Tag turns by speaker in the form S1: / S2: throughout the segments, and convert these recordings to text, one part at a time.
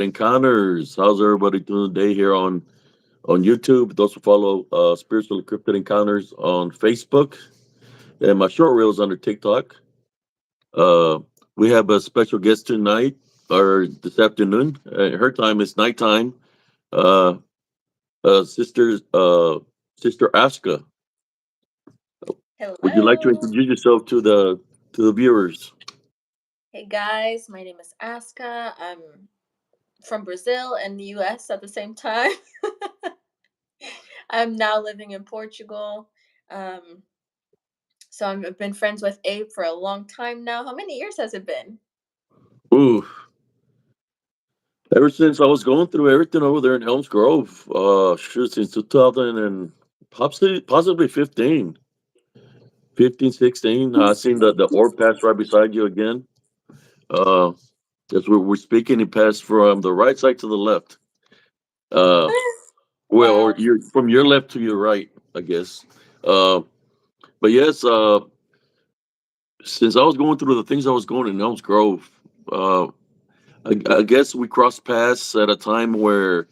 S1: Encounters. How's everybody doing today here on YouTube? Those who follow Spiritual Encrypted Encounters on Facebook and my short reels under TikTok. Uh, we have a special guest tonight or this afternoon. Her time is nighttime. Uh, sister Aska. Would you like to
S2: Hello.
S1: introduce yourself to the viewers?
S2: Hey guys, my name is Aska. I'm from Brazil and the US at the same time. I'm now living in Portugal. Um, I've been friends with Abe for a long time now. How many years has it been?
S1: Ooh, ever since I was going through everything over there in Helms Grove, shoot, since 2000 and possibly 15, 16. I seen the orb pass right beside you again. Uh, as we're speaking, it passed from the right side to the left. Uh, well, or
S2: Wow.
S1: you're from your left to your right, I guess. Uh, but yes, since I was going through the things I was going in Elms Grove, uh, I guess we crossed paths at a time where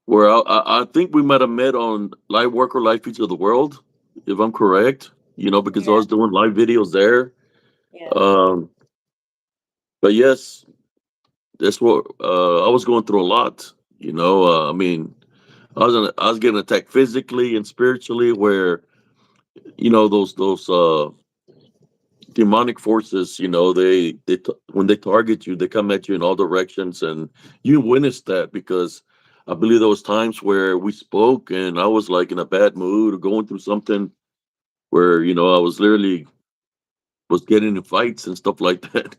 S1: I think we might have met on Live Work or Live Feature of the World, if I'm correct. Because I
S2: Yeah,
S1: was doing live videos there.
S2: yeah.
S1: Um, but yes, that's what I was going through a lot. I mean, I was getting attacked physically and spiritually, where those demonic forces. When they target you, they come at you in all directions, and you witnessed that because I believe there was times where we spoke, and I was like in a bad mood or going through something where I was literally was getting in fights and stuff like that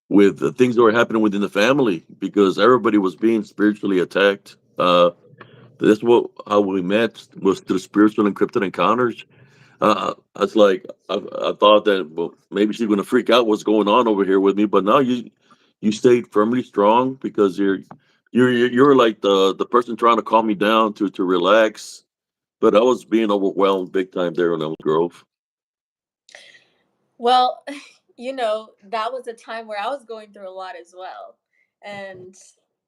S1: with the things that were happening within the family because everybody was being spiritually attacked. That's what how we met was through spiritual encrypted encounters. I was like, I thought that well, maybe she's going to freak out what's going on over here with me, but now you stayed firmly strong because you're like the person trying to calm me down to relax. But I was being overwhelmed big time there in Elm Grove.
S2: Well, that was a time where I was going through a lot as well. And,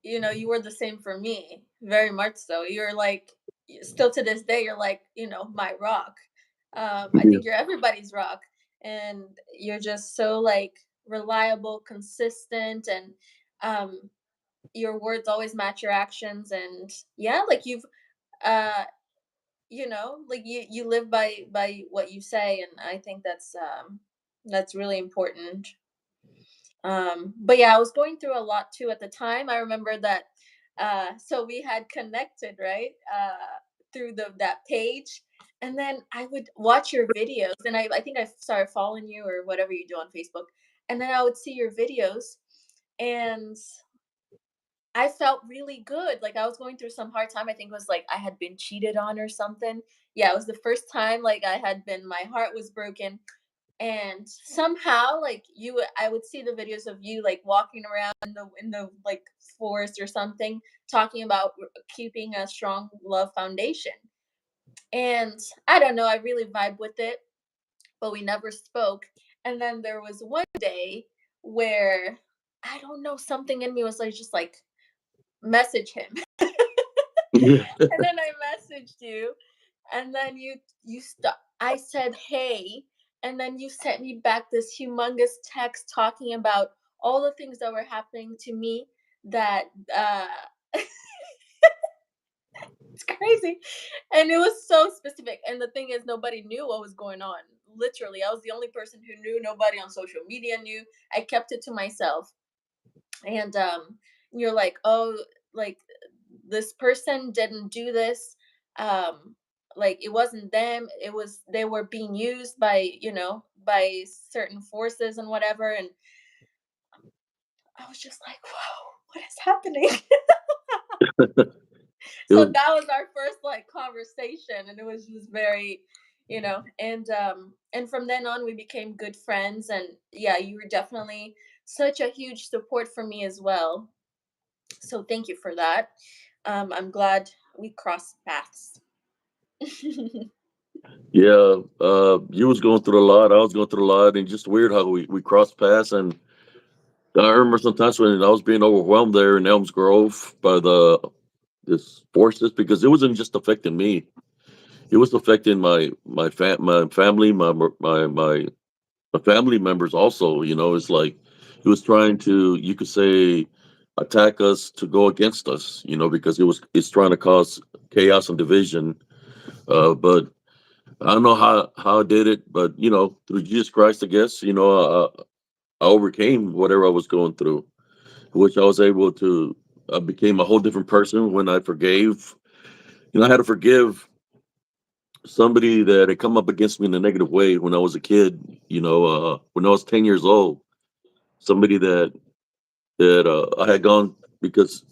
S2: you were the same for me, very much so. You're like, still to this day, you're like, my rock. I
S1: Yeah.
S2: think you're everybody's rock. And you're just so like reliable, consistent, and um, your words always match your actions. And yeah, like uh, like you live by what you say. And I think that's really important. But yeah, I was going through a lot too at the time. I remember that so we had connected, right? Through that page. And then I would watch your videos, and I think I started following you or whatever you do on Facebook. And then I would see your videos, and I felt really good. Like I was going through some hard time. I think it was like I had been cheated on or something. Yeah, it was the first time like my heart was broken. And somehow like I would see the videos of you like walking around in the like forest or something, talking about keeping a strong love foundation. And I don't know, I really vibe with it, but we never spoke. And then there was one day where I don't know, something in me was like just like message him. And then I messaged you, and then you stop. I said hey, and then you sent me back this humongous text talking about all the things that were happening to me. That it's crazy, and it was so specific. And the thing is, nobody knew what was going on. Literally, I was the only person who knew. Nobody on social media knew. I kept it to myself. And you're like, oh, like this person didn't do this. um like it wasn't them, it was they were being used by by certain forces and whatever. And I was just like, wow, what is happening?
S1: It
S2: So
S1: was,
S2: that was our first like conversation, and it was just very, and from then on we became good friends. And yeah, you were definitely such a huge support for me as well. So thank you for that. I'm glad we crossed paths.
S1: yeah, you was going through a lot. I was going through a lot, and just weird how we crossed paths, and I remember sometimes when I was being overwhelmed there in Elms Grove by the this forces because it wasn't just affecting me; it was affecting my family, my family members also. You know, it's like he was trying to, you could say, attack us to go against us. You know, because it's trying to cause chaos and division. But I don't know how I did it, but you know, through Jesus Christ, I guess. You know, I overcame whatever I was going through, which I was able to. I became a whole different person when I forgave. You know, I had to forgive somebody that had come up against me in a negative way when I was a kid. You know, when I was 10 years old, somebody that I had gone because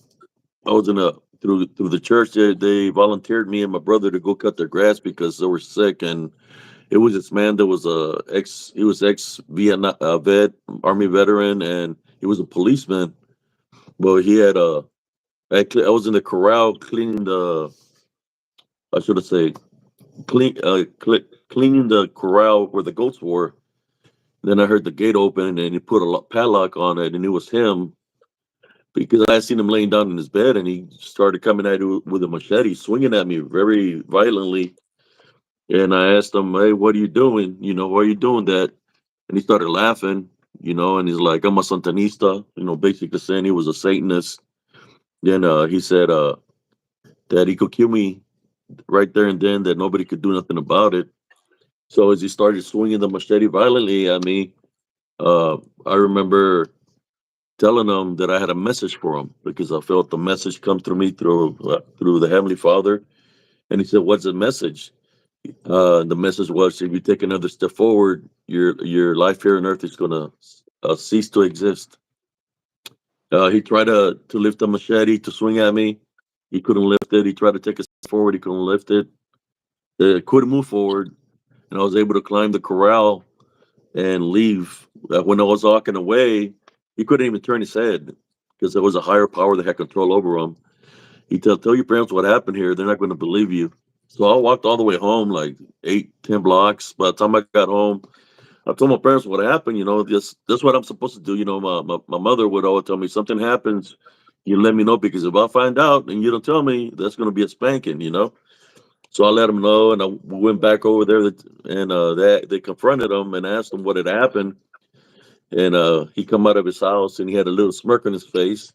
S1: I was in a through the church. They volunteered me and my brother to go cut their grass because they were sick, and it was this man that was he was ex Vietnam army veteran, and he was a policeman. Well, he had I was in the corral cleaning the I should have say cleaning the corral where the goats were. Then I heard the gate open and he put a padlock on it, and it was him because I had seen him laying down in his bed, and he started coming at it with a machete, swinging at me very violently. And I asked him, "Hey, what are you doing? You know, why are you doing that?" And he started laughing, you know, and he's like, "I'm a Santanista," you know, basically saying he was a Satanist. Then he said that he could kill me right there and then, that nobody could do nothing about it. So as he started swinging the machete violently at me, uh, I remember telling him that I had a message for him because I felt the message come through me through the Heavenly Father. And he said, "What's the message?" The message was, "If you take another step forward, your life here on earth is gonna cease to exist." He tried to lift the machete to swing at me. He couldn't lift it. He tried to take a step forward. He couldn't lift it. Couldn't move forward, and I was able to climb the corral and leave. When I was walking away, he couldn't even turn his head because there was a higher power that had control over him. He tell your parents what happened here. They're not going to believe you. So I walked all the way home, like 8, 10 blocks. By the time I got home, I told my parents what happened. You know, this what I'm supposed to do. You know, my mother would always tell me, something happens, you let me know, because if I find out and you don't tell me, that's going to be a spanking. You know. So I let them know, and I went back over there, and they confronted him and asked him what had happened. And he come out of his house, and he had a little smirk on his face.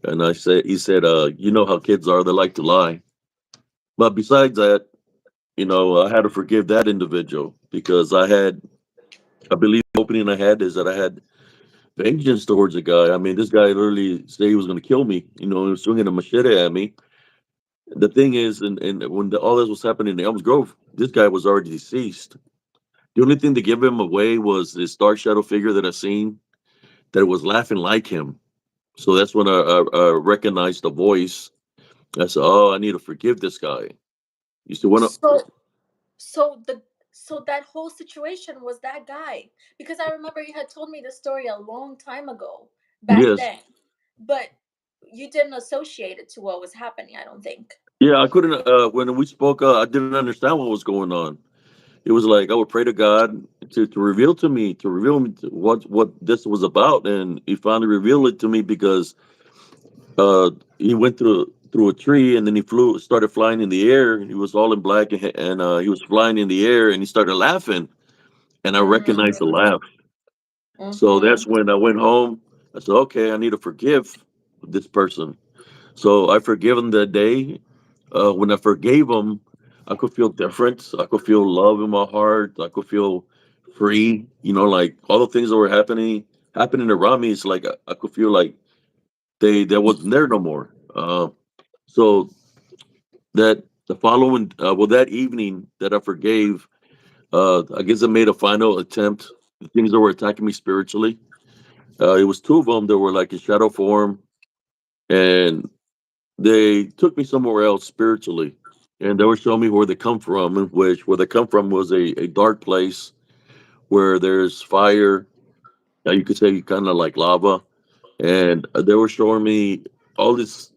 S1: And he said, "You know how kids are; they like to lie." But besides that, you know, I had to forgive that individual because I believe the opening I had is that I had vengeance towards the guy. I mean, this guy literally said he was going to kill me. You know, he was swinging a machete at me. The thing is, and when all this was happening in Elms Grove, this guy was already deceased. The only thing to give him away was this dark shadow figure that I seen that was laughing like him. So that's when I recognized the voice. I said, "Oh, I need to forgive this guy." You see, when
S2: So so the so that whole situation was that guy, because I remember you had told me the story a long time ago back
S1: yes,
S2: then, but you didn't associate it to what was happening, I don't think.
S1: yeah, I couldn't. When we spoke, I didn't understand what was going on. It was like I would pray to God to reveal to me, to reveal me what this was about, and He finally revealed it to me because he went through a tree, and then he started flying in the air. He was all in black, and he was flying in the air, and he started laughing, and I recognized the
S2: Mm-hmm.
S1: laugh. So that's when I went home. I said, "Okay, I need to forgive this person." So I forgive him that day. When I forgave him, I could feel different. I could feel love in my heart. I could feel free. You know, like all the things that were happening around me. It's like I could feel like they wasn't there no more. So that the following, well, that evening that I forgave, I guess I made a final attempt. The things that were attacking me spiritually. It was two of them that were like in shadow form, and they took me somewhere else spiritually, and they were showing me where they come from, in which where they come from was a dark place where there's fire. You could say kind of like lava, and they were showing me all this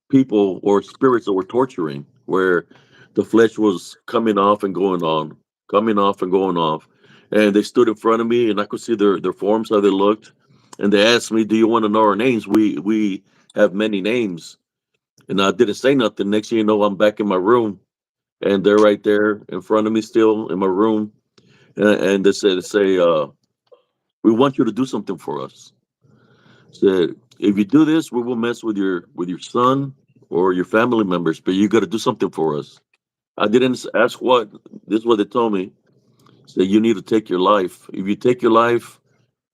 S1: people or spirits that were torturing, where the flesh was coming off and going on, coming off and going off, and they stood in front of me, and I could see their forms how they looked, and they asked me, "Do you want to know our names?" We have many names, and I didn't say nothing. Next thing you know, I'm back in my room, and they're right there in front of me, still in my room, and they say, "We want you to do something for us." Said, "If you do this, we will mess with your son or your family members, but you got to do something for us." I didn't ask what. This is what they told me. Said, "You need to take your life. If you take your life,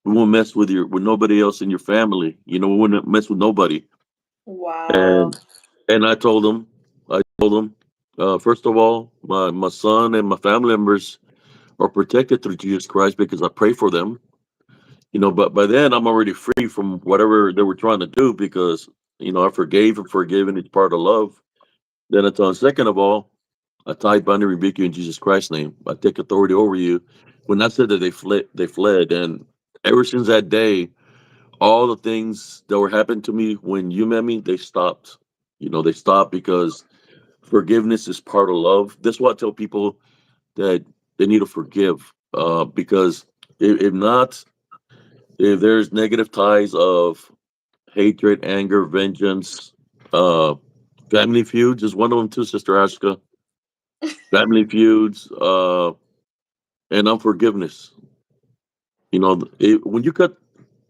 S1: we won't mess with nobody else in your family. You know, we wouldn't mess with nobody."
S2: Wow.
S1: And I told them, first of all, my son and my family members are protected through Jesus Christ because I pray for them. You know, but by then I'm already free from whatever they were trying to do because I forgave and forgiven. It's part of love. Then I told them, second of all, I tie, bind, and rebuke you in Jesus Christ's name. I take authority over you. When I said that, they fled. They fled, and ever since that day, all the things that were happening to me when you met me, they stopped. They stopped because forgiveness is part of love. That's why I tell people that they need to forgive. Because if not, if there's negative ties of hatred, anger, vengeance, uh, family feuds is one of them too, Sister Aska. Family feuds, and unforgiveness. When you cut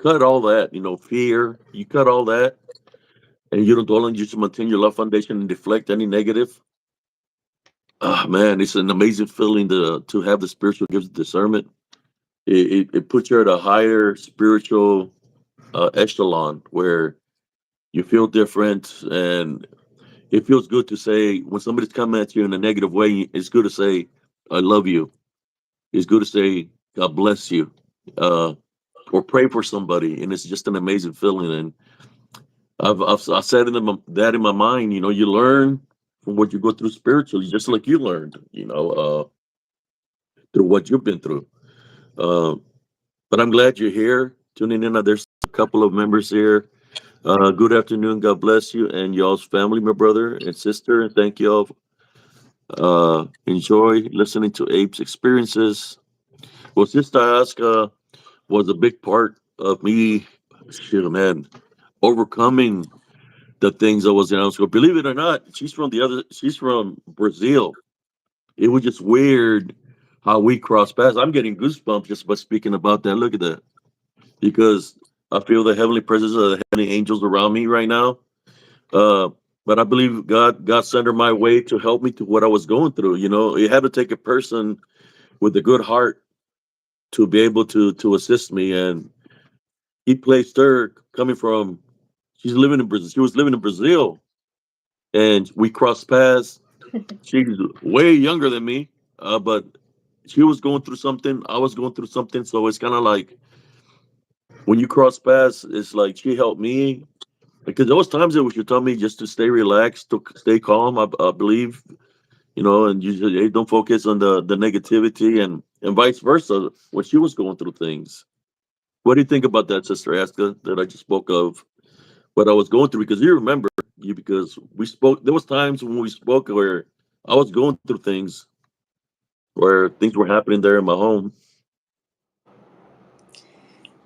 S1: all that, fear, you cut all that, and you don't dwell on, you just maintain your love foundation and deflect any negative. Ah, man, it's an amazing feeling to have the spiritual gifts of discernment. It puts you at a higher spiritual echelon where you feel different, and it feels good to say when somebody's coming at you in a negative way. It's good to say, "I love you." It's good to say, "God bless you," uh, or pray for somebody, and it's just an amazing feeling. And I've said that in my mind. You learn from what you go through spiritually, just like you learned. Through what you've been through. Uh, but I'm glad you're here tuning in. There's a couple of members here. Good afternoon. God bless you and y'all's family, my brother and sister. And thank y'all. Enjoy listening to Abe's experiences. Well, Sister Aska was a big part of me, shit, man, overcoming the things I was in school. Believe it or not, she's from Brazil. It was just weird how we crossed paths. I'm getting goosebumps just by speaking about that. Look at that. Because I feel the heavenly presence of the heavenly angels around me right now. Uh, but I believe God sent her my way to help me to what I was going through. It had to take a person with a good heart to be able to assist me, and he placed her coming from. She's living in Brazil. She was living in Brazil, and we crossed paths. She's way younger than me, but she was going through something. I was going through something, so it's kind of like when you cross paths, it's like she helped me because there was times that she told me just to stay relaxed, to stay calm. I believe, and you just, hey, don't focus on the negativity, and vice versa when she was going through things. What do you think about that, Sister Aska, that I just spoke of? What I was going through because you remember because we spoke. There was times when we spoke where I was going through things where things were happening there in my home.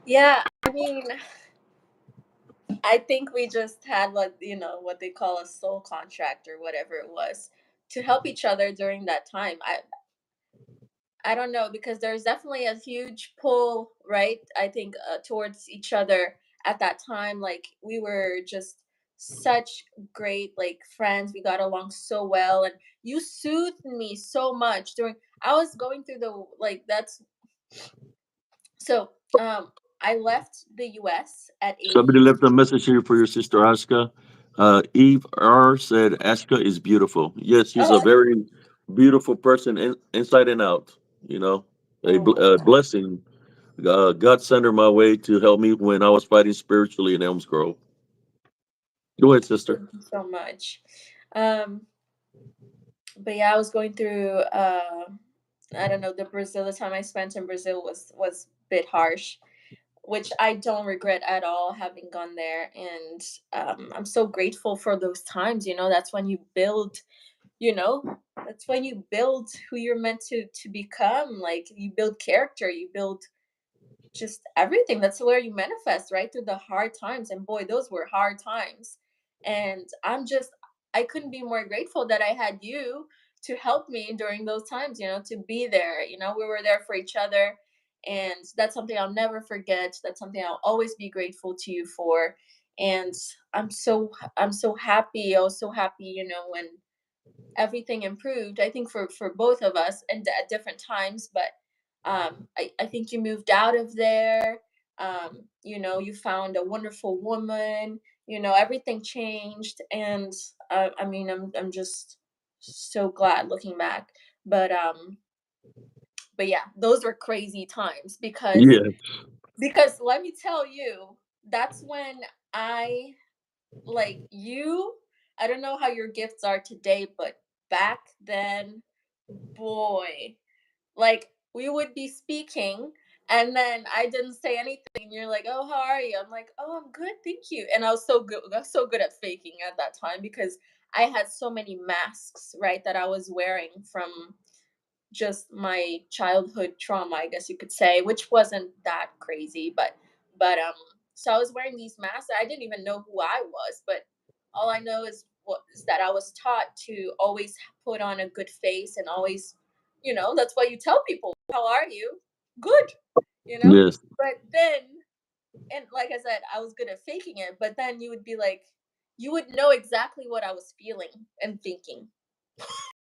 S2: Yeah, I mean, I think we just had what they call a soul contract or whatever it was to help each other during that time. I don't know because there's definitely a huge pull, right? I think towards each other at that time. Like we were just such great like friends. We got along so well, and you soothed me so much during. I was going through the like that's so. I left the U.S. at
S1: Somebody
S2: age.
S1: left a message here for your sister Aska. Eve R said Aska is beautiful. Yes, she's a
S2: Oh,
S1: very beautiful person inside and out. You know, a
S2: oh,
S1: blessing. God sent her my way to help me when I was fighting spiritually in Elms Grove. Go ahead, sister.
S2: thank you so much. Um, but yeah, I was going through. I don't know. The time I spent in Brazil was a bit harsh, which I don't regret at all having gone there. And I'm so grateful for those times. That's when you build. That's when you build who you're meant to become. Like you build character. You build. just everything. That's where you manifest, right? Through the hard times. And boy, those were hard times. And I couldn't be more grateful that I had you to help me during those times, to be there. We were there for each other. And that's something I'll never forget. That's something I'll always be grateful to you for. And I'm so happy. I was so happy, when everything improved. I think for both of us and at different times, but I think you moved out of there. You found a wonderful woman. Everything changed, and I mean, I'm just so glad looking back. But but yeah, those were crazy times
S1: Yeah.
S2: because let me tell you, that's when I like you. I don't know how your gifts are today, but back then, boy, like we would be speaking and then I didn't say anything. And you're like, "Oh, how are you?" I'm like, "Oh, I'm good, thank you." And I was so good at faking at that time because I had so many masks, right, that I was wearing from just my childhood trauma, I guess you could say, which wasn't that crazy, but so I was wearing these masks. I didn't even know who I was, but all I know is that I was taught to always put on a good face and always, that's what you tell people. How are you? Good, you know?
S1: Yes.
S2: But then, and like I said, I was good at faking it, but then you would be like, you would know exactly what I was feeling and thinking,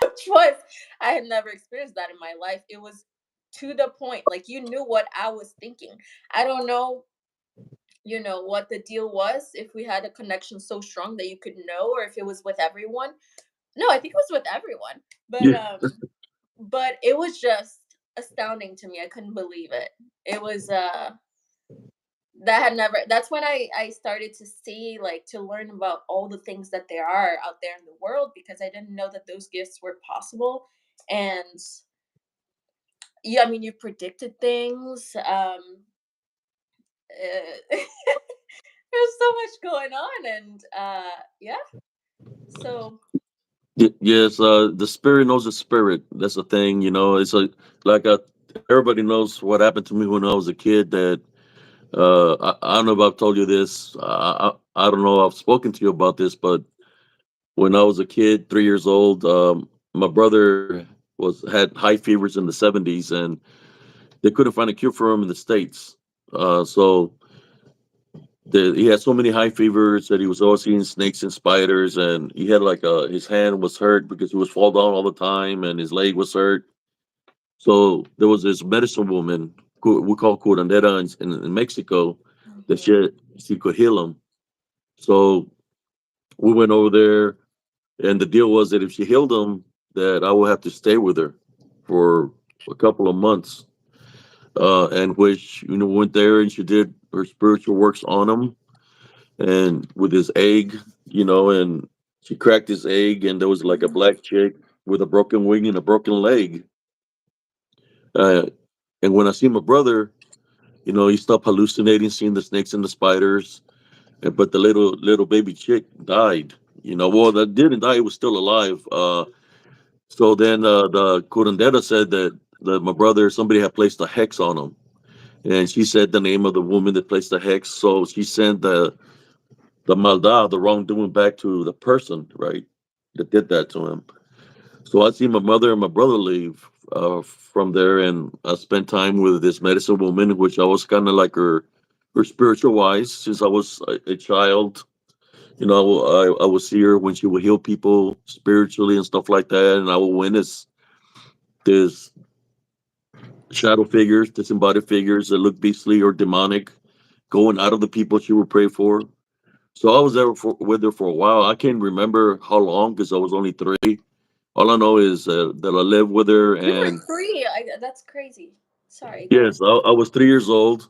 S2: which was, I had never experienced that in my life. It was to the point, like you knew what I was thinking. I don't know, what the deal was, if we had a connection so strong that you could know, or if it was with everyone. No, I think it was with everyone. But
S1: Yeah.
S2: but it was just astounding to me. I couldn't believe it. It was that had never that's when I started to see, like, to learn about all the things that there are out there in the world, because I didn't know that those gifts were possible. And yeah, I mean, you predicted things. There's so much going on, and yeah. So
S1: Yes, the spirit knows the spirit. That's the thing, It's like everybody knows what happened to me when I was a kid. That I don't know if I've told you this. I don't know. If I've spoken to you about this, but when I was a kid, 3 years old, my brother was had high fevers in the '70s, and they couldn't find a cure for him in the states. So he had so many high fevers that he was always seeing snakes and spiders, and he had like his hand was hurt because he was fall down all the time, and his leg was hurt. So there was this medicine woman we call curandera in Mexico that
S2: mhm.
S1: she could heal him. So we went over there, and the deal was that if she healed him, that I would have to stay with her for a couple of months. And which went there and she did her spiritual works on him and with his egg, and she cracked his egg, and there was like a black chick with a broken wing and a broken leg. Uh, and when I see my brother, he stopped hallucinating, seeing the snakes and the spiders. But the little baby chick died. Well, that didn't die; it was still alive. So then the curandera said that my brother, somebody had placed a hex on him, and she said the name of the woman that placed the hex. So she sent the maldad, the wrongdoing, back to the person, right, that did that to him. So I see my mother and my brother leave from there, and I spent time with this medicine woman, which I was kind of like her spiritual wise since I was a child. I would see her when she would heal people spiritually and stuff like that, and I would witness this shadow figures, disembodied figures that look beastly or demonic going out of the people she would pray for. So I was with her for a while. I can't remember how long because I was only 3. All I know is that I lived with her,
S2: You were
S1: and
S2: 3. That's crazy. Sorry, go
S1: yes,
S2: on.
S1: I was 3 years old,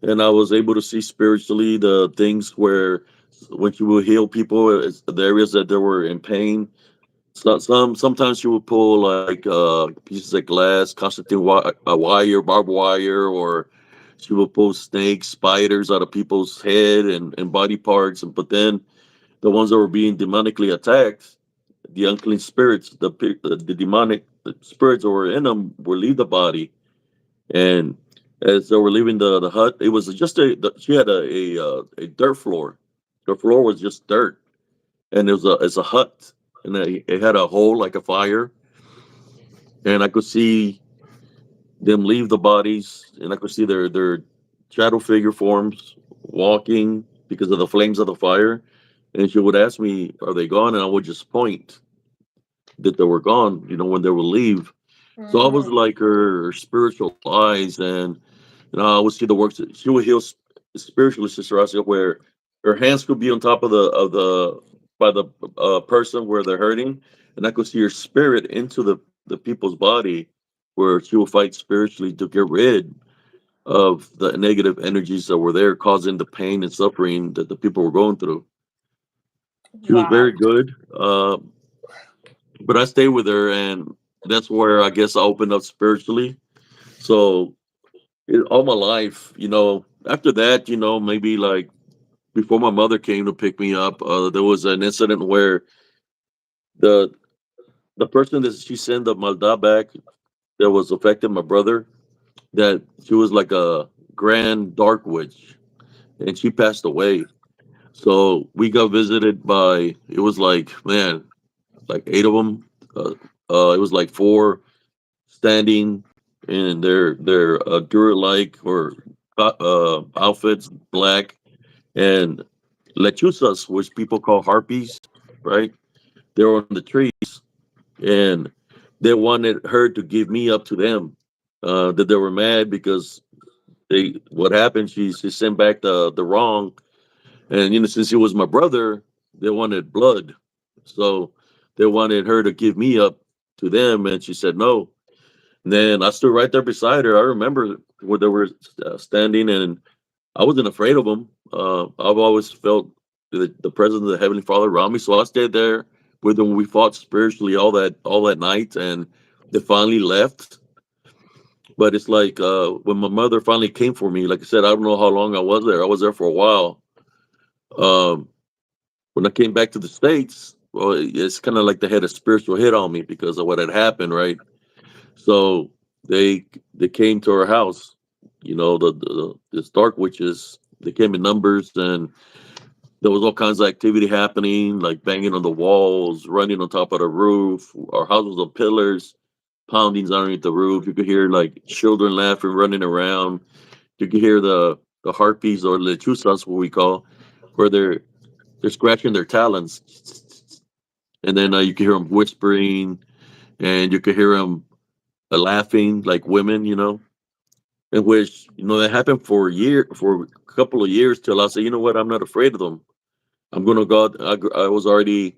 S1: and I was able to see spiritually the things where when she would heal people, the areas that they were in pain. Sometimes she would pull like pieces of glass, constantine wire, barbed wire, or she would pull snakes, spiders out of people's head and body parts. But then the ones that were being demonically attacked, the unclean spirits, the demonic spirits that were in them, would leave the body, and As they were leaving the hut, it was just she had a dirt floor. The floor was just dirt, and it's a hut, and it had a hole like a fire, and I could see them leave the bodies, and I could see their shadow figure forms walking because of the flames of the fire. And she would ask me, "Are they gone?" And I would just point that they were gone. When they would leave. So I was
S2: Mm,
S1: like her spiritual eyes, and I would see the works. She would heal spiritually, Sister Asia, where her hands could be on top of the by the person where they're hurting, and I could see her spirit into the people's body, where she would fight spiritually to get rid of the negative energies that were there, causing the pain and suffering that the people were going through. She was
S2: wow.
S1: very good, but I stayed with her, and that's where I guess I opened up spiritually. So all my life, after that, maybe like before my mother came to pick me up, there was an incident where the the person that she sent the Malda back that was affecting my brother, that she was like a grand dark witch, and she passed away. So we got visited by, it was like, man, like eight of them. It was like four standing in their Dura-like or outfits, black, and lechuzas, which people call harpies, right? They were on the trees, and they wanted her to give me up to them. That they were mad because what happened? She sent back the wrong, and since it was my brother, they wanted blood, so they wanted her to give me up to them, and she said no. And then I stood right there beside her. I remember where they were standing, and I wasn't afraid of them. I've always felt the presence of the Heavenly Father around me, so I stayed there with them. We fought spiritually all that night, and they finally left. But it's like when my mother finally came for me. Like I said, I don't know how long I was there. I was there for a while. Um, when I came back to the states, well, it's kind of like they had a spiritual hit on me because of what had happened, right? So they came to our house. The Stark witches. They came in numbers, and there was all kinds of activity happening, like banging on the walls, running on top of the roof. Our house was on pillars, poundings underneath the roof. You could hear like children laughing, running around. You could hear the harpies or lechuzas, what we call, where they're scratching their talons, and then you could hear them whispering, and you could hear them laughing like women, in which that happened for a couple of years till I said, you know what, I'm not afraid of them. I'm gonna go. I was already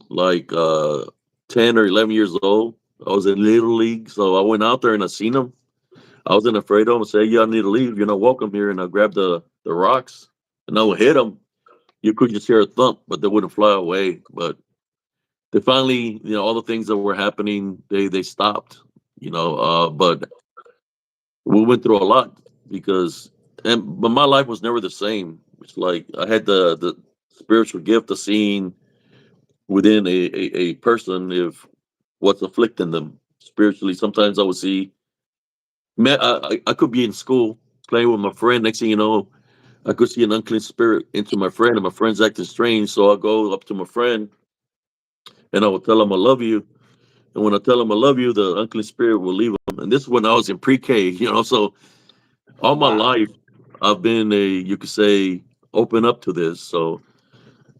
S1: like 10 or 11 years old. I was in little league, so I went out there and I seen them. I wasn't afraid of them. I said, "Yeah, I need to leave. You're not welcome here." And I grabbed the rocks and I would hit them. You could just hear a thump, but they wouldn't fly away. But they finally, all the things that were happening, they stopped. But we went through a lot because, but my life was never the same. It's like I had the spiritual gift of seeing within a person if what's afflicting them spiritually. Sometimes I would see, I could be in school playing with my friend. Next thing you know, I could see an unclean spirit into my friend, and my friend's acting strange. So I go up to my friend and I will tell him I love you. And when I tell him I love you, the unclean spirit will leave him. And this is when I was in pre-K, So all my
S2: Wow.
S1: life, I've been you could say, open up to this. So,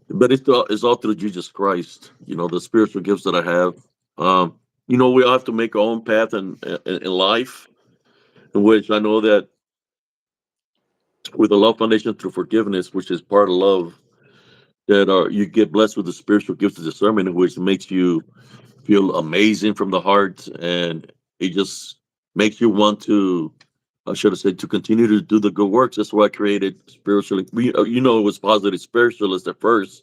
S1: but it's all through Jesus Christ. The spiritual gifts that I have. Um, we all have to make our own path in life, in which I know that with the love foundation through forgiveness, which is part of love, that you get blessed with the spiritual gifts of discernment, which makes you feel amazing from the heart, and it just makes you want to. I should have said to continue to do the good works. That's why I created spiritually. It was positive spiritualists at first.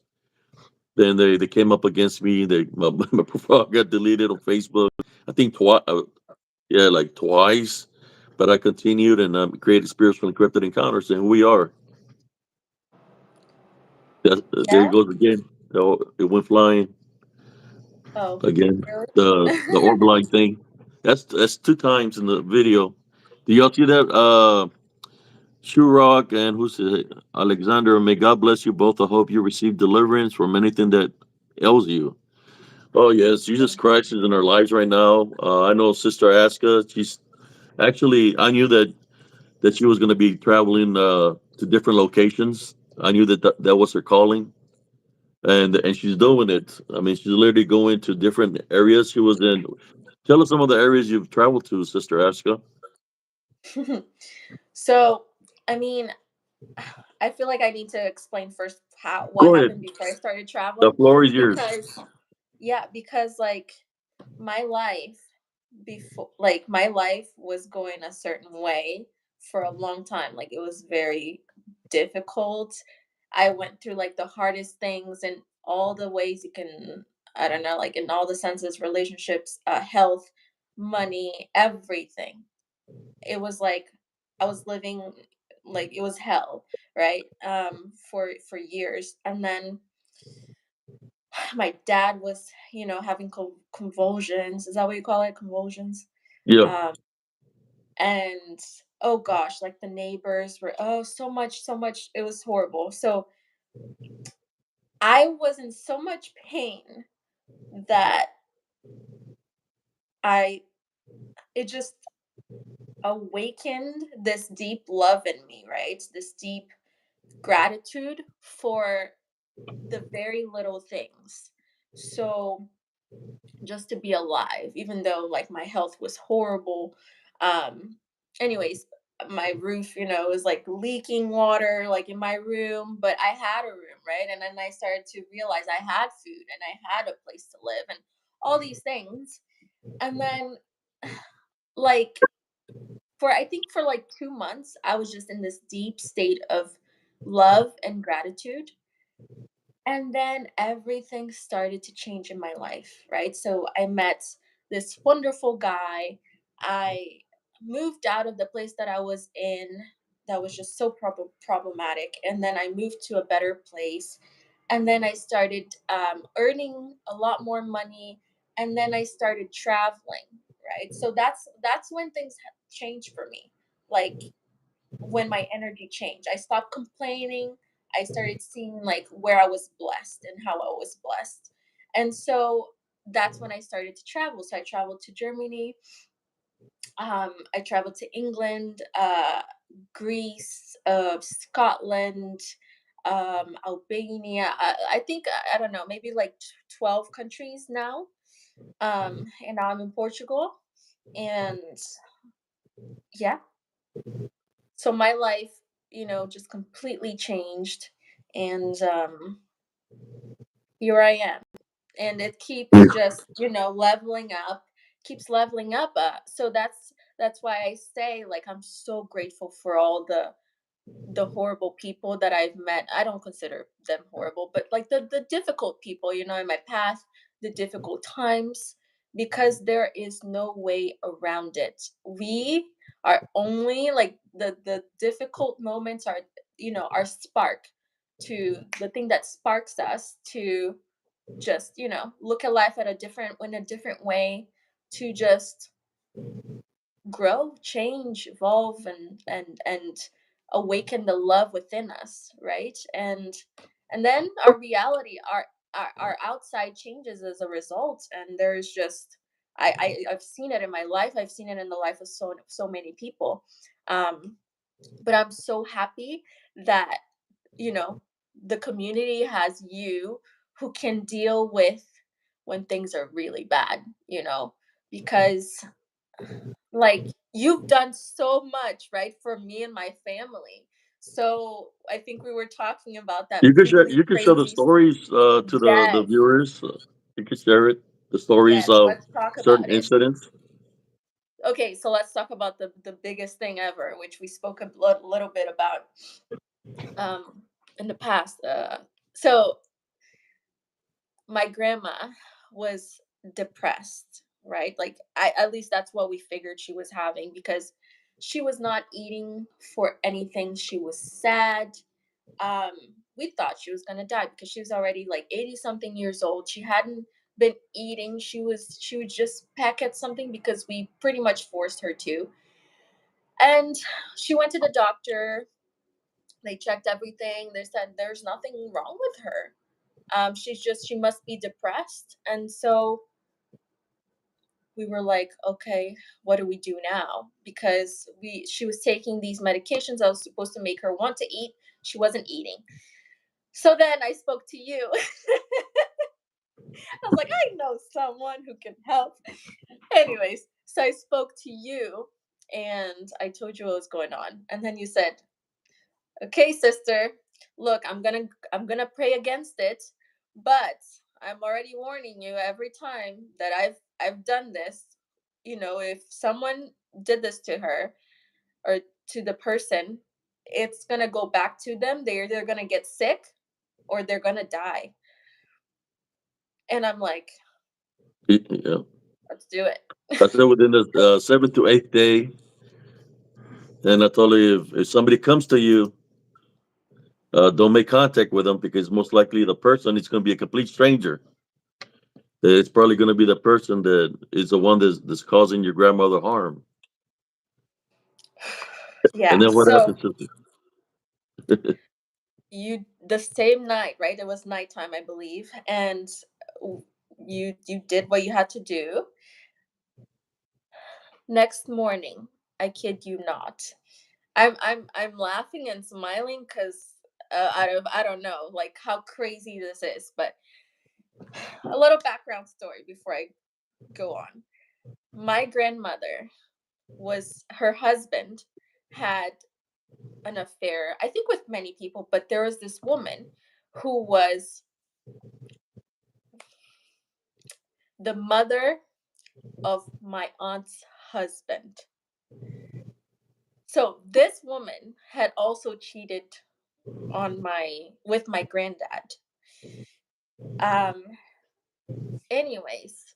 S1: Then they came up against me. My profile got deleted on Facebook. I think twice. Yeah, like twice. But I continued and created spiritual encrypted encounters, and who we are. There
S2: Yeah.
S1: it goes again. So it went flying
S2: Oh,
S1: again.
S2: really?
S1: The orb line thing. That's two times in the video. Do y'all see that? Shurok and who's it? Alexander. May God bless you both. I hope you receive deliverance from anything that ails you. Oh yes, Jesus Christ is in our lives right now. I know Sister Aska. She's actually. I knew that she was going to be traveling to different locations. I knew that was her calling, and she's doing it. I mean, she's literally going to different areas. She was in. Tell us some of the areas you've traveled to, Sister Aska.
S2: So, I mean, I feel like I need to explain first how what
S1: Go
S2: happened
S1: ahead.
S2: before I started
S1: The
S2: traveling,
S1: floor is yours.
S2: because yeah, because like my life my life was going a certain way for a long time. Like it was very difficult. I went through like the hardest things in all the ways you can, I don't know, like in all the senses, relationships, health, money, everything. It was like I was living like it was hell, right? For years. And then my dad was, having convulsions. Is that what you call it? Convulsions.
S1: Yeah.
S2: Um, and oh gosh, like the neighbors were, oh, so much. It was horrible. So I was in so much pain that I it just awakened this deep love in me, right? This deep gratitude for the very little things. So just to be alive, even though like my health was horrible. Anyways, my roof, was like leaking water like in my room, but I had a room, right? And then I started to realize I had food and I had a place to live and all these things. And then like for I think for like 2 months I was just in this deep state of love and gratitude. And then everything started to change in my life, right? So I met this wonderful guy. I moved out of the place that I was in that was just so problematic. And then I moved to a better place. And then I started earning a lot more money. And then I started traveling, right? So that's when things changed for me. Like when my energy changed. I stopped complaining. I started seeing like where I was blessed and how I was blessed. And so that's when I started to travel. So I traveled to Germany. I traveled to England, Greece, Scotland, Albania. I think I don't know, maybe like 12 countries now. And now I'm in Portugal. And yeah, so my life, just completely changed. And here I am. And it keeps just, leveling up, keeps leveling up. So that's why I say like I'm so grateful for all the horrible people that I've met. I don't consider them horrible, but like the difficult people, in my path, the difficult times, because there is no way around it. We are only like the difficult moments are, our spark to the thing that sparks us to just, look at life at a different in a different way, to just grow, change, evolve, and awaken the love within us, right? And then our reality, our outside changes as a result. And there's just I've seen it in my life. I've seen it in the life of so many people. Um, but I'm so happy that, you know the community has you who can deal with when things are really bad, because like you've done so much, right, for me and my family. So I think we were talking about that
S1: You could share.
S2: really
S1: You could share the
S2: crazy
S1: stories to the
S2: yes,
S1: viewers. You could share it. The stories
S2: yes,
S1: of
S2: let's talk
S1: certain
S2: about it.
S1: incidents.
S2: Okay, so let's talk about the biggest thing ever, which we spoke a little bit about um in the past. So my grandma was depressed, right? Like I at least that's what we figured she was having, because she was not eating for anything. She was sad. Um we thought she was going to die because she was already like 80 something years old. She hadn't been eating. She would just peck at something because we pretty much forced her to. And she went to the doctor. They checked everything. They said there's nothing wrong with her. She must be depressed. And so we were like, okay, what do we do now? Because she was taking these medications that was supposed to make her want to eat. She wasn't eating. So then I spoke to you. I was like, I know someone who can help. Anyways, so I spoke to you and I told you what was going on. And then you said, okay, sister, look, I'm gonna pray against it, but I'm already warning you every time that I've done this. If someone did this to her or to the person, it's gonna go back to them. They're gonna get sick or they're gonna die. And I'm like,
S1: Yeah.
S2: let's do it.
S1: I said within the seventh to eighth day, and I told you if somebody comes to you, don't make contact with them because most likely the person is going to be a complete stranger. It's probably going to be the person that is the one that's causing your grandmother harm. And
S2: Yeah.
S1: then what
S2: So
S1: happens, sister?
S2: you the same night, right? It was nighttime, I believe, and w- you did what you had to do. Next morning, I kid you not, I'm laughing and smiling because I don't know like how crazy this is, but a little background story before I go on. My grandmother was her husband had an affair, I think with many people, but there was this woman who was the mother of my aunt's husband. So this woman had also cheated on my with my granddad. Um anyways,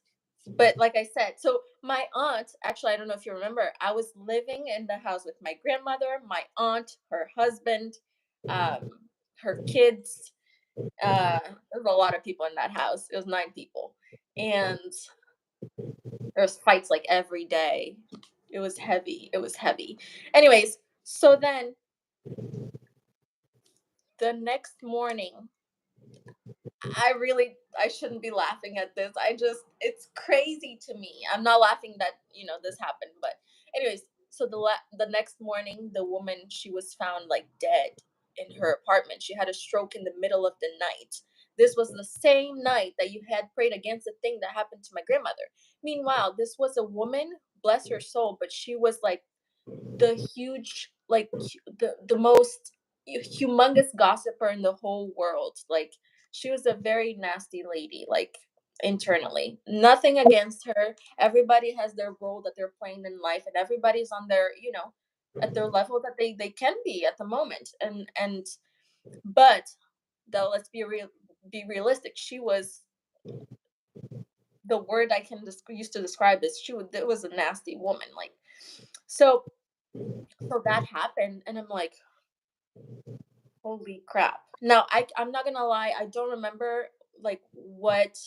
S2: but like I said, so my aunt, actually I don't know if you remember, I was living in the house with my grandmother, my aunt, her husband, um her kids. There was a lot of people in that house. It was 9 people. And there was fights like every day. It was heavy. It was heavy. Anyways, so then the next morning, I shouldn't be laughing at this. It's crazy to me. I'm not laughing that, this happened, but anyways, so the next morning, the woman, she was found like dead in her apartment. She had a stroke in the middle of the night. This was the same night that you had prayed against the thing that happened to my grandmother. Meanwhile, this was a woman, bless her soul, but she was like the huge like the most humongous gossiper in the whole world. Like she was a very nasty lady, like internally. Nothing against her. Everybody has their role that they're playing in life, and everybody's on their, at their level that they can be at the moment. And but though, let's be realistic. She was the word I can use to describe this. It was a nasty woman. Like so so that happened, and I'm like, holy crap. Now I'm not gonna lie, I don't remember like what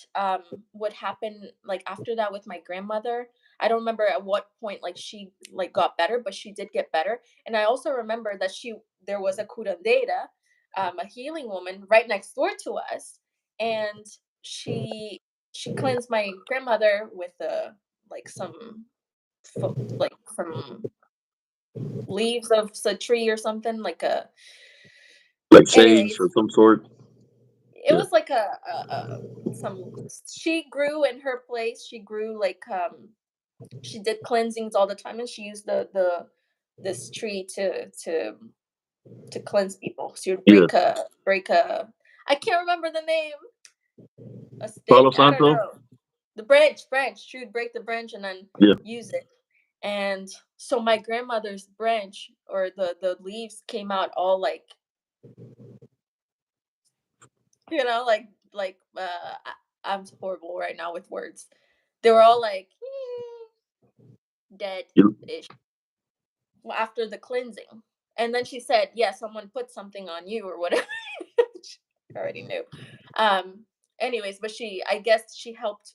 S2: happened like after that with my grandmother. I don't remember at what point like she like got better, but she did get better. And I also remember that there was a curandera, a healing woman right next door to us, and she cleansed my grandmother with like some leaves of a tree or something like a
S1: Like sage
S2: anyways.
S1: or some sort?
S2: It
S1: Yeah.
S2: was like some she grew in her place. She grew like she did cleansings all the time, and she used the this tree to cleanse people. She would
S1: Yeah.
S2: break a I can't remember the name, a
S1: Palo
S2: stick, I don't
S1: Santo?
S2: know. The branch. She would break the branch and then
S1: Yeah.
S2: use it. And so my grandmother's branch or the leaves came out all like, I'm horrible right now with words. They were all like dead
S1: You,
S2: ish after the cleansing. And then she said, yeah, someone put something on you or whatever. She already knew. Um, anyways, but I guess she helped,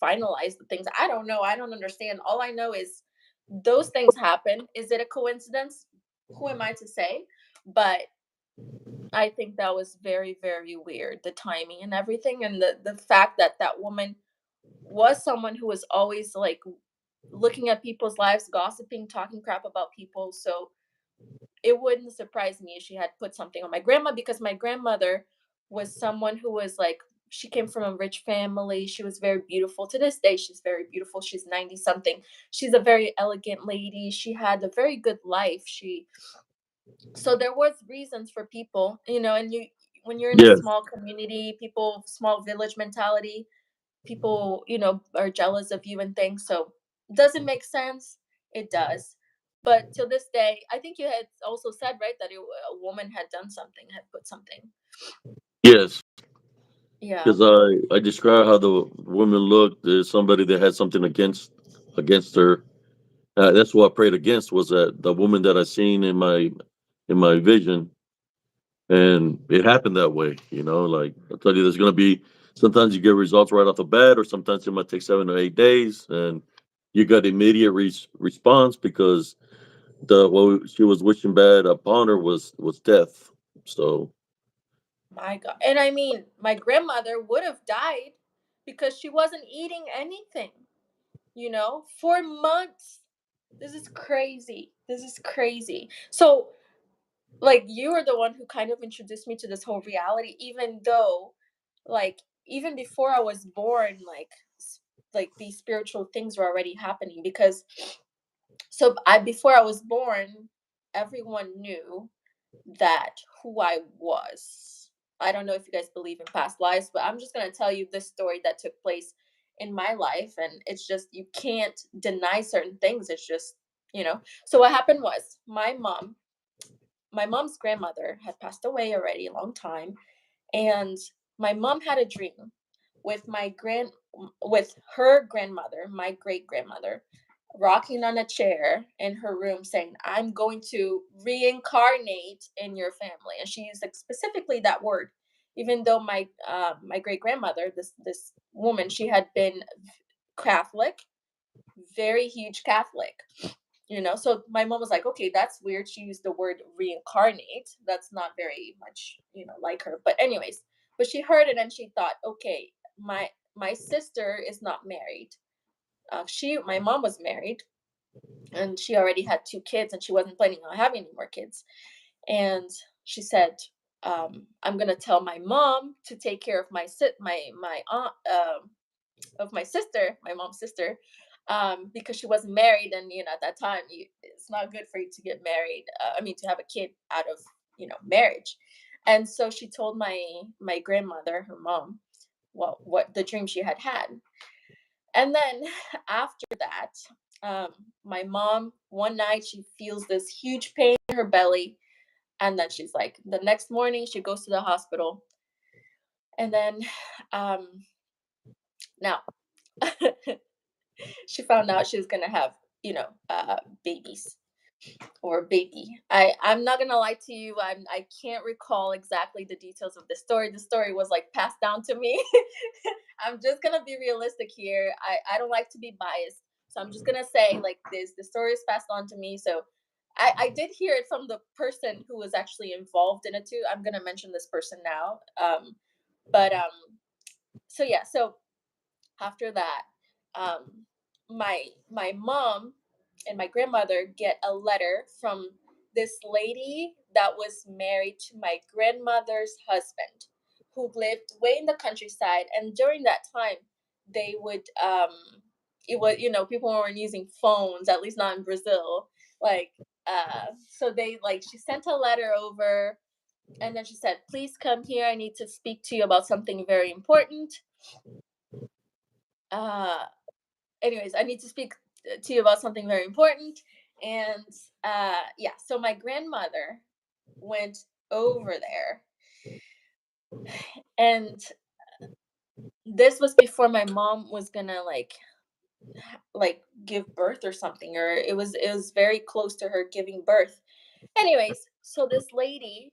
S2: finalize the things. I don't know. I don't understand. All I know is those things happen. Is it a coincidence? Who am I to say? But I think that was very, very weird, the timing and everything, and the fact that that woman was someone who was always like looking at people's lives, gossiping, talking crap about people. So it wouldn't surprise me if she had put something on my grandma, because my grandmother was someone who was like, she came from a rich family. She was very beautiful. To this day, she's very beautiful. She's 90 something. She's a very elegant lady. She had a very good life. She So there was reasons for people, and when you're in a
S1: Yes,
S2: small community, people, small village mentality, people, are jealous of you and things. So does it make sense? It does. But till this day, I think you had also said, right, that a woman had done something, had put something.
S1: yes.
S2: Yeah.
S1: Because I described how the woman looked as somebody that had something against her. That's what I prayed against, was that the woman that I seen in my vision, and it happened that way. Like I tell you, there's gonna be sometimes you get results right off the bat, or sometimes it might take 7 or 8 days, and you got immediate response because the what she was wishing bad upon her was death. So
S2: My God. And I mean, my grandmother would have died because she wasn't eating anything, for months. This is crazy. This is crazy. So, like, you were the one who kind of introduced me to this whole reality, even though, like, even before I was born, like these spiritual things were already happening. Because before I was born, everyone knew that who I was. I don't know if you guys believe in past lives, but I'm just going to tell you this story that took place in my life. And it's just, you can't deny certain things. It's just, So what happened was, my mom's grandmother had passed away already a long time, and my mom had a dream with with her grandmother, my great grandmother, rocking on a chair in her room saying, "I'm going to reincarnate in your family." And she used, like, specifically that word, even though my great grandmother, this woman, she had been Catholic, very huge Catholic. So my mom was like, okay, that's weird. She used the word reincarnate. That's not very much, like her. But anyways, but she heard it and she thought, okay, my sister is not married. My mom was married, and she already had two kids, and she wasn't planning on having any more kids. And she said, I'm gonna tell my mom to take care of my aunt, of my sister, my mom's sister, because she wasn't married, and at that time, it's not good for you to get married. I mean, to have a kid out of marriage. And so she told my grandmother, her mom, what the dream she had had. And then after that, my mom, one night, she feels this huge pain in her belly, and then she's like, the next morning she goes to the hospital, and then um now she found out she was gonna have, babies, or baby. I'm not gonna lie to you. I can't recall exactly the details of the story. The story was like passed down to me. I'm just gonna be realistic here. I don't like to be biased, so I'm just gonna say like this. The story is passed on to me. So I did hear it from the person who was actually involved in it too. I'm gonna mention this person now. But so yeah. So after that, um, my mom and my grandmother get a letter from this lady that was married to my grandmother's husband, who lived way in the countryside. And during that time, they would it was, people weren't using phones, at least not in Brazil. Like, so they, like, she sent a letter over, and then she said, please come here, I need to speak to you about something very important. uh Anyways, I need to speak to you about something very important. And yeah, so my grandmother went over there, and this was before my mom was gonna like give birth or something, or it was very close to her giving birth. Anyways, so this lady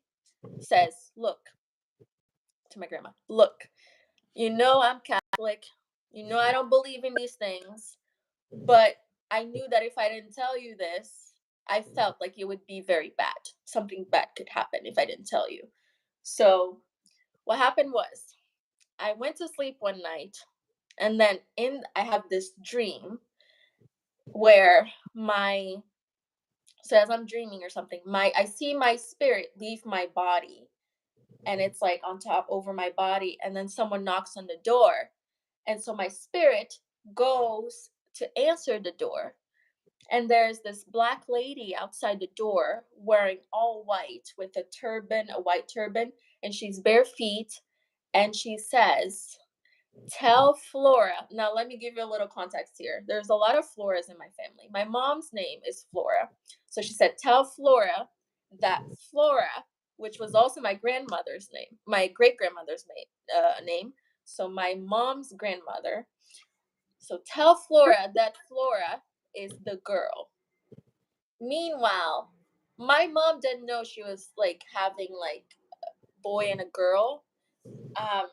S2: says, look, to my grandma, look, I'm Catholic, I don't believe in these things, but I knew that if I didn't tell you this, I felt like it would be very bad. Something bad could happen if I didn't tell you. So what happened was I went to sleep one night, and then in I have this dream where my so as I'm dreaming or something, my I see my spirit leave my body, and it's like on top over my body, and then someone knocks on the door, and so my spirit goes to answer the door, and there's this black lady outside the door wearing all white with a white turban, and she's bare feet, and she says, "Tell Flora." Now, let me give you a little context here. There's a lot of Floras in my family. My mom's name is Flora. So she said, "Tell Flora that Flora," which was also my grandmother's name, my great grandmother's name. So my mom's grandmother. So tell Flora that Flora is the girl. Meanwhile, my mom didn't know she was like having like boy and a girl. Um,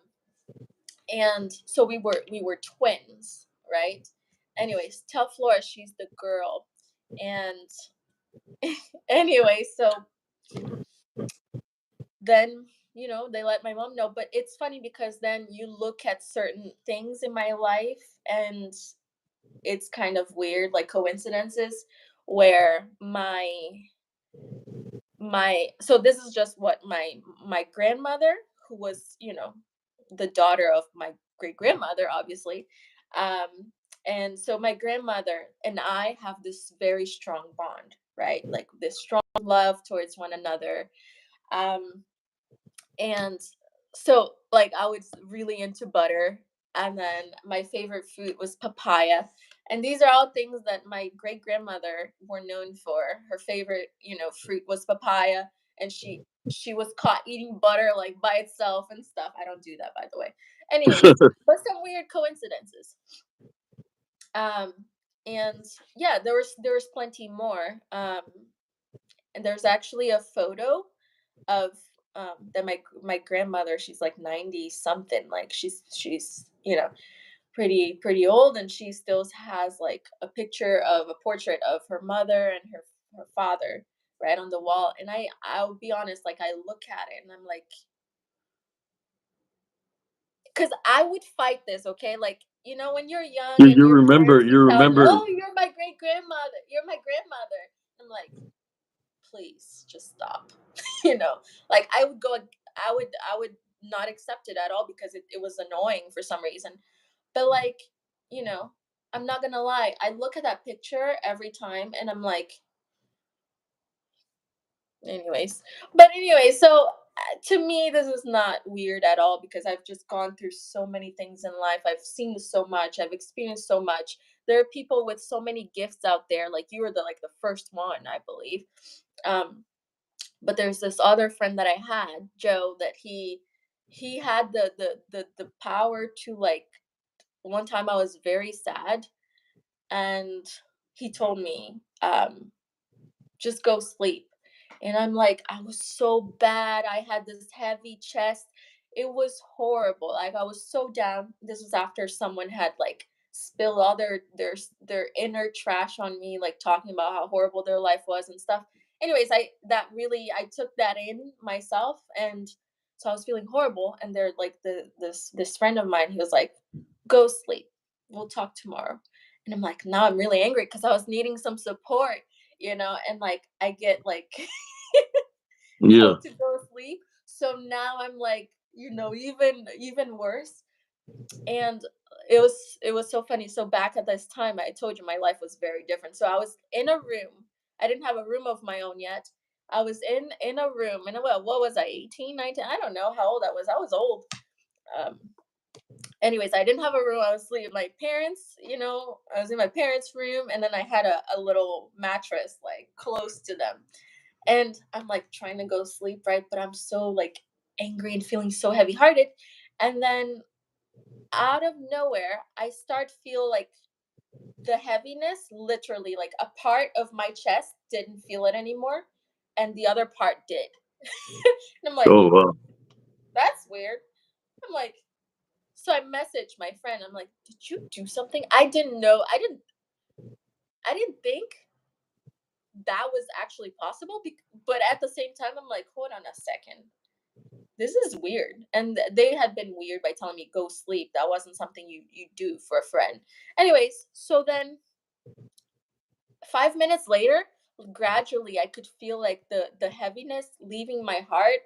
S2: and so we were twins, right? Anyways, tell Flora she's the girl. And anyway, so then they let my mom know, but it's funny because then you look at certain things in my life, and it's kind of weird, like coincidences, where my so this is just what my grandmother, who was the daughter of my great grandmother, obviously. Um and so my grandmother and I have this very strong bond, right? Like this strong love towards one another. Um and so, like, I was really into butter, and then my favorite fruit was papaya. And these are all things that my great grandmother were known for. Her favorite, fruit was papaya, and she was caught eating butter like by itself and stuff. I don't do that, by the way. Anyways, but some weird coincidences. Um and yeah, there was plenty more. And there's actually a photo of that my grandmother, she's like 90 something, like she's pretty old, and she still has like a portrait of her mother and her father right on the wall. And I'll be honest, like I look at it and I'm like, because I would fight this, okay? Like, when you're young
S1: you,
S2: and
S1: you
S2: your
S1: remember,
S2: parents
S1: you
S2: would tell you,
S1: remember.
S2: "Oh, you're my great grandmother, you're my grandmother." I'm like, please just stop. you know like I would not accept it at all because it was annoying for some reason. But like, you know I'm not gonna lie, I look at that picture every time and I'm like, anyways. But anyway, so to me this is not weird at all, because I've just gone through so many things in life. I've seen so much, I've experienced so much. There are people with so many gifts out there, like you were the first one, I believe. um but there's this other friend that I had, Joe, that he had the power to, like, one time I was very sad, and he told me, just go sleep. And I'm like, I was so bad. I had this heavy chest. It was horrible. Like, I was so down. This was after someone had like spilled all their inner trash on me, like talking about how horrible their life was and stuff. Anyways, I took that in myself, and so I was feeling horrible. And they're like this friend of mine, he was like, go sleep. We'll talk tomorrow. And I'm like, now I'm really angry because I was needing some support, and like I get like
S1: Yeah,
S2: told to go sleep. So now I'm like, even worse. And it was so funny. So back at this time, I told you my life was very different. So I was in a room. I didn't have a room of my own yet. I was in a room, and what was I, 18, 19? I don't know how old I was. I was old. Um Anyways, I didn't have a room. I was sleeping my parents, I was in my parents' room, and then I had a little mattress like close to them. And I'm like trying to go sleep, right? But I'm so like angry and feeling so heavy hearted. And then out of nowhere, I start feel like the heaviness, literally like a part of my chest didn't feel it anymore, and the other part did. And I'm like,
S1: oh wow.
S2: that's weird. I'm like, so I messaged my friend. I'm like, did you do something? I didn't know. I didn't think that was actually possible. But at the same time, I'm like, hold on a second, this is weird. And they had been weird by telling me go sleep. That wasn't something you do for a friend. Anyways, so then 5 minutes later, gradually I could feel like the heaviness leaving my heart,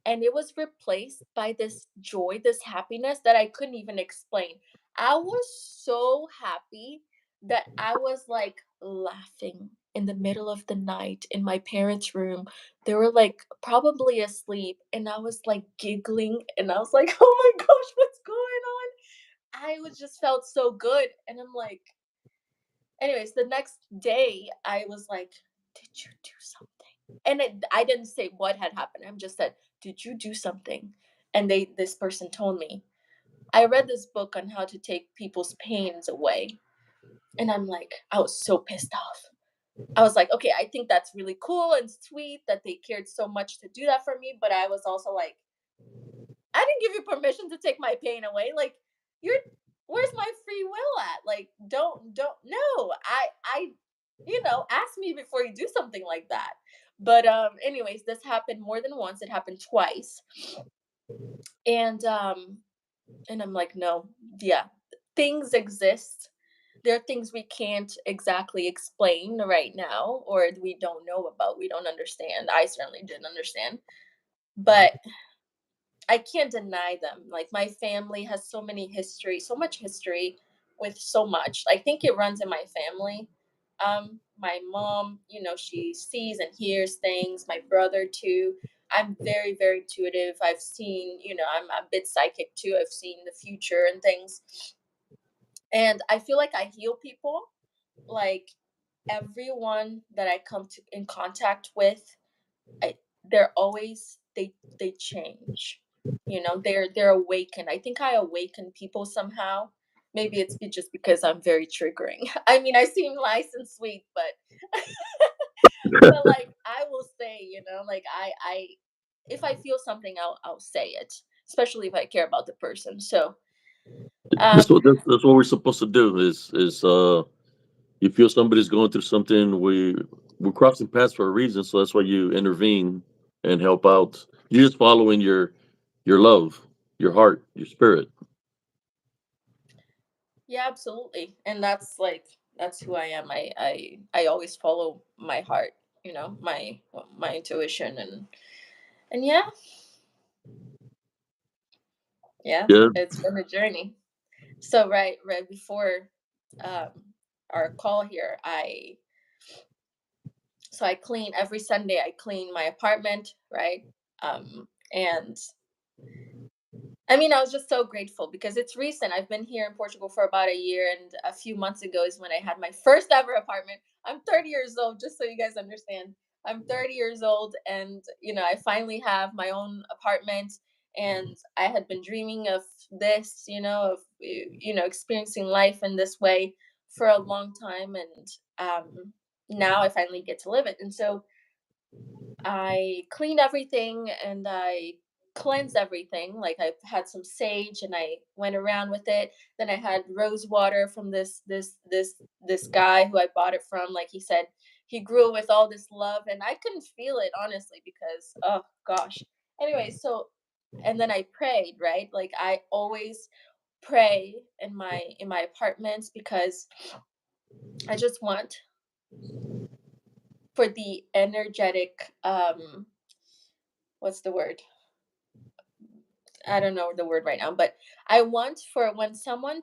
S2: and it was replaced by this joy, this happiness that I couldn't even explain. I was so happy that I was like laughing in the middle of the night in my parents' room. They were like probably asleep, and I was like giggling, and I was like, "Oh my gosh, what's going on?" I was just felt so good, and I'm like, anyways, the next day I was like, "Did you do something?" And I didn't say what had happened. I just said, "Did you do something?" And this person told me, "I read this book on how to take people's pains away." And I'm like, I was so pissed off. I was like, okay, I think that's really cool and sweet that they cared so much to do that for me. But I was also like, I didn't give you permission to take my pain away. Like, you're, where's my free will at? Like, don't, no, ask me before you do something like that. But anyways, this happened more than once. It happened twice. And I'm like, no, yeah, things exist. There are things we can't exactly explain right now, or we don't know about, we don't understand. I certainly didn't understand. But I can't deny them. Like, my family has so much history with so much. I think it runs in my family. My mom, she sees and hears things. My brother too. I'm very, very intuitive. I've seen, I'm a bit psychic too. I've seen the future and things. And I feel like I heal people. Like, everyone that I come to in contact with, I they're always they change. They're awakened. I think I awaken people somehow. Maybe it's just because I'm very triggering. I mean, I seem nice and sweet, but but like I will say, like I if I feel something, I'll say it, especially if I care about the person. So,
S1: That's
S2: um
S1: what that's what we're supposed to do. Is you feel somebody's going through something, we're crossing paths for a reason, so that's why you intervene and help out. You're just following your love, your heart, your spirit.
S2: yeah, absolutely. And that's who I am. I always follow my heart, my intuition, and yeah, yeah,
S1: Yeah.
S2: it's been a journey. So right before um our call here, I clean every Sunday. I clean my apartment, right? And I mean, I was just so grateful because it's recent. I've been here in Portugal for about a year, and a few months ago is when I had my first ever apartment. I'm 30 years old, just so you guys understand. I'm 30 years old, and I finally have my own apartment. And I had been dreaming of this, experiencing life in this way for a long time, and now I finally get to live it. And so I cleaned everything and I cleansed everything. Like, I had some sage and I went around with it. Then I had rose water from this guy who I bought it from. Like, he said, he grew it with all this love, and I couldn't feel it honestly because, oh gosh. Anyway, so and then I prayed, right? Like, I always pray in my apartments because I just want for the energetic, what's the word? I don't know the word right now, but I want for when someone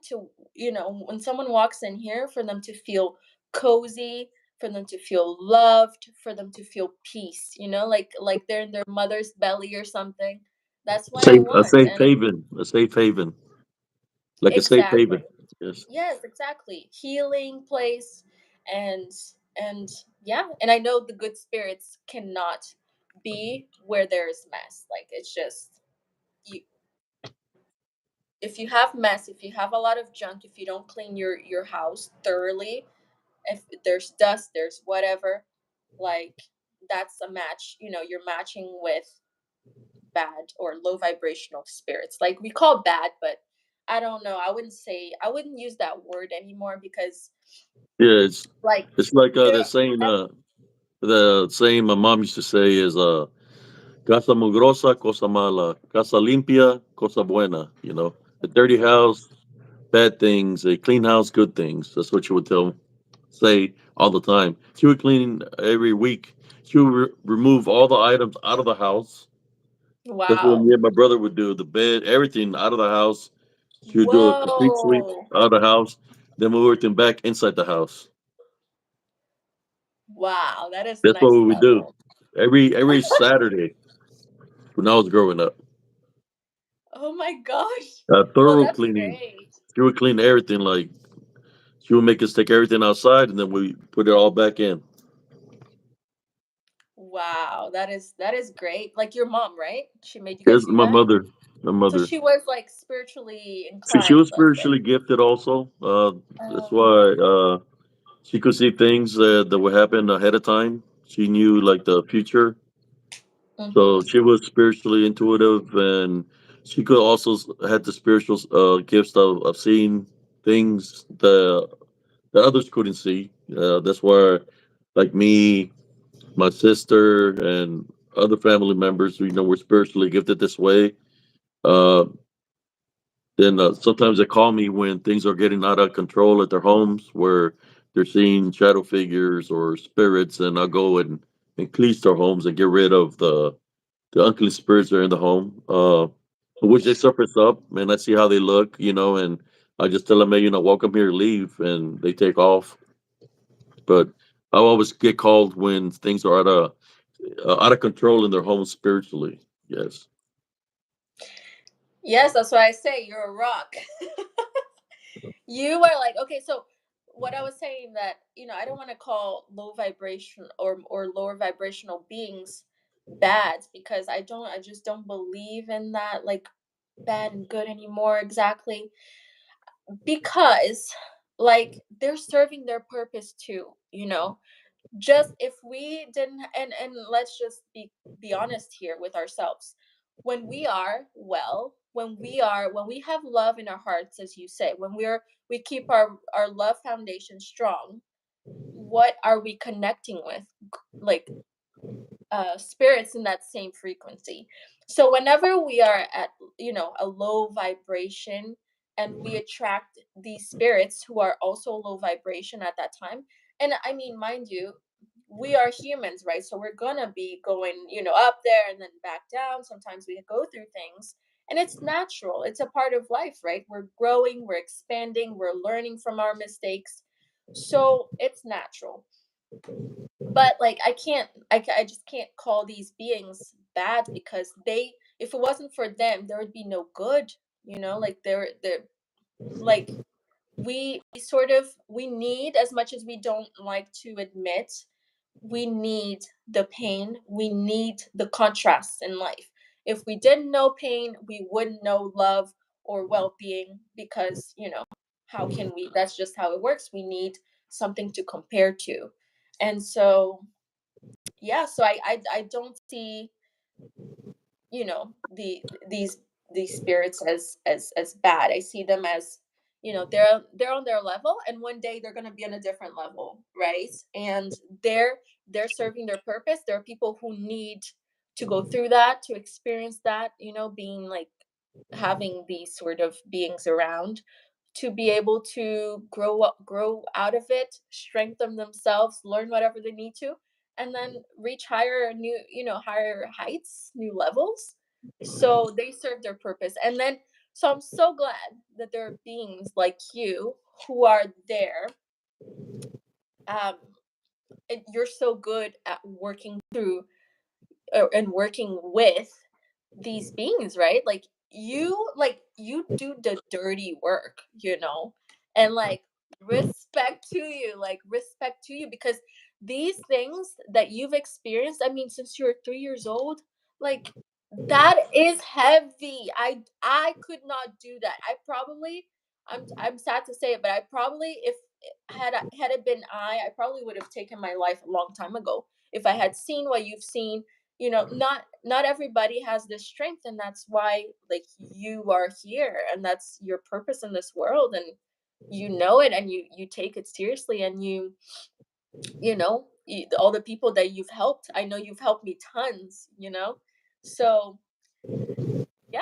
S2: walks in here, for them to feel cozy, for them to feel loved, for them to feel peace, like they're in their mother's belly or something. That's what I
S1: A
S2: want.
S1: safe
S2: And
S1: haven, a safe haven, like a safe
S2: exactly.
S1: haven. Yes.
S2: Yes, exactly. Healing place, and and yeah, and I know the good spirits cannot be where there's mess. Like, it's just you if you have mess, if you have a lot of junk, if you don't clean your house thoroughly, if there's dust, there's whatever, like, that's a match. You're matching with bad or low vibrational spirits. Like, we call bad, but I don't know. I wouldn't use that word anymore because
S1: Yeah,
S2: like
S1: it's like
S2: they're
S1: the saying my mom used to say is casa mugrosa, cosa mala, casa limpia, cosa buena. You know, a dirty house, bad things, a clean house, good things. That's what she would say all the time. She would clean every week. She would remove all the items out of the house. That's what
S2: wow.
S1: me and my brother would do. The bed, everything out of the house. She would do a complete sweep
S2: Whoa.
S1: out of the house, then move everything back inside the house.
S2: Wow, that is
S1: That's what
S2: next
S1: we would do
S2: level.
S1: every Saturday when I was growing up.
S2: Oh my gosh.
S1: A
S2: Well,
S1: thorough
S2: that's
S1: cleaning.
S2: great.
S1: She would clean everything. Like she would make us take everything outside, and then we put it all back in.
S2: Wow, that is great. Like your mom, right? She made you
S1: Here's
S2: guys do
S1: my
S2: that?
S1: mother. My
S2: So
S1: mother.
S2: she was like spiritually
S1: She
S2: inclined,
S1: was
S2: let's say.
S1: spiritually gifted also. That's
S2: Oh.
S1: why she could see things that would happen ahead of time. She knew like the future. So
S2: Mhm.
S1: she was spiritually intuitive, and she could also had the spiritual gifts of seeing things that others couldn't see. That's why, like me, my sister, and other family members, were spiritually gifted this way. Uh, then sometimes they call me when things are getting out of control at their homes, where they're seeing shadow figures or spirits, and I'll go and cleanse their homes and get rid of the unclean spirits that are in the home. Which they surface up, and I see how they look, and I just tell them, hey, welcome here, leave, and they take off. But I always get called when things are out of control in their home spiritually. Yes,
S2: Yes, that's why I say you're a rock. You are like, okay, so what I was saying that, I don't want to call low vibration or lower vibrational beings bad because I just don't believe in that like bad and good anymore exactly because like they're serving their purpose too. Just if we didn't and let's just be honest here with ourselves. When we are well, when we have love in our hearts, as you say, when we keep our love foundation strong, what are we connecting with? Like spirits in that same frequency. So whenever we are at a low vibration and we attract these spirits who are also low vibration at that time, and I mean, mind you, we are humans, right? So we're gonna be going up there and then back down. Sometimes we go through things. And it's natural. It's a part of life, right? We're growing, we're expanding, we're learning from our mistakes. So it's natural, but like I just can't call these beings bad because they if it wasn't for them there would be no good, like they're like we sort of we need, as much as we don't like to admit, we need the pain, we need the contrasts in life. If we didn't know pain we wouldn't know love or well-being because how can we, that's just how it works, we need something to compare to. And so yeah, so I don't see these spirits as bad. I see them as they're on their level, and one day they're going to be on a different level, right? And they're serving their purpose. There are people who need to go through that, to experience that, being like having these sort of beings around to be able to grow out of it, strengthen themselves, learn whatever they need to, and then reach higher heights, new levels. So they serve their purpose. And then so I'm so glad that there are beings like you who are there. Um and you're so good at working through and working with these beings, right? Like you do the dirty work, and like respect to you because these things that you've experienced, I mean, since you're 3 years old, like that is heavy. I could not do that. I'm sad to say it, but I probably, if had it been I probably would have taken my life a long time ago if I had seen what you've seen not everybody has this strength, and that's why, like, you are here, and that's your purpose in this world, and you know it, and you take it seriously, and all the people that you've helped, I know you've helped me tons. So yeah,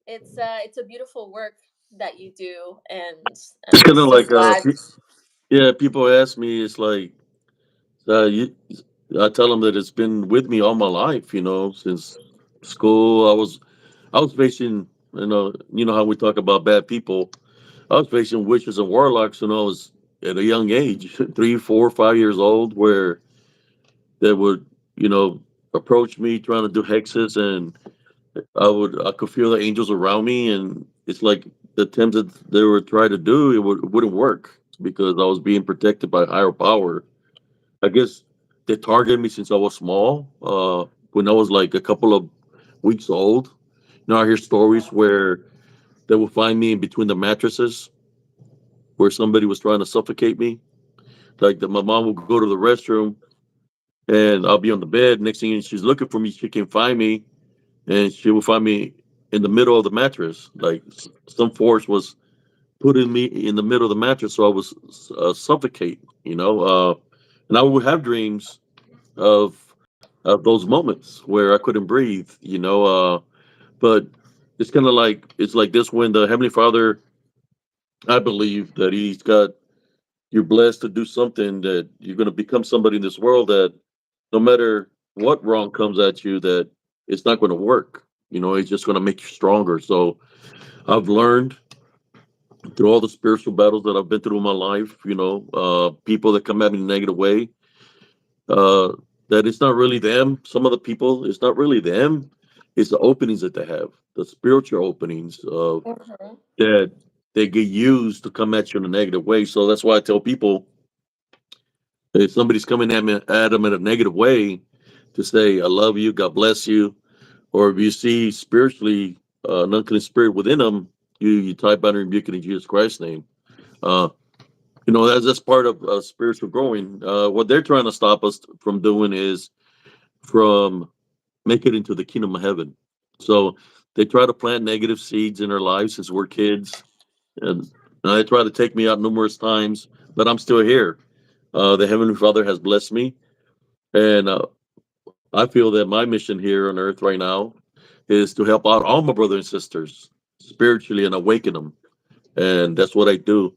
S2: it's a beautiful work that you do, and
S1: It's
S2: I'm
S1: kind of
S2: just so
S1: like
S2: glad.
S1: yeah, people ask me, it's like you, I tell them that it's been with me all my life, since school. I was facing, how we talk about bad people. I was facing witches and warlocks when I was at a young age, 3, 4, 5 years old, where they would, you know, approach me trying to do hexes, and I could feel the angels around me, and it's like the attempts that they were trying to do, it wouldn't work because I was being protected by higher power. I guess they targeted me since I was small. When I was like a couple of weeks old, I hear stories where they would find me in between the mattresses where somebody was trying to suffocate me. Like my mom would go to the restroom and I'll be on the bed. Next thing she's looking for me, she can find me, and she will find me in the middle of the mattress. Like some force was putting me in the middle of the mattress, so I was suffocate. And I would have dreams of those moments where I couldn't breathe. But it's like this when the Heavenly Father, I believe that He's got you're blessed to do something that you're going to become somebody in this world that no matter what wrong comes at you, that it's not going to work. It's just going to make you stronger. So I've learned through all the spiritual battles that I've been through in my life, people that come at me in a negative way, uh, that it's not really them. Some of the people, it's not really them. It's the openings that they have, the spiritual openings
S2: Mhm.
S1: that they get used to come at you in a negative way. So that's why I tell people if somebody's coming at them in a negative way, to say, I love you, God bless you. Or if you see spiritually an unclean spirit within them, you type out and rebuke it in Jesus Christ's name. Uh, that's part of spiritual growing. What they're trying to stop us from doing is from make it into the kingdom of heaven. So they try to plant negative seeds in our lives since we're kids, and they try to take me out numerous times, but I'm still here. The Heavenly Father has blessed me, and I feel that my mission here on earth right now is to help out all my brothers and sisters spiritually and awaken them, and that's what I do.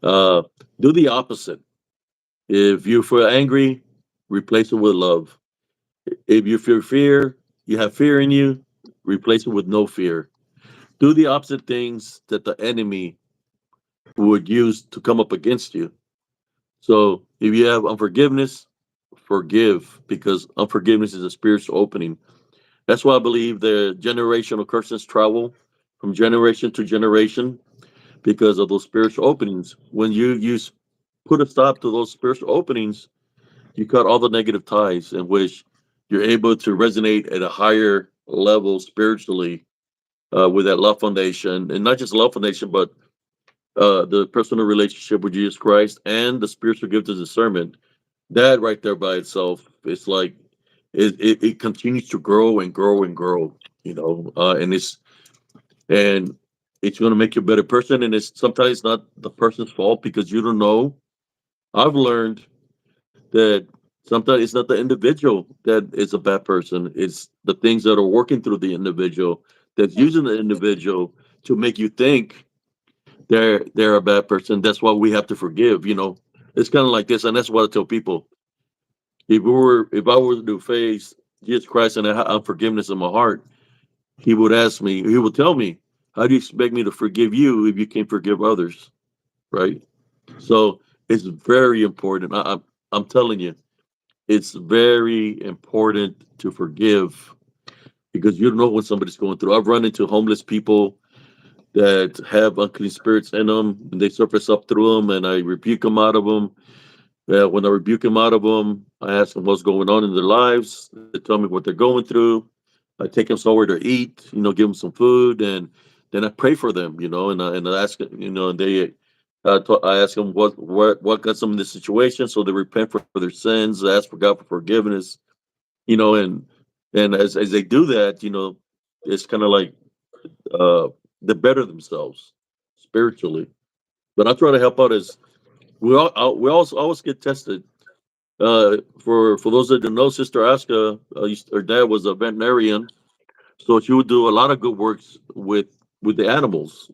S1: Uh, do the opposite. If you feel angry, replace it with love. If you feel fear, you have fear in you, replace it with no fear. Do the opposite things that the enemy would use to come up against you. So if you have unforgiveness, forgive because unforgiveness is a spiritual opening. That's why I believe the generational curses travel from generation to generation because of those spiritual openings. When you put a stop to those spiritual openings, you cut all the negative ties in which you're able to resonate at a higher level spiritually with that love foundation, and not just love foundation, but the personal relationship with Jesus Christ and the spiritual gift of discernment. That right there by itself, it's like it continues to grow and grow and grow. And it's going to make you a better person. And it's sometimes not the person's fault because you don't know. I've learned that sometimes it's not the individual that is a bad person. It's the things that are working through the individual that's using the individual to make you think they're a bad person. That's why we have to forgive. It's kind of like this, and that's what I tell people. If I were to face Jesus Christ and unforgiveness in my heart, he would tell me, how do you expect me to forgive you if you can't forgive others? Right? So it's very important. I'm telling you, it's very important to forgive because you don't know what somebody's going through. I've run into homeless people that have unclean spirits in them, and they surface up through them, and I rebuke them out of them. When I rebuke them out of them, I ask them what's going on in their lives. They tell me what they're going through. I take them somewhere to eat, give them some food, and then I pray for them, and I ask, and I ask them what got them in this situation, so they repent for their sins, ask for God for forgiveness, and And as they do that, it's kind of like uh, they better themselves spiritually. But I try to help out as we always get tested. For those that don't know, Sister Aska, her dad was a veterinarian, so she would do a lot of good works with the animals.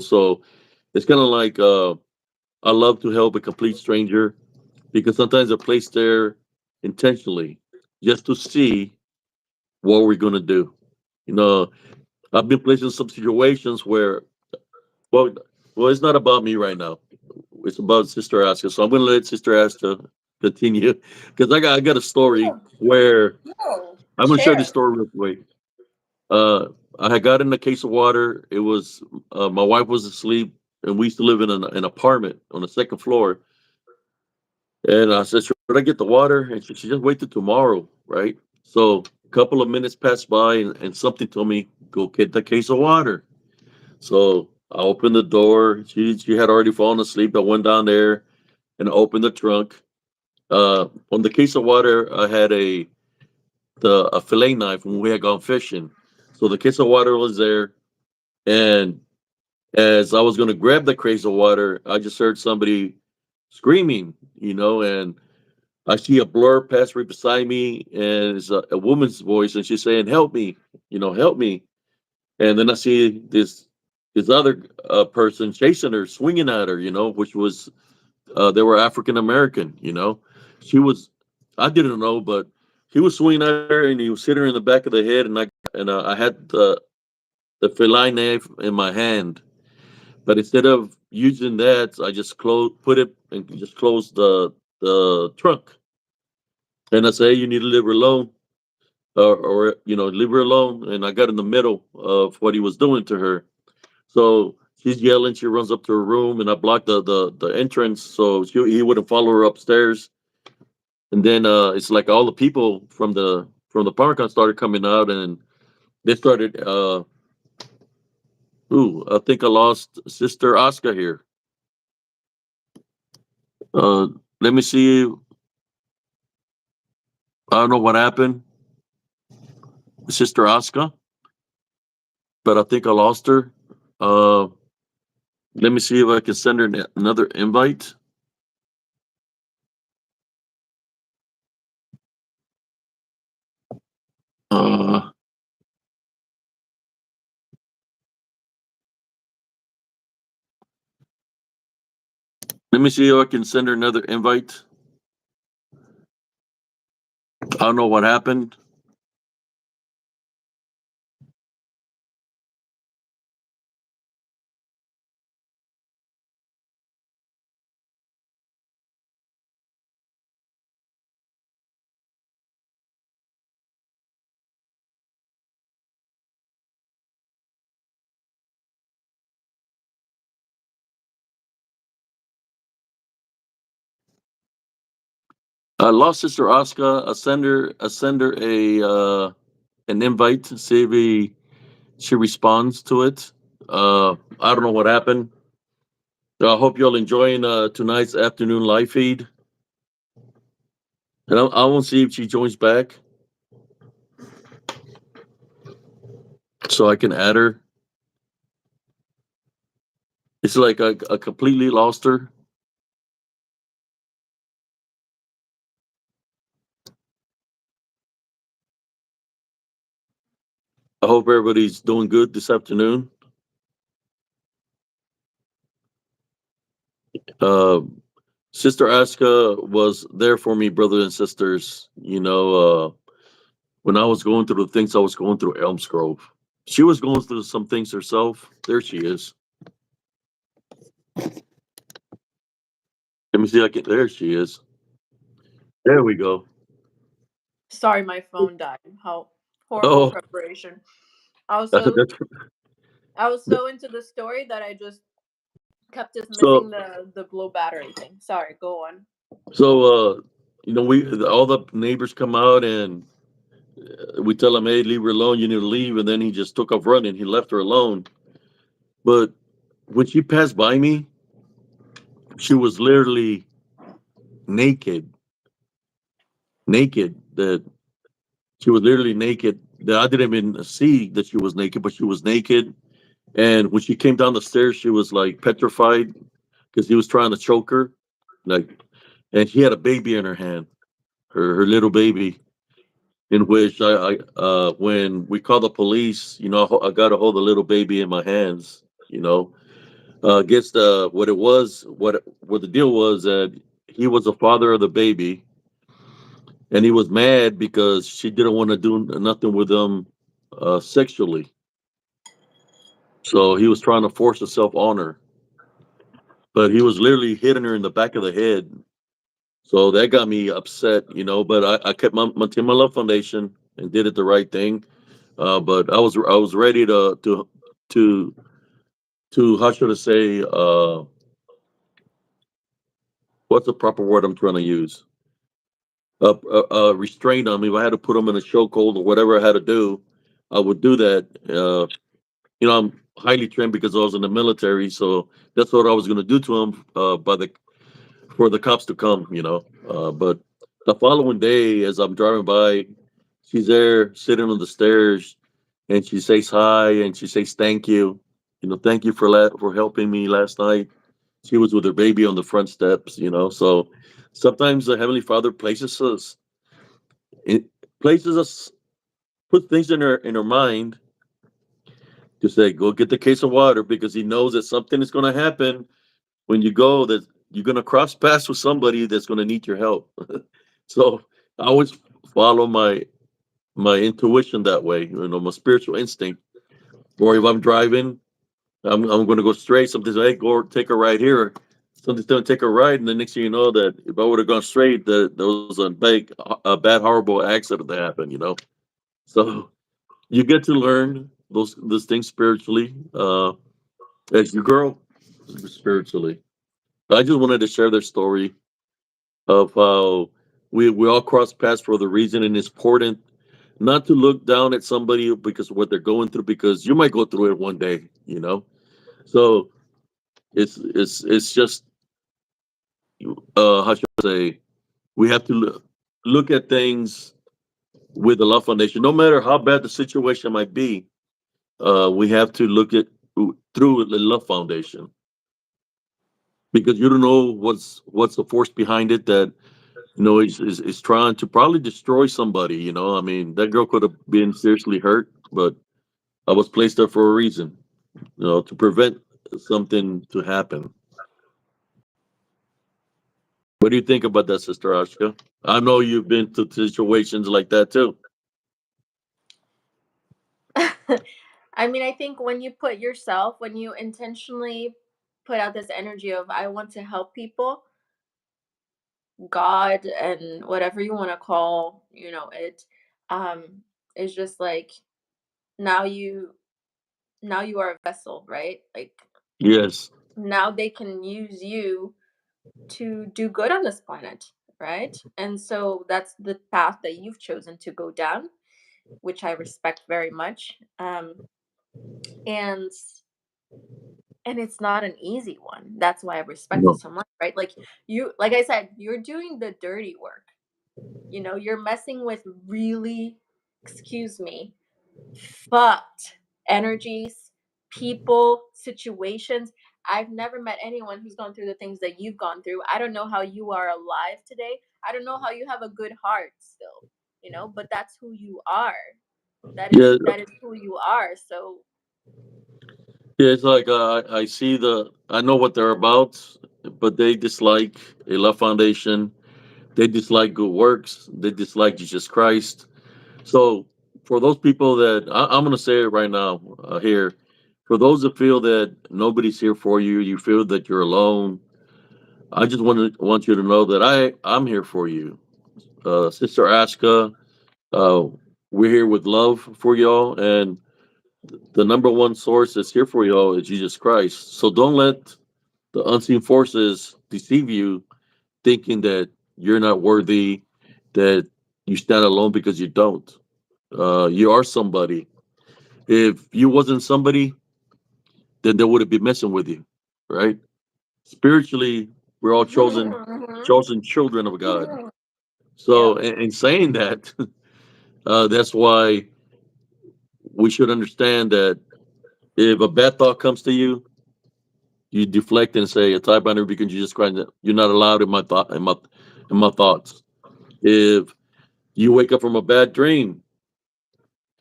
S1: So it's kind of like I love to help a complete stranger because sometimes they're placed there intentionally just to see what we're gonna do. You know, I've been placed in some situations where, well, well, it's not about me right now. It's about Sister Aska. So I'm gonna let Sister Aska continue because I got a story
S2: Oh,
S1: where
S2: no.
S1: I'm gonna share this
S2: Share.
S1: story real quick. Uh, I had got in a case of water. It was my wife was asleep, and we used to live in an apartment on the second floor. And I said, "Should I get the water?" And she just wait till tomorrow, right? So a couple of minutes passed by, and something told me, "Go get the case of water." So I opened the door. She had already fallen asleep. I went down there and opened the trunk. On the case of water, I had a fillet knife when we had gone fishing. So the case of water was there, and as I was going to grab the case of water, I just heard somebody screaming, and I see a blur pass right beside me, and it's a woman's voice, and she's saying, "Help me, help me." And then I see this other person chasing her, swinging at her, which was they were African American. She was I didn't know, but he was swinging at her, and he was hitting her in the back of the head, and I had the feline knife in my hand, but instead of using that, I just put it and just closed the trunk, and I say, "Hey, you need to leave her alone." Or leave her alone. And I got in the middle of what he was doing to her. So she's yelling. She runs up to her room, and I blocked the entrance so he wouldn't follow her upstairs. And then it's like all the people from the park started coming out, and they started. Ooh, I think I lost Sister Aska here. Uh, Let me see. I don't know what happened, Sister Aska, but I think I lost her. Uh, Let me see if I can send her another invite. Uh, Let me see if I can send her another invite. I don't know what happened. I lost Sister Oscar. I send her an invite to see if she responds to it. I don't know what happened. I hope you're all enjoying tonight's afternoon live feed. And I won't see if she joins back so I can add her. It's like I completely lost her. I hope everybody's doing good this afternoon. Uh, Sister Aska was there for me, brothers and sisters. When I was going through the things I was going through Elms Grove. She was going through some things herself. There she is. Let me see. I can. There she is. There we go.
S2: Sorry, my phone died. How horrible
S1: Oh,
S2: preparation. I was so
S1: that's
S2: I was so into the story that I just kept dismissing
S1: so.
S2: the blow battery thing. Sorry, go on.
S1: So, we all the neighbors come out and we tell him, "Hey, leave her alone. You need to leave." And then he just took off running. He left her alone. But when she passed by me, she was literally naked, naked. That She was literally naked. I didn't even see that she was naked, but she was naked. And when she came down the stairs, she was like petrified because he was trying to choke her, like, and she had a baby in her hand, her little baby. In which when we called the police, I got a hold of the little baby in my hands. Gets the what it was, what the deal was that he was the father of the baby, and he was mad because she didn't want to do nothing with him sexually. So he was trying to force himself on her, but he was literally hitting her in the back of the head. So that got me upset, But I kept my Team My Love Foundation and did it the right thing. But I was ready to how should I say, what's the proper word I'm trying to use? Restraint on me. If I had to put them in a chokehold or whatever I had to do, I would do that. I'm highly trained because I was in the military, so that's what I was going to do to him. By the For the cops to come, But the following day, as I'm driving by, she's there sitting on the stairs, and she says hi and she says thank you. Thank you for helping me last night. She was with her baby on the front steps. So sometimes the Heavenly Father it places us, put things in her mind to say, go get the case of water because He knows that something is going to happen when you go, that you're going to cross paths with somebody that's going to need your help. So I always follow my intuition that way, my spiritual instinct. Or if I'm driving, I'm going to go straight. Something's like, hey, go take a ride here. Something's going to take a ride, and the next thing you know, that if I would have gone straight, that there was a bad, horrible accident that happened. So you get to learn those things spiritually as you grow spiritually. I just wanted to share their story of how we all cross paths for the reason, and it's important not to look down at somebody because of what they're going through, because you might go through it one day. So it's just how should I say, we have to look at things with the Love Foundation, no matter how bad the situation might be. We have to look at through the Love Foundation, because you don't know what's the force behind it that is trying to probably destroy somebody. I mean, that girl could have been seriously hurt, but I was placed there for a reason, to prevent something to happen. What do you think about that, Sister Ashka? I know you've been to situations like that too.
S2: I mean, I think when you put yourself, when you intentionally put out this energy of I want to help people, God and whatever you want to call, it, is just like now you now you are a vessel, right? Like
S1: Yes.
S2: now they can use you to do good on this planet, right? And so that's the path that you've chosen to go down, which I respect very much. And it's not an easy one. That's why I respect it
S1: No.
S2: so much, right? Like like I said, you're doing the dirty work. You're messing with really, excuse me, fucked energies, people, situations. I've never met anyone who's gone through the things that you've gone through. I don't know how you are alive today. I don't know how you have a good heart still, but that's who you are. That is
S1: Yeah.
S2: that is who you are. So
S1: Yeah. It's like I know what they're about, but they dislike a Love Foundation. They dislike good works. They dislike Jesus Christ. So for those people that I'm going to say it right now here, for those that feel that nobody's here for you, you feel that you're alone. I just want you to know that I'm here for you, Sister Aska. Uh, we're here with love for y'all, and the number one source that's here for y'all is Jesus Christ. So don't let the unseen forces deceive you, thinking that you're not worthy, that you stand alone, because you don't. You are somebody. If you wasn't somebody, then they would have been messing with you, right? Spiritually, we're all chosen
S2: Mhm,
S1: chosen children of God.
S2: mhm.
S1: So,
S2: Yep.
S1: in saying that, That's why we should understand that if a bad thought comes to you, you deflect and say, "A type binary because Jesus Christ, you're not allowed in my thought in my thoughts." If you wake up from a bad dream,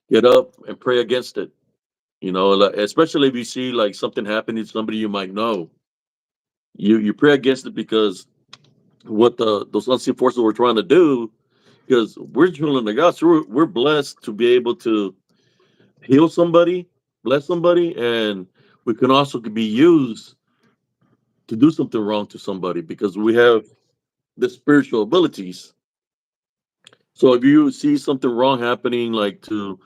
S1: get up and pray against it. You know, especially if you see like something happening to somebody you might know, you pray against it because what the those unseen forces were trying to do. Because we're children of God, so we're blessed to be able to heal somebody, bless somebody, and we can also be used to do something wrong to somebody because we have the spiritual abilities. So if you see something wrong happening, like to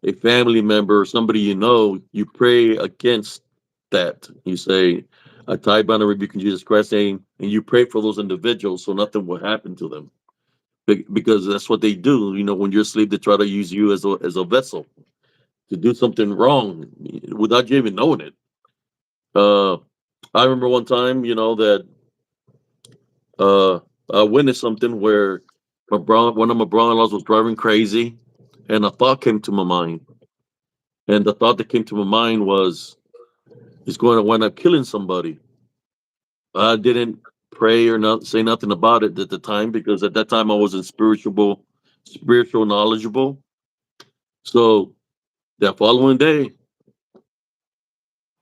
S1: a family member or somebody you know, you pray against that. You say, "I tie bound and rebuke in Jesus Christ's name," and you pray for those individuals so nothing will happen to them. Because that's what they do. You know, when you're asleep, they try to use you as a vessel to do something wrong without you even knowing it. Uh, I remember one time, you know, that uh, I witnessed something where one of my brother-in-laws was driving crazy, and a thought came to my mind. And the thought that came to my mind was, he's going to wind up killing somebody. I didn't pray or not say nothing about it at the time because at that time I wasn't spiritual knowledgeable. So that following day,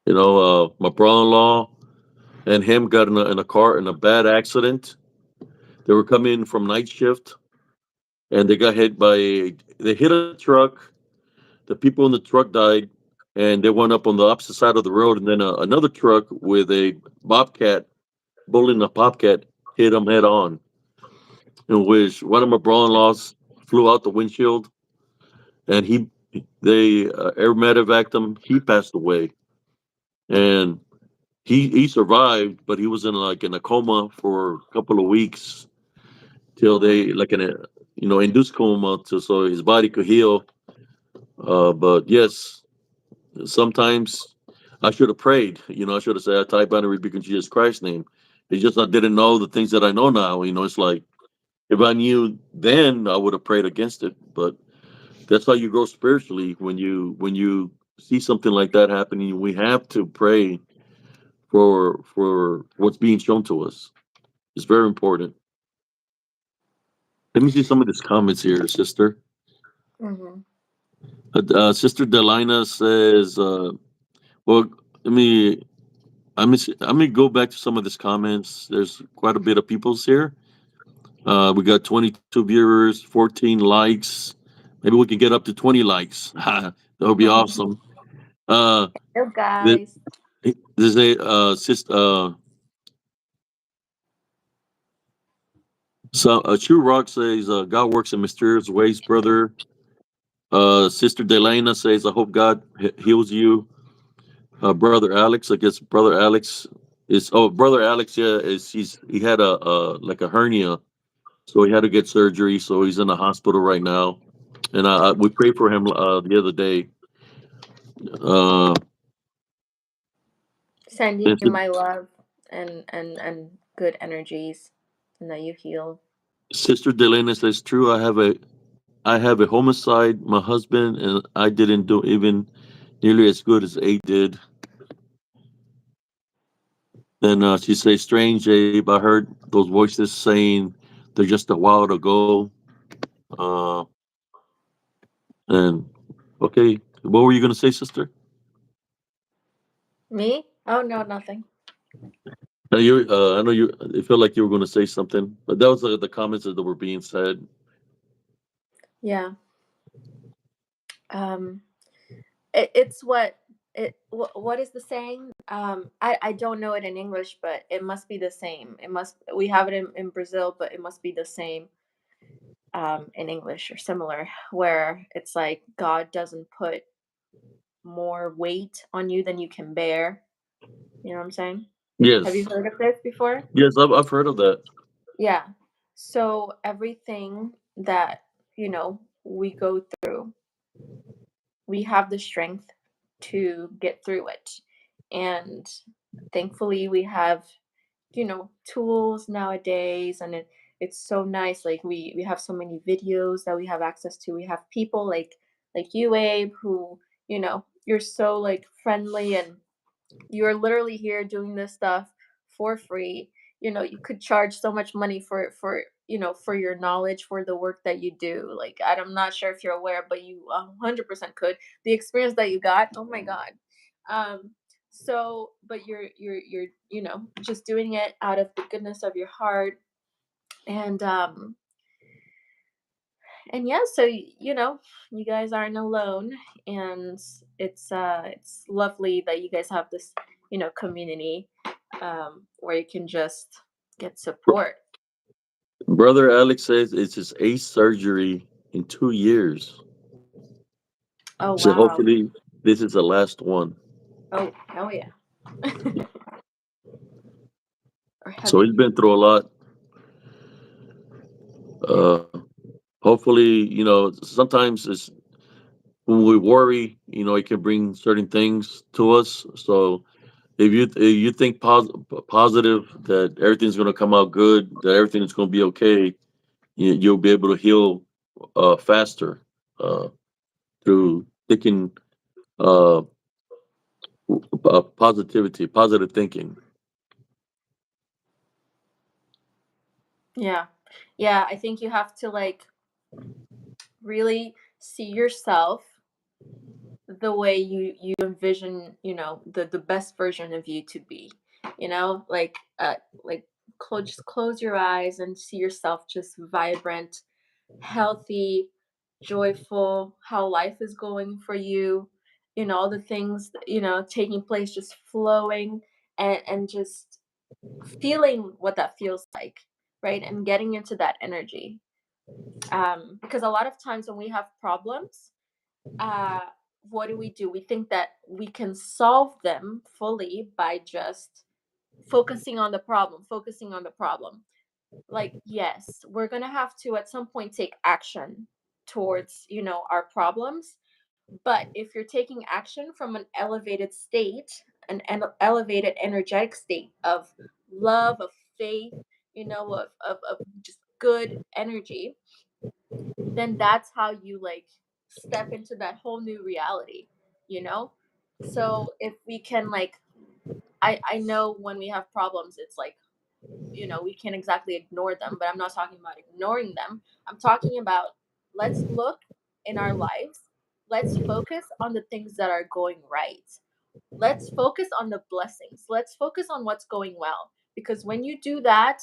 S1: my brother-in-law and him got in a car in a bad accident. They were coming from night shift, and they hit a truck. The people in the truck died, and they went up on the opposite side of the road. And then another truck with a bobcat, bullying a bobcat, hit them head on. In which one of my brother-in-laws flew out the windshield, and they air medevaced him. He passed away, and he survived, but he was in a coma for a couple of weeks till
S2: Oh,
S1: they like in a induced coma so his body could heal. But yes, sometimes I should have prayed. I should have said, "I type out and rebuke in Jesus Christ's name." It's just I didn't know the things that I know now. It's like if I knew then, I would have prayed against it. But that's how you grow spiritually when you see something like that happening. We have to pray for what's being shown to us. It's very important. Let me see some of these comments here, sister.
S2: mhm.
S1: Sister Delina says, "Well, let me let me go back to some of these comments. There's quite a bit of people's here. We got 22 viewers, 14 likes. Maybe we can get up to 20 likes. That would be awesome." Uh,
S2: Hello,
S1: th-
S2: guys.
S1: there's True Rock says, "God works in mysterious ways, brother." Sister Delana says, "I hope God heals you." Brother Alex, I guess brother Alex brother Alex, yeah, he had a hernia, so he had to get surgery, so he's in the hospital right now, and we prayed for him the other day. Uh,
S2: Sending
S1: and
S2: you my love and good energies, and that you heal.
S1: Sister Delana says, "True, I have a homicide. My husband and I didn't do even nearly as good as A did." And she says, "Strange, Abe. I heard those voices saying they're just a while ago." Uh, and okay, what were you going to say, sister?
S2: Me? Oh no, nothing.
S1: I know you. It felt like you were going to say something, but that was the comments that were being said.
S2: Yeah. Um. It's what what is the saying? I don't know it in English, but it must be the same. It must we have it in Brazil, but it must be the same in English or similar, where it's like God doesn't put more weight on you than you can bear. You know what I'm saying? Have you
S1: Yes,
S2: heard of this before?
S1: yes, I've heard of that.
S2: Yeah. So everything that, we go through, we have the strength to get through it. And thankfully we have, tools nowadays, and it's so nice. Like we have so many videos that we have access to. We have people like you, Abe, who, you're so like friendly, and you're literally here doing this stuff for free. You could charge so much money for your knowledge, for the work that you do. Like, I'm not sure if you're aware, but you 100% could. The experience that you got, oh my god. But you're just doing it out of the goodness of your heart. And yeah, so you guys aren't alone, and it's lovely that you guys have this community, where you can just get support.
S1: Brother Alex says it's his eighth surgery in 2 years.
S2: Oh
S1: So
S2: wow.
S1: hopefully this is the last one.
S2: Oh hell yeah. Or
S1: So he's
S2: heaven.
S1: been through a lot. Uh, hopefully, sometimes it's when we worry, it can bring certain things to us. So if you think positive that everything's going to come out good, that everything's going to be okay, you'll be able to heal faster uh, through thinking uh, positivity, positive thinking.
S2: Yeah. Yeah, I think you have to like really see yourself the way you envision, the best version of you to be. Like just close your eyes and see yourself just vibrant, healthy, joyful, how life is going for you, all the things, taking place, just flowing, and just feeling what that feels like, right? And getting into that energy. Because a lot of times when we have problems, uh, what do? We think that we can solve them fully by just focusing on the problem. Like, yes, we're going to have to at some point take action towards, our problems. But if you're taking action from an elevated state, an elevated energetic state of love, of faith, of just good energy, then that's how you like step into that whole new reality, you know? So if we can like I know when we have problems, it's like, we can't exactly ignore them, but I'm not talking about ignoring them. I'm talking about, let's look in our lives, let's focus on the things that are going right. Let's focus on the blessings. Let's focus on what's going well. Because when you do that,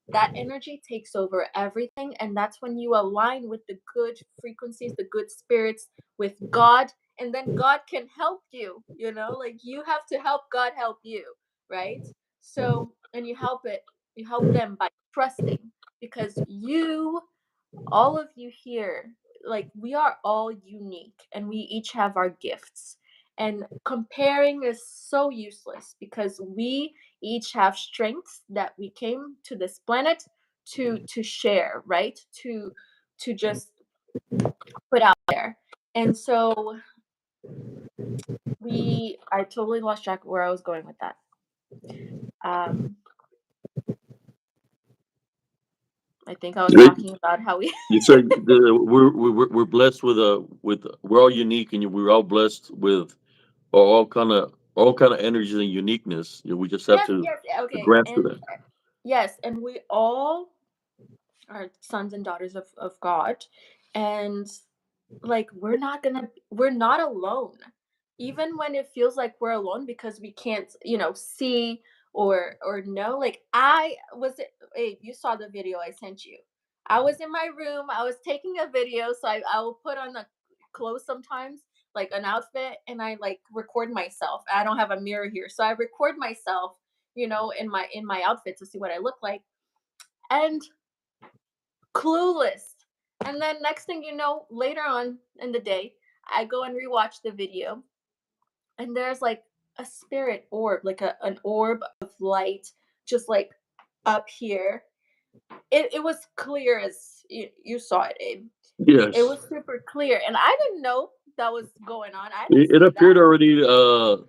S2: that energy takes over everything. And that's when you align with the good frequencies, the good spirits, with God. And then God can help you, like you have to help God help you, right? So, and you help them by trusting, because all of you here, like we are all unique and we each have our gifts. And comparing is so useless, because we each have strengths that we came to this planet to share, right? To just put out there. And so I totally lost track of where I was going with that. Um I think I was
S1: You
S2: talking about how we
S1: you said we're blessed with we're all unique, and we're all blessed with all kind of energies and uniqueness. We just have
S2: Yes,
S1: to
S2: yes, okay.
S1: grasp
S2: And
S1: that.
S2: yes, and we all are sons and daughters of God. And like we're not alone. Even when it feels like we're alone because we can't, see or know. Like Abe, you saw the video I sent you. I was in my room, I was taking a video, so I will put on the clothes sometimes, like an outfit, and I like record myself. I don't have a mirror here, so I record myself, in my outfit to see what I look like. And clueless. And then next thing you know, later on in the day, I go and rewatch the video, and there's like a spirit orb, like an orb of light, just like up here. It was clear as you saw it, Abe. It
S1: Yes,
S2: was super clear, and I didn't know that was going on. I didn't
S1: it
S2: see
S1: appeared
S2: that.
S1: already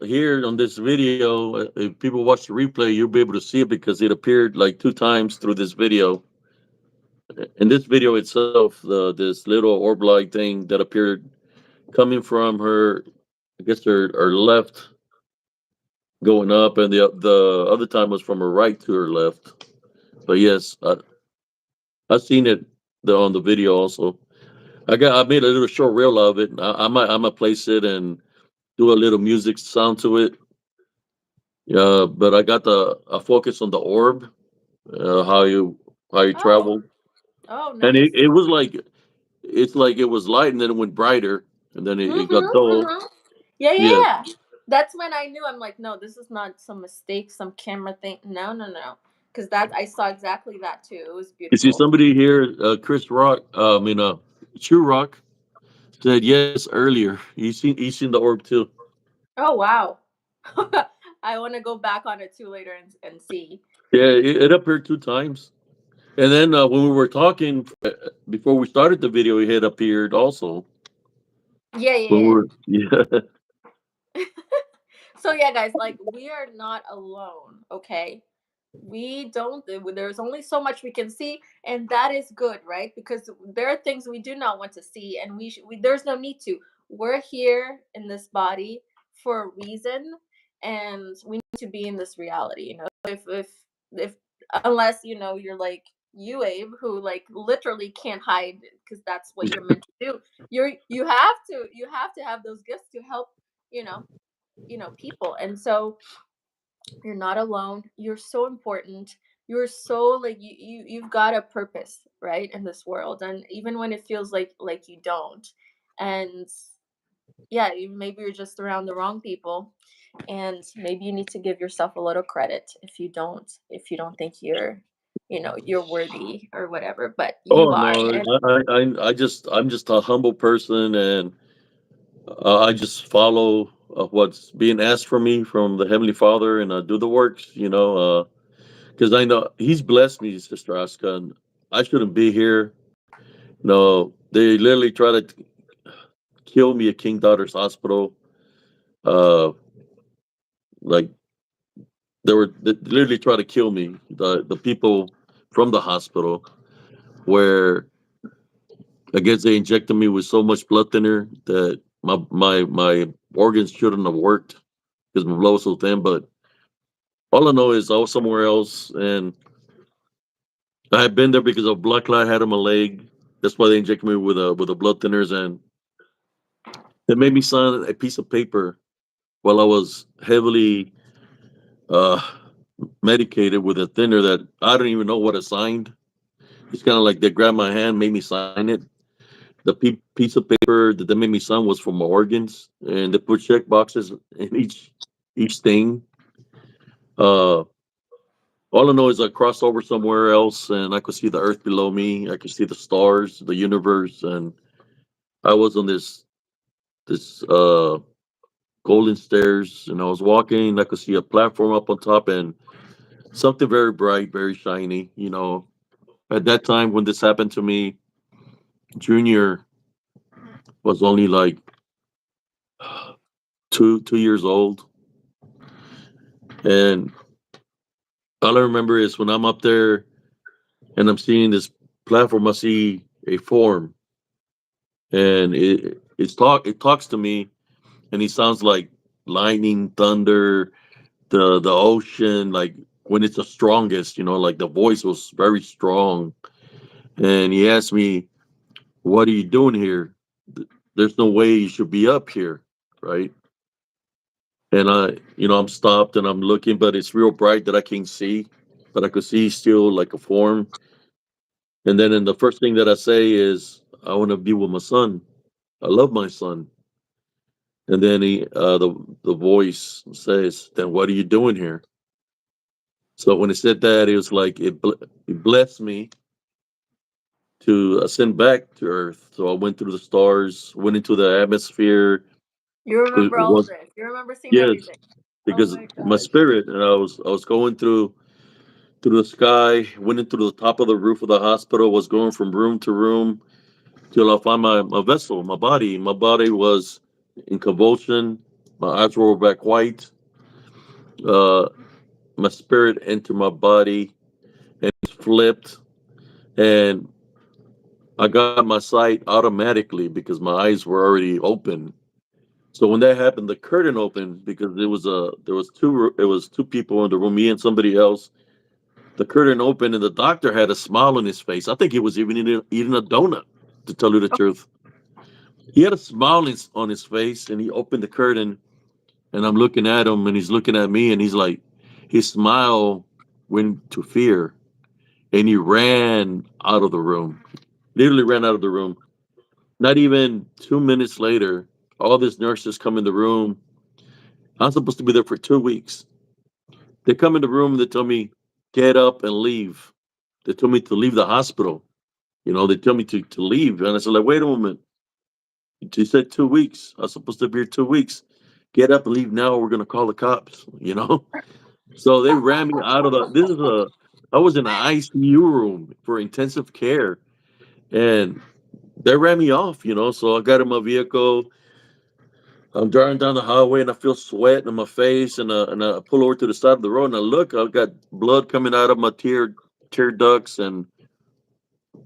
S1: here on this video. If people watch the replay, you'll be able to see it because it appeared like two times through this video. in this video itself, this little orb-like thing that appeared coming from her, I guess her left going up, and the other time was from her right to her left. But yes, I seen it on the video also. I made a little short reel of it. I might place it and do a little music sound to it. Yeah, but I got the I focus on the orb, how you
S2: Oh,
S1: travel,
S2: oh,
S1: and it,
S2: nice.
S1: it was like it's like it was light and then it went brighter and then it got dull.
S2: Mm-hmm. Yeah, yeah,
S1: Yes,
S2: yeah. That's when I knew. I'm like, no, this is not some mistake, some camera thing. No, no, no. Because that I saw exactly that too. It was
S1: you see
S2: beautiful.
S1: somebody here, Chris Rock, True Rock said yes earlier. He's seen the orb too.
S2: Oh wow. I want to go back on it too later and see.
S1: Yeah, it appeared 2 times. And then when we were talking before we started the video, it had appeared also.
S2: Yeah,
S1: When we
S2: yeah,
S1: were, yeah,
S2: yeah. So yeah, guys, like we are not alone. Okay, we don't there's only so much we can see, and that is good, right? Because there are things we do not want to see, and there's no need to. We're here in this body for a reason, and we need to be in this reality, if unless you're like you, Abe, who like literally can't hide because that's what you're meant to do. You have to have those gifts to help, you know people. And so you're not alone. You're so important. You're so like you've got a purpose, right, in this world. And even when it feels like you don't. And yeah, maybe you're just around the wrong people, and maybe you need to give yourself a little credit if you don't think you're worthy or whatever, but you
S1: oh
S2: are.
S1: no,
S2: And
S1: I'm just a humble person, and I just follow what's being asked from me from the Heavenly Father, and do the works. Because I know He's blessed me, Sister Aska, and I shouldn't be here. No, they literally try to kill me at King Daughter's Hospital. Uh, like they literally try to kill me. The people from the hospital, where I guess they injected me with so much blood thinner that my organs shouldn't have worked because my blood was so thin. But all I know is I was somewhere else, and I had been there because of blood clot I had in my leg. That's why they injected me with the blood thinners, and they made me sign a piece of paper while I was heavily uh, medicated with a thinner that I don't even know what I signed. It's kind of like they grabbed my hand, made me sign it. The piece of paper that they made me sign was for my organs, and they put check boxes in each thing. Uh, all I know is I crossed over somewhere else, and I could see the earth below me. I could see the stars, the universe, and I was on this golden stairs, and I was walking. I could see a platform up on top, and something very bright, very shiny. At that time when this happened to me, Junior was only like 2 years old, and all I remember is when I'm up there and I'm seeing this platform, I see a form, and it talks to me, and he sounds like lightning, thunder, the ocean, like when it's the strongest. Like the voice was very strong, and he asked me, "What are you doing here? There's no way you should be up here, right?" And I'm stopped and I'm looking, but it's real bright that I can't see, but I could see still like a form. And then, the first thing that I say is, "I want to be with my son. I love my son." And then the voice says, "Then what are you doing here?" So when it said that, it was like it blessed me to ascend back to Earth. So I went through the stars, went into the atmosphere.
S2: you
S1: It
S2: remember all of
S1: was
S2: this. You remember seeing
S1: Yes,
S2: everything. Oh
S1: because
S2: my
S1: my
S2: gosh.
S1: spirit, and I was going through the sky, went into the top of the roof of the hospital, was going from room to room till I found my vessel, my body. My body was in convulsion. My eyes were back white. Uh, my spirit entered my body and it flipped. And I got my sight automatically because my eyes were already open. So when that happened, the curtain opened because there was two people in the room, me and somebody else. The curtain opened and the doctor had a smile on his face. I think he was even eating a donut, to tell you the truth. He had a smile on his face and he opened the curtain and I'm looking at him and he's looking at me and he's like, his smile went to fear and he ran out of the room. Literally ran out of the room. Not even 2 minutes later, all these nurses come in the room. I'm supposed to be there for 2 weeks. They come in the room, they tell me, get up and leave. They told me to leave the hospital. They tell me to leave. And I said, like, wait a moment. She said 2 weeks. I was supposed to be here 2 weeks. Get up and leave now, or we're gonna call the cops. So they ran me out of I was in an ICU room for intensive care and they ran me off. So I got in my vehicle. I'm driving down the highway and I feel sweat in my face and I pull over to the side of the road and I look, I've got blood coming out of my tear ducts and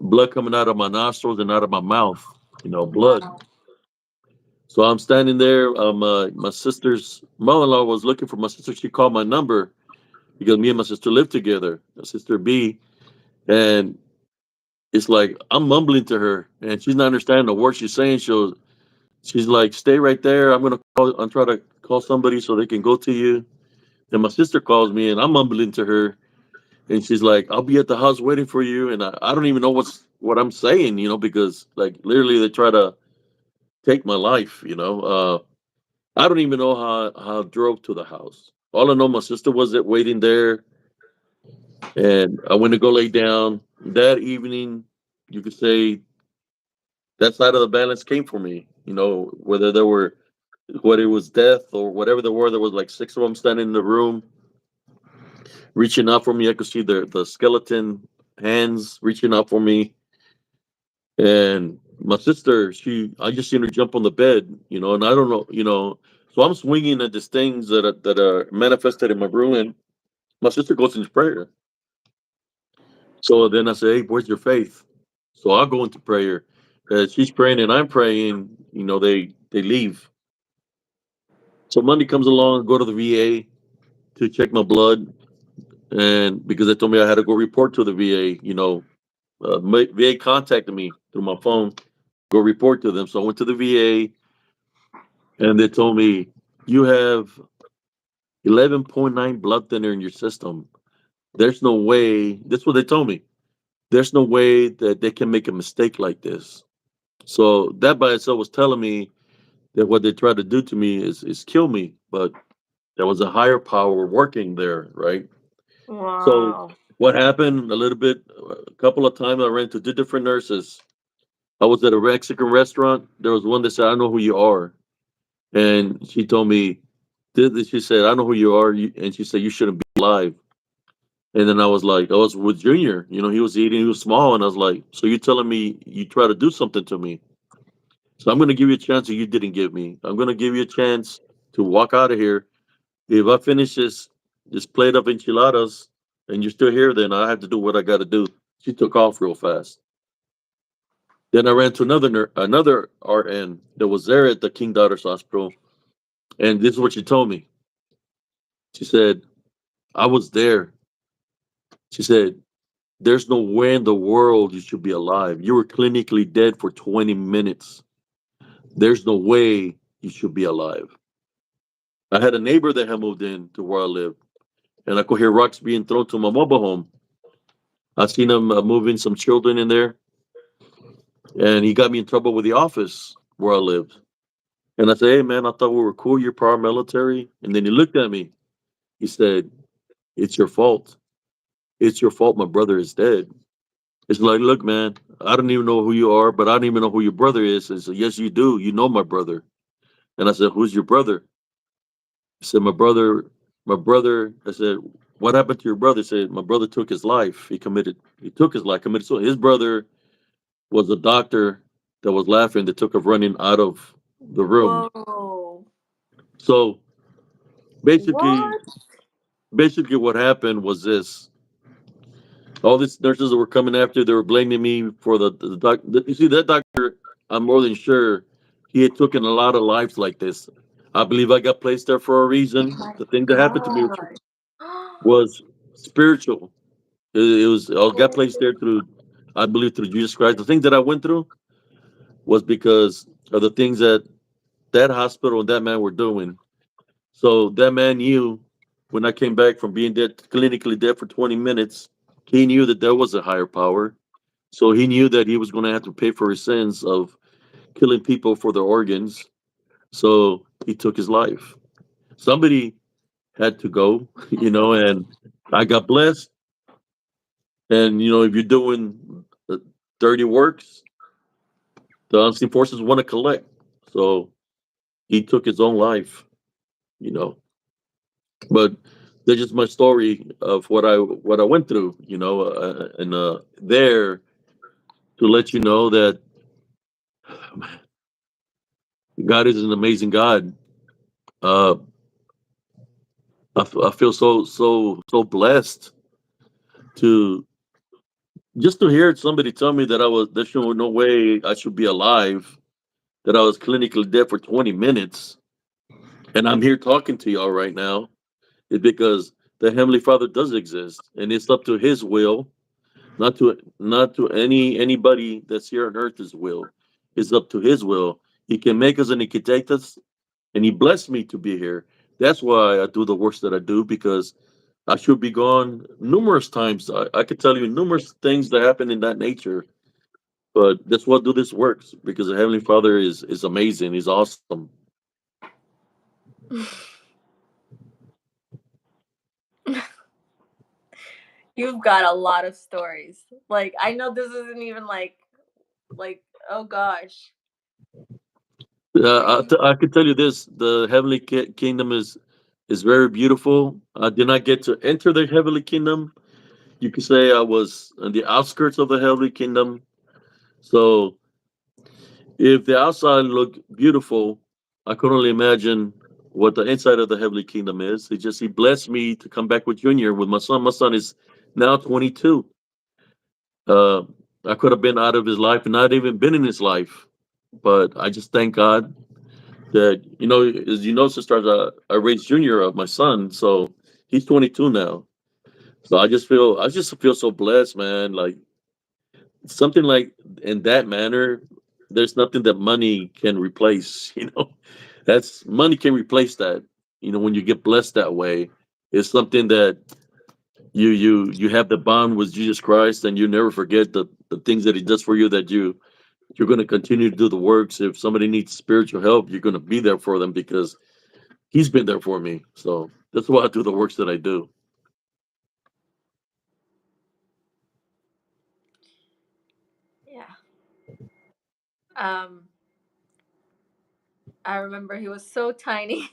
S1: blood coming out of my nostrils and out of my mouth, blood.
S2: Wow.
S1: So I'm standing there. My sister's mother-in-law was looking for my sister. She called my number because me and my sister live together, my sister B. And it's like I'm mumbling to her and she's not understanding the words she's saying. She's like, stay right there. I'm trying to call somebody so they can go to you. And my sister calls me and I'm mumbling to her and she's like, I'll be at the house waiting for you. And I don't even know what I'm saying, because like literally they try to take my life. I don't even know how I drove to the house. All I know, my sister was it waiting there, and I went to go lay down. That evening, you could say that side of the balance came for me. Whether it was death or whatever there was like six of them standing in the room, reaching out for me. I could see the skeleton hands reaching out for me, and my sister, I just seen her jump on the bed, and I don't know. So I'm swinging at these things that are manifested in my room, and my sister goes into prayer. So then I say, hey, where's your faith? So I'll go into prayer. She's praying and I'm praying. They leave. So Monday comes along, go to the VA to check my blood, and because they told me I had to go report to the VA, VA contacted me through my phone, go report to them. So I went to the VA, and they told me you have 11.9 blood thinner in your system. There's no way. That's what they told me. There's no way that they can make a mistake like this. So that by itself was telling me that what they tried to do to me is kill me. But there was a higher power working there, right? So
S2: Wow.
S1: what happened a little bit, a couple of times I ran into two different nurses. I was at a Mexican restaurant. There was one that said, I know who you are. And she told me, she said, I know who you are. And she said, you shouldn't be alive. And then I was like, I was with Junior. He was eating, he was small. And I was like, so you're telling me you try to do something to me? So I'm going to give you a chance that you didn't give me. I'm going to give you a chance to walk out of here. If I finish this plate of enchiladas and you're still here, then I have to do what I got to do. She took off real fast. Then I ran to another RN that was there at the King Daughters Hospital. And this is what she told me. She said, I was there. She said, there's no way in the world you should be alive. You were clinically dead for 20 minutes. There's no way you should be alive. I had a neighbor that had moved in to where I live, and I could hear rocks being thrown to my mobile home. I seen him moving some children in there, and he got me in trouble with the office where I lived. And I said, "Hey, man, I thought we were cool. You're paramilitary." And then he looked at me. He said, "It's your fault. It's your fault. My brother is dead." It's like, look, man, I don't even know who you are, but I don't even know who your brother is. I said, yes, you do. You know my brother. And I said, who's your brother? He said, my brother. I said, what happened to your brother? He said, my brother took his life. He took his life, committed suicide. His brother was a doctor that was laughing that took of running out of the room.
S2: Whoa.
S1: So basically,
S2: What?
S1: basically what happened was this. All these nurses that were coming after, they were blaming me for the doc. You see, that doctor, I'm more than sure he had taken a lot of lives like this. I believe I got placed there for a
S2: Oh
S1: reason.
S2: my
S1: The thing that happened to me
S2: god.
S1: was spiritual. It was I got
S2: Oh.
S1: placed there through, I believe, through Jesus Christ. The thing that I went through was because of the things that that hospital and that man were doing. So that man knew when I came back from being dead, clinically dead for 20 minutes, he knew that there was a higher power. So he knew that he was going to have to pay for his sins of killing people for their organs. So he took his life. Somebody had to go, and I got blessed. And, if you're doing dirty works, the unseen forces want to collect. So he took his own life, you know. But that's just my story of what I went through, and there to let you know that God is an amazing God. Uh, I feel so blessed to just to hear somebody tell me that there's no way I should be alive, that I was clinically dead for 20 minutes, and I'm here talking to y'all right now, is because the Heavenly Father does exist, and it's up to His will, not to anybody that's here on earth's will. It's up to His will. He can make us and He can take us, and He blessed me to be here. That's why I do the works that I do, because I should be gone numerous times. I could tell you numerous things that happen in that nature, but that's what do this works, because the Heavenly Father is amazing. He's awesome.
S2: You've got a lot of stories. Like I know this isn't even like oh gosh. Like you
S1: I could tell you this: the Heavenly Kingdom is very beautiful. I did not get to enter the Heavenly Kingdom. You could say I was on the outskirts of the Heavenly Kingdom. So if the outside looked beautiful, I could only imagine what the inside of the Heavenly Kingdom is. He blessed me to come back with Junior with my son. My son is now 22. Uh, I could have been out of his life and not even been in his life, but I just thank God that as you know, sisters, I raised Junior up, my son, so he's 22 now. So I just feel so blessed, man. Like something like in that manner, there's nothing that money can replace. That's money can replace that. When you get blessed that way, it's something that you have the bond with Jesus Christ, and you never forget the things that He does for you. That you're going to continue to do the works. If somebody needs spiritual help, you're going to be there for them because He's been there for me. So that's why I do the works that I do.
S2: yeah. Um I remember he was so tiny.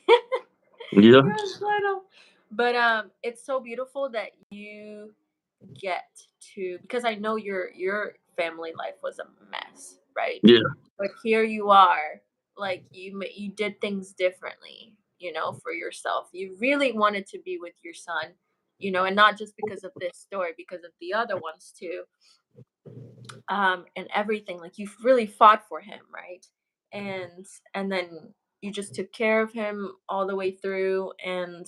S1: Yeah,
S2: He was little. But it's so beautiful that you get to, because I know your family life was a mess, right?
S1: yeah,
S2: But here you are, like you did things differently, for yourself. You really wanted to be with your son, and not just because of this story, because of the other ones too, and everything. Like you really fought for him, right? And and then you just took care of him all the way through, and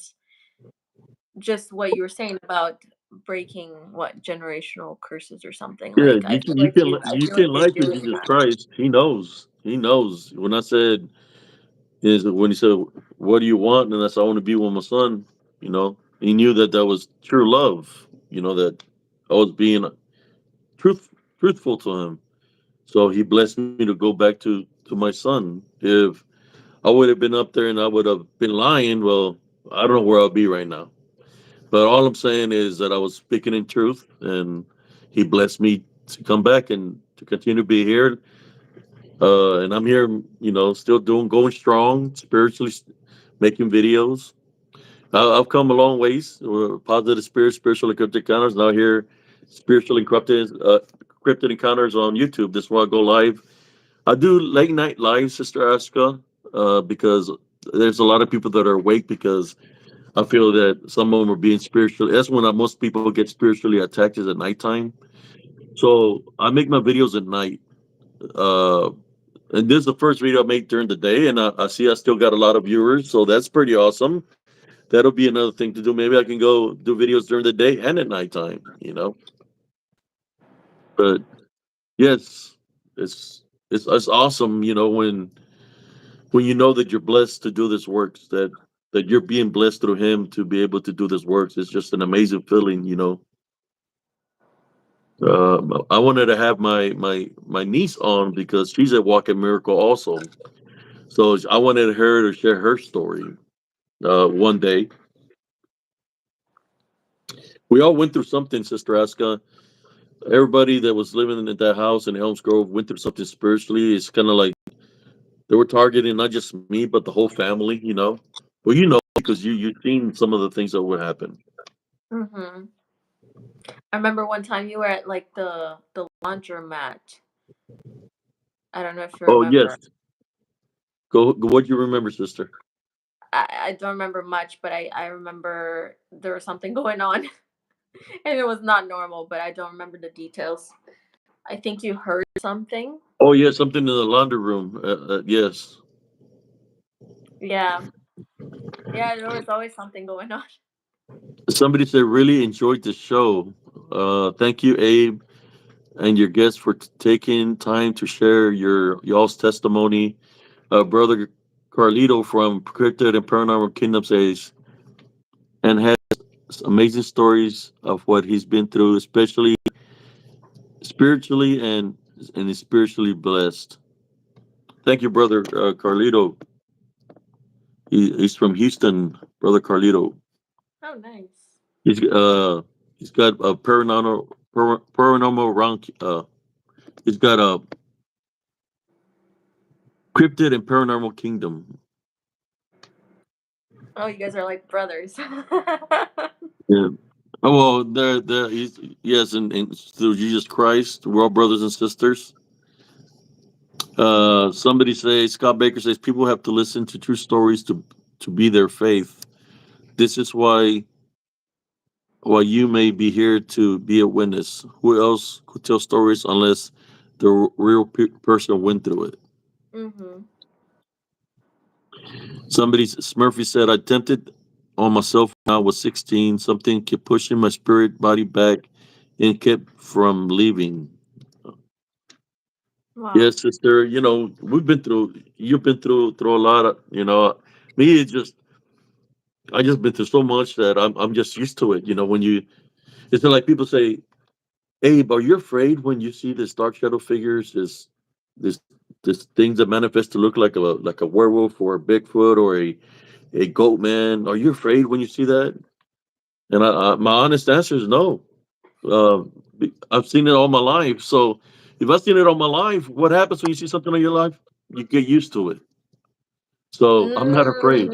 S2: just what you were saying about breaking what generational curses or something.
S1: yeah.
S2: Like
S1: You can you can
S2: I
S1: you
S2: feel like
S1: can lie
S2: you're
S1: to
S2: doing
S1: Jesus
S2: that.
S1: Christ. He knows. He knows. When he said, "What do you want?" and I said, "I want to be with my son." He knew that was true love. That I was being truth truthful to him. So he blessed me to go back to my son. If I would have been up there and I would have been lying, well, I don't know where I'll be right now. But all I'm saying is that I was speaking in truth, and he blessed me to come back and to continue to be here. And I'm here, still going strong spiritually, making videos. I've come a long ways. Positive spirit, spiritual encrypted encounters. Now here, spiritual encrypted encounters on YouTube. This is where I go live. I do late night live, Sister Aska, because there's a lot of people that are awake because I feel that some of them are being spiritually. That's when most people get spiritually attacked is at nighttime. So I make my videos at night. Uh, and this is the first video I make during the day, and I see I still got a lot of viewers, so that's pretty awesome. That'll be another thing to do. Maybe I can go do videos during the day and at nighttime. But yes, it's it's awesome. When you know that you're blessed to do this works, that you're being blessed through Him to be able to do this works. It's just an amazing feeling. I wanted to have my niece on because she's a walking miracle also. So I wanted her to share her story. One day, we all went through something, Sister Aska. Everybody that was living in that house in Helms Grove went through something spiritually. It's kind of like they were targeting not just me, but the whole family. Well, because you've seen some of the things that would happen.
S2: Mhm. I remember one time you were at like the laundromat. I don't know if you
S1: Oh yes,
S2: remember.
S1: go. What do you remember, sister?
S2: I don't remember much, but I remember there was something going on and it was not normal, but I don't remember the details. I think you heard something.
S1: Oh yeah, something in the laundry room. Yes.
S2: Yeah. Yeah, there was always something going on.
S1: Somebody said really enjoyed the show. Thank you, Abe, and your guests for taking time to share y'all's testimony. Brother Carlito from Cryptid and Paranormal Kingdom says and has amazing stories of what he's been through, especially spiritually and is spiritually blessed. Thank you, brother Carlito. He's from Houston, brother Carlito.
S2: Oh, nice.
S1: He's uh he's got a paranormal rank. He's got a cryptid and paranormal kingdom.
S2: Oh, you guys are like brothers.
S1: Yeah. Oh well, there. He's yes, and through Jesus Christ, we're all brothers and sisters. Somebody says Scott Baker says people have to listen to true stories to be their faith. This is why you may be here to be a witness. Who else could tell stories unless the real person went through it?
S2: Mhm.
S1: Smurfy said, I tempted on myself when I was 16. Something kept pushing my spirit body back and kept from leaving.
S2: Wow.
S1: Yes, sister. You've been through a lot of, me, I just been through so much that I'm just used to it. It's like people say, Abe, are you afraid when you see this dark shadow figures, this, this things that manifest to look like a werewolf or a Bigfoot or a goat man? Are you afraid when you see that? And my honest answer is no. I've seen it all my life. So if I've seen it all my life, what happens when you see something in your life? You get used to it. So I'm not afraid.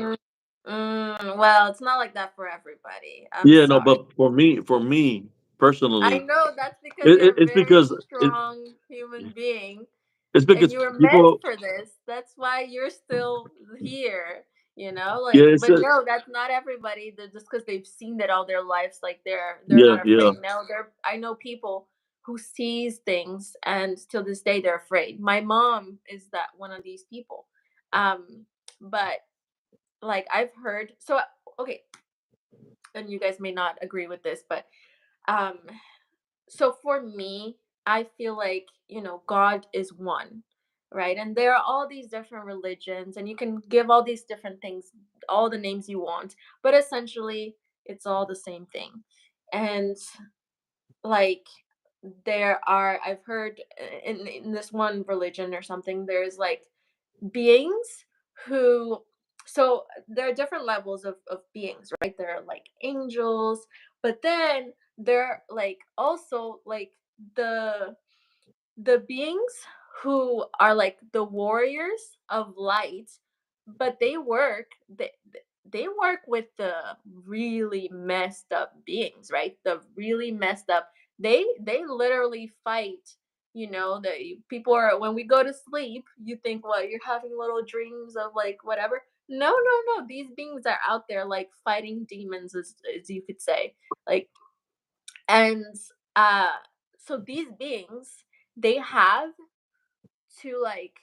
S2: Mm, well, it's not like that for everybody. I'm
S1: Yeah, no,
S2: sorry.
S1: but for me
S2: I
S1: personally,
S2: know that's because
S1: it,
S2: you're
S1: it,
S2: a
S1: it's
S2: very
S1: because
S2: strong human being
S1: it's
S2: and
S1: because
S2: you were meant
S1: people.
S2: for this. That's why you're still here,
S1: Yeah,
S2: like, but no, that's not everybody. Just because they've seen it all their lives, like they're
S1: yeah,
S2: not
S1: yeah.
S2: afraid. No, I know people who sees things and till this day they're afraid. My mom is that one of these people. Um, but like I've heard so okay, and you guys may not agree with this, but um so for me, I feel like, God is one, right? And there are all these different religions, and you can give all these different things, all the names you want, but essentially, it's all the same thing. And like, I've heard in this one religion or something, there's like beings who, so there are different levels of beings, right? There are like angels, but then there are like also like the the beings who are like the warriors of light, but they work with the really messed up beings, right? The really messed up. They literally fight. The people are when we go to sleep, you think, well, you're having little dreams of like whatever. No, no, no. These beings are out there like fighting demons, as you could say. Like, and uh so these beings, they have to like,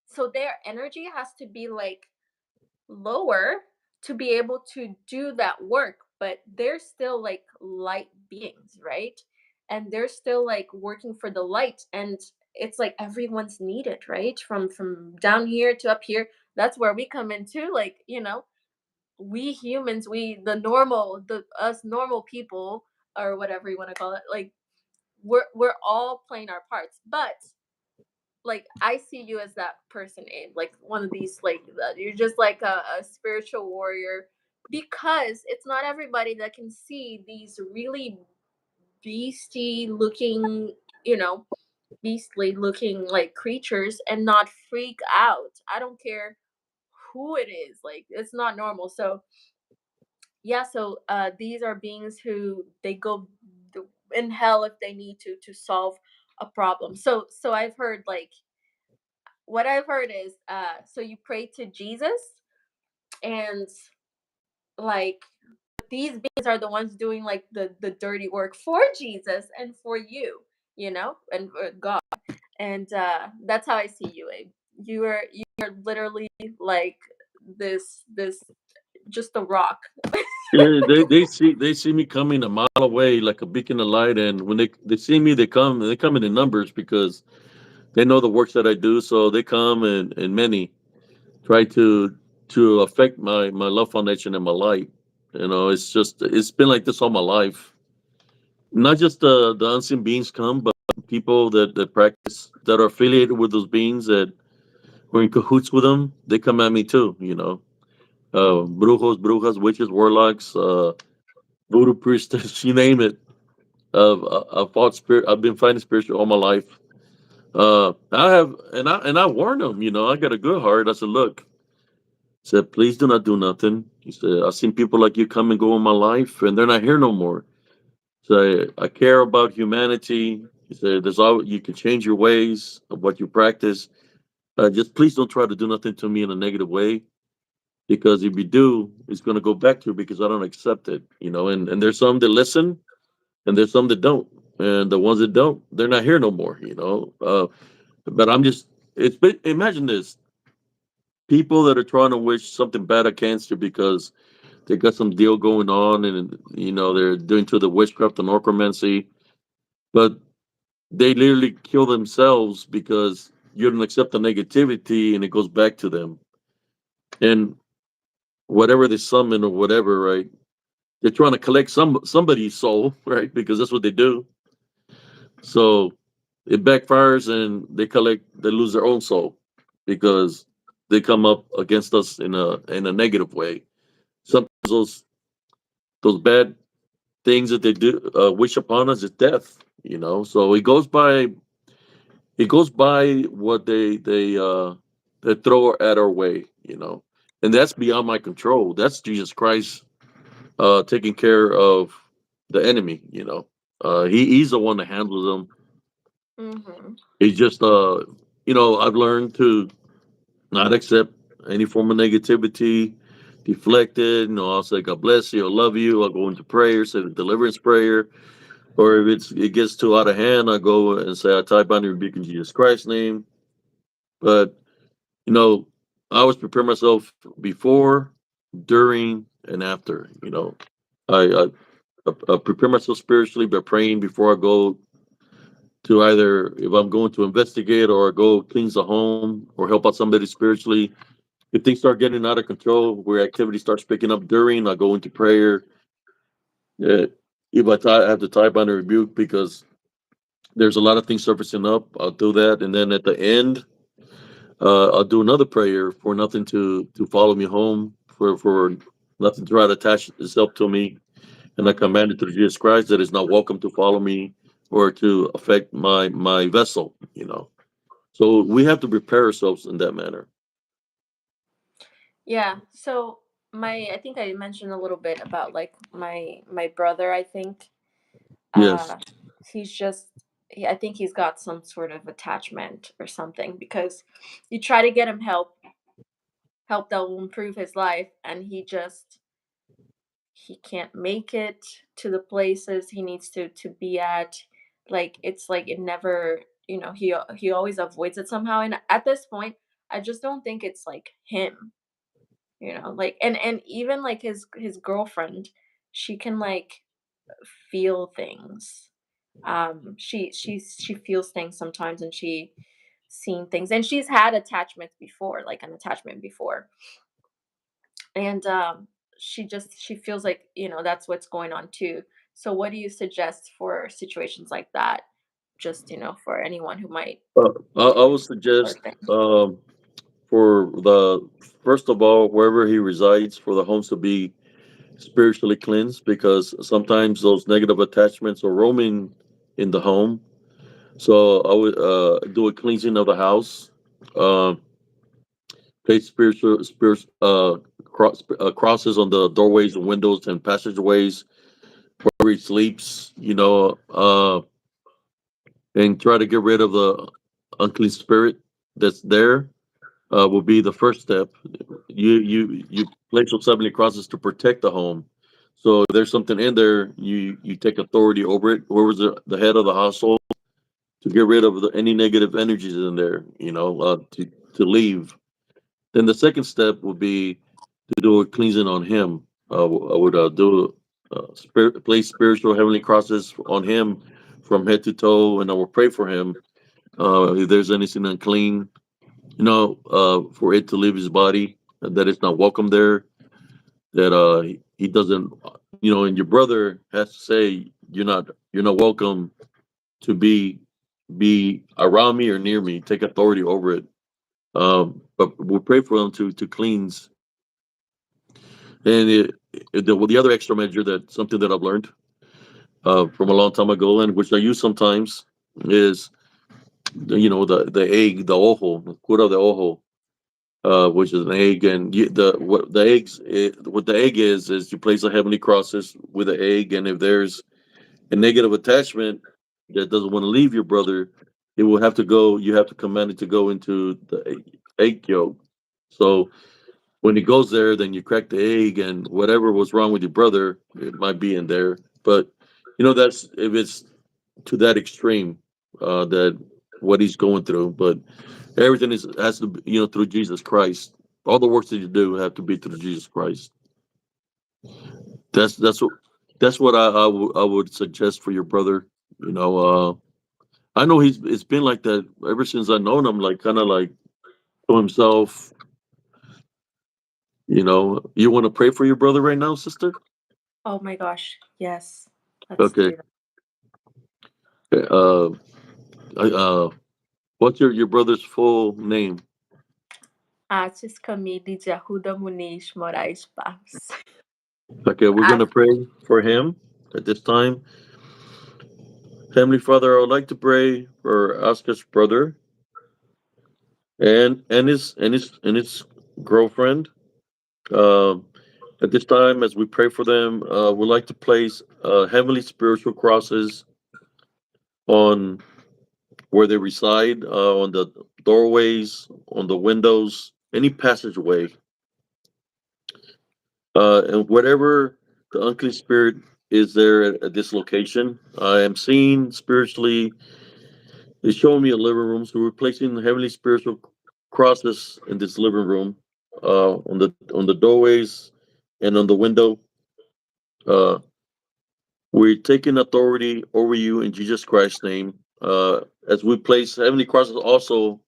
S2: so their energy has to be like lower to be able to do that work, but they're still like light beings, right? And they're still like working for the light, and it's like everyone's needed, right? From down here to up here. That's where we come into, like, we humans, we the normal, the us normal people, or whatever you want to call it, like we're all playing our parts. But like I see you as that person, in like one of these, like you're just like a spiritual warrior, because it's not everybody that can see these really beastie looking, you know, beastly looking like creatures and not freak out. I don't care who it is, like it's not normal. So yeah, so these are beings who they go in hell if they need to solve a problem. So I've heard, like, what I've heard is, so you pray to Jesus, and like these beings are the ones doing like the dirty work for Jesus and for you, and for God. And that's how I see you, Abe. You are literally like this just a rock.
S1: Yeah, they see me coming a mile away like a beacon of light, and when they see me, they come in numbers because they know the works that I do. So they come and many try to affect my love foundation and my light. It's been like this all my life. Not just the unseen beings come, but people that practice that are affiliated with those beings that were in cahoots with them. They come at me too. Brujos, brujas, witches, warlocks, voodoo priestess, you name it. I've fought spirit. I've been fighting spirits all my life. I have, and I warned them. I got a good heart. I said, look, said, please do not do nothing. He said, I've seen people like you come and go in my life, and they're not here no more. So I care about humanity. He said, there's all you can change your ways of what you practice. Just please don't try to do nothing to me in a negative way, because if you do, it's going to go back to you because I don't accept it. And there's some that listen, and there's some that don't, and the ones that don't, they're not here no more. But I'm just. It's been, imagine this: people that are trying to wish something bad against you because they got some deal going on, and they're doing to the witchcraft and necromancy, but they literally kill themselves because you don't accept the negativity, and it goes back to them. And whatever they summon or whatever, right? They're trying to collect somebody's soul, right? Because that's what they do. So it backfires, and they lose their own soul because they come up against us in a negative way. Sometimes those bad things that they do wish upon us is death. So it goes by what they throw at our way. And that's beyond my control. That's Jesus Christ taking care of the enemy. He's the one that handles them.
S2: Hmm.
S1: It's just I've learned to not accept any form of negativity, deflect it. I'll say God bless you, I love you. I'll go into prayer, say the deliverance prayer. Or if it gets too out of hand, I go and say I type on and rebuke in Jesus Christ's name. But you know, I always prepare myself before, during, and after. I prepare myself spiritually by praying before I go to, either if I'm going to investigate or go cleanse the home or help out somebody spiritually. If things start getting out of control, where activity starts picking up during, I go into prayer. If I have to type on a rebuke because there's a lot of things surfacing up, I'll do that, and then at the end, I'll do another prayer for nothing to follow me home, for nothing to try to attach itself to me, and I
S2: Hmm.
S1: command it through Jesus Christ that is not welcome to follow me or to affect my vessel. So we have to prepare ourselves in that manner.
S2: Yeah. So I think I mentioned a little bit about like my brother. I think
S1: Yes.
S2: uh he's just I think he's got some sort of attachment or something, because you try to get him help, help that will improve his life, and he can't make it to the places he needs to be at. Like it's like it never, he always avoids it somehow. And at this point, I just don't think it's like him, like, and even like his girlfriend, she can like feel things. She feels things sometimes, and she seen things, and she's had attachments before, like an attachment before, and she feels like, that's what's going on too. So what do you suggest for situations like that, just, for anyone who might
S1: I
S2: do
S1: would
S2: similar
S1: suggest
S2: thing?
S1: for the first of all, wherever he resides, for the homes to be spiritually cleansed, because sometimes those negative attachments are roaming in the home. So I would do a cleansing of the house, uh, place crosses on the doorways and windows and passageways where he sleeps. And try to get rid of the unclean spirit that's there. Will be the first step. You place those 70 crosses to protect the home. So if there's something in there, you take authority over it. Whoever's the head of the household, to get rid of any negative energies in there. To leave. Then the second step would be to do a cleansing on him. I would do place spiritual heavenly crosses on him from head to toe, and I will pray for him. If there's anything unclean, for it to leave his body, that it's not welcome there, that he doesn't, and your brother has to say, you're not welcome to be around me or near me. Take authority over it. But we'll pray for him to cleanse. And the other extra measure, that something that I've learned from a long time ago, and which I use sometimes, is the egg, the ojo, the cura de ojo, which is an egg. And what the egg is you place the heavenly crosses with the egg, and if there's a negative attachment that doesn't want to leave your brother, it will have to go. You have to command it to go into the egg yolk. So when it goes there, then you crack the egg, and whatever was wrong with your brother, it might be in there. But that's if it's to that extreme, that what he's going through. But everything has to be, through Jesus Christ. All the works that you do have to be through Jesus Christ. That's what I would suggest for your brother. I know it's been like that ever since I known him. Like kind of like to himself. You want to pray for your brother right now, sister?
S2: Oh my gosh, yes, let's
S1: Okay.
S2: do that.
S1: Uh, what's your brother's full name?
S2: Artist Camille de Arruda Muniz Moraes Barros.
S1: Okay, we're gonna pray for him at this time. Heavenly Father, I would like to pray for Aska's brother and his girlfriend. Um, at this time, as we pray for them, we'd like to place heavenly spiritual crosses on where they reside, on the doorways, on the windows, any passageway, and whatever the unclean spirit is there at this location. I am seeing spiritually. It's showing me a living room, so we're placing heavenly spiritual crosses in this living room, on the doorways and on the window. Uh, we're taking authority over you in Jesus Christ's name. As we place heavenly crosses also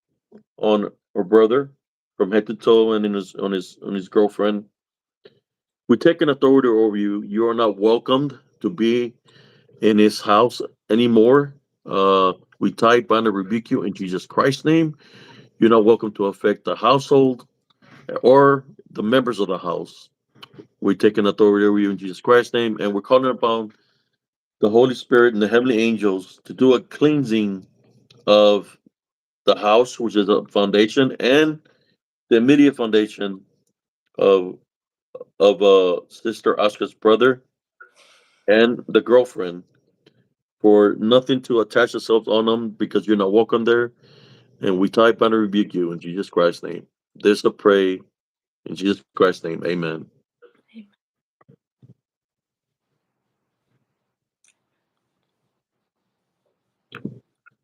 S1: on our brother from head to toe, and in his girlfriend. We take an authority over you. You are not welcomed to be in his house anymore. We tie, bind, and rebuke you in Jesus Christ's name. You're not welcome to affect the household or the members of the house. We take an authority over you in Jesus Christ's name, and we're calling upon the Holy Spirit and the heavenly angels to do a cleansing of the house, which is a foundation, and the immediate foundation of Sister Oscar's brother and the girlfriend, for nothing to attach yourselves on them, because you're not welcome there. And we type and rebuke you in Jesus Christ's name. This I pray. In Jesus Christ's name, amen.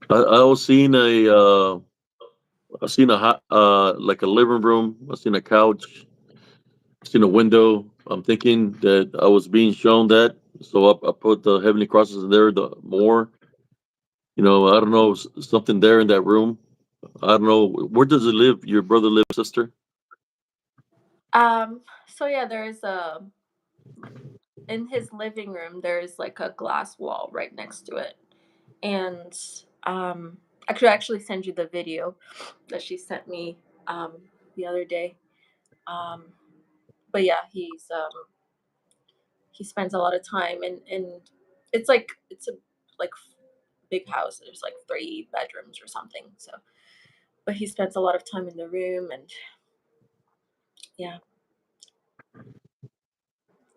S1: I was seeing I seen like a living room. I seen a couch. I seen a window. I'm thinking that I was being shown that, so I put the heavenly crosses in there. The more, I don't know, something there in that room. I don't know, where does it live? Your brother live, sister?
S2: So yeah, there's a in his living room there's like a glass wall right next to it. And um I actually send you the video that she sent me the other day. Um but yeah, he spends a lot of time and it's a like big house. There's like 3 bedrooms or something. So but he spends a lot of time in the room and yeah,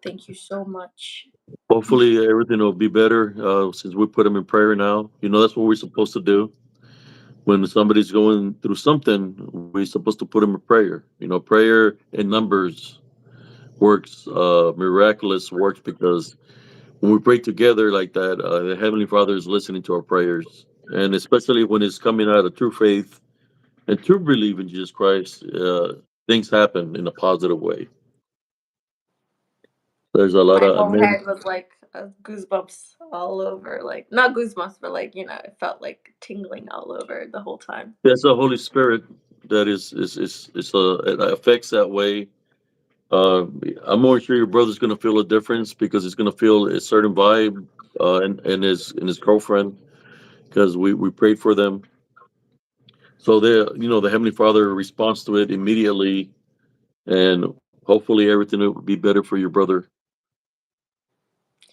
S2: thank you so much.
S1: Hopefully everything will be better since we put him in prayer now. That's what we're supposed to do. When somebody's going through something, we're supposed to put him in prayer. Prayer in numbers works, miraculous works, because when we pray together like that, the Heavenly Father is listening to our prayers. And especially when it's coming out of true faith and true belief in Jesus Christ, things happen in a positive way. There's a lot
S2: My
S1: of
S2: whole
S1: men.
S2: head was like goosebumps all over, like not goosebumps, but like it felt like tingling all over the whole time.
S1: That's the Holy Spirit that it affects that way. Uh, I'm more sure your brother's gonna feel a difference because he's gonna feel a certain vibe, and his girlfriend, because we prayed for them. So the Heavenly Father responds to it immediately, and hopefully everything will be better for your brother.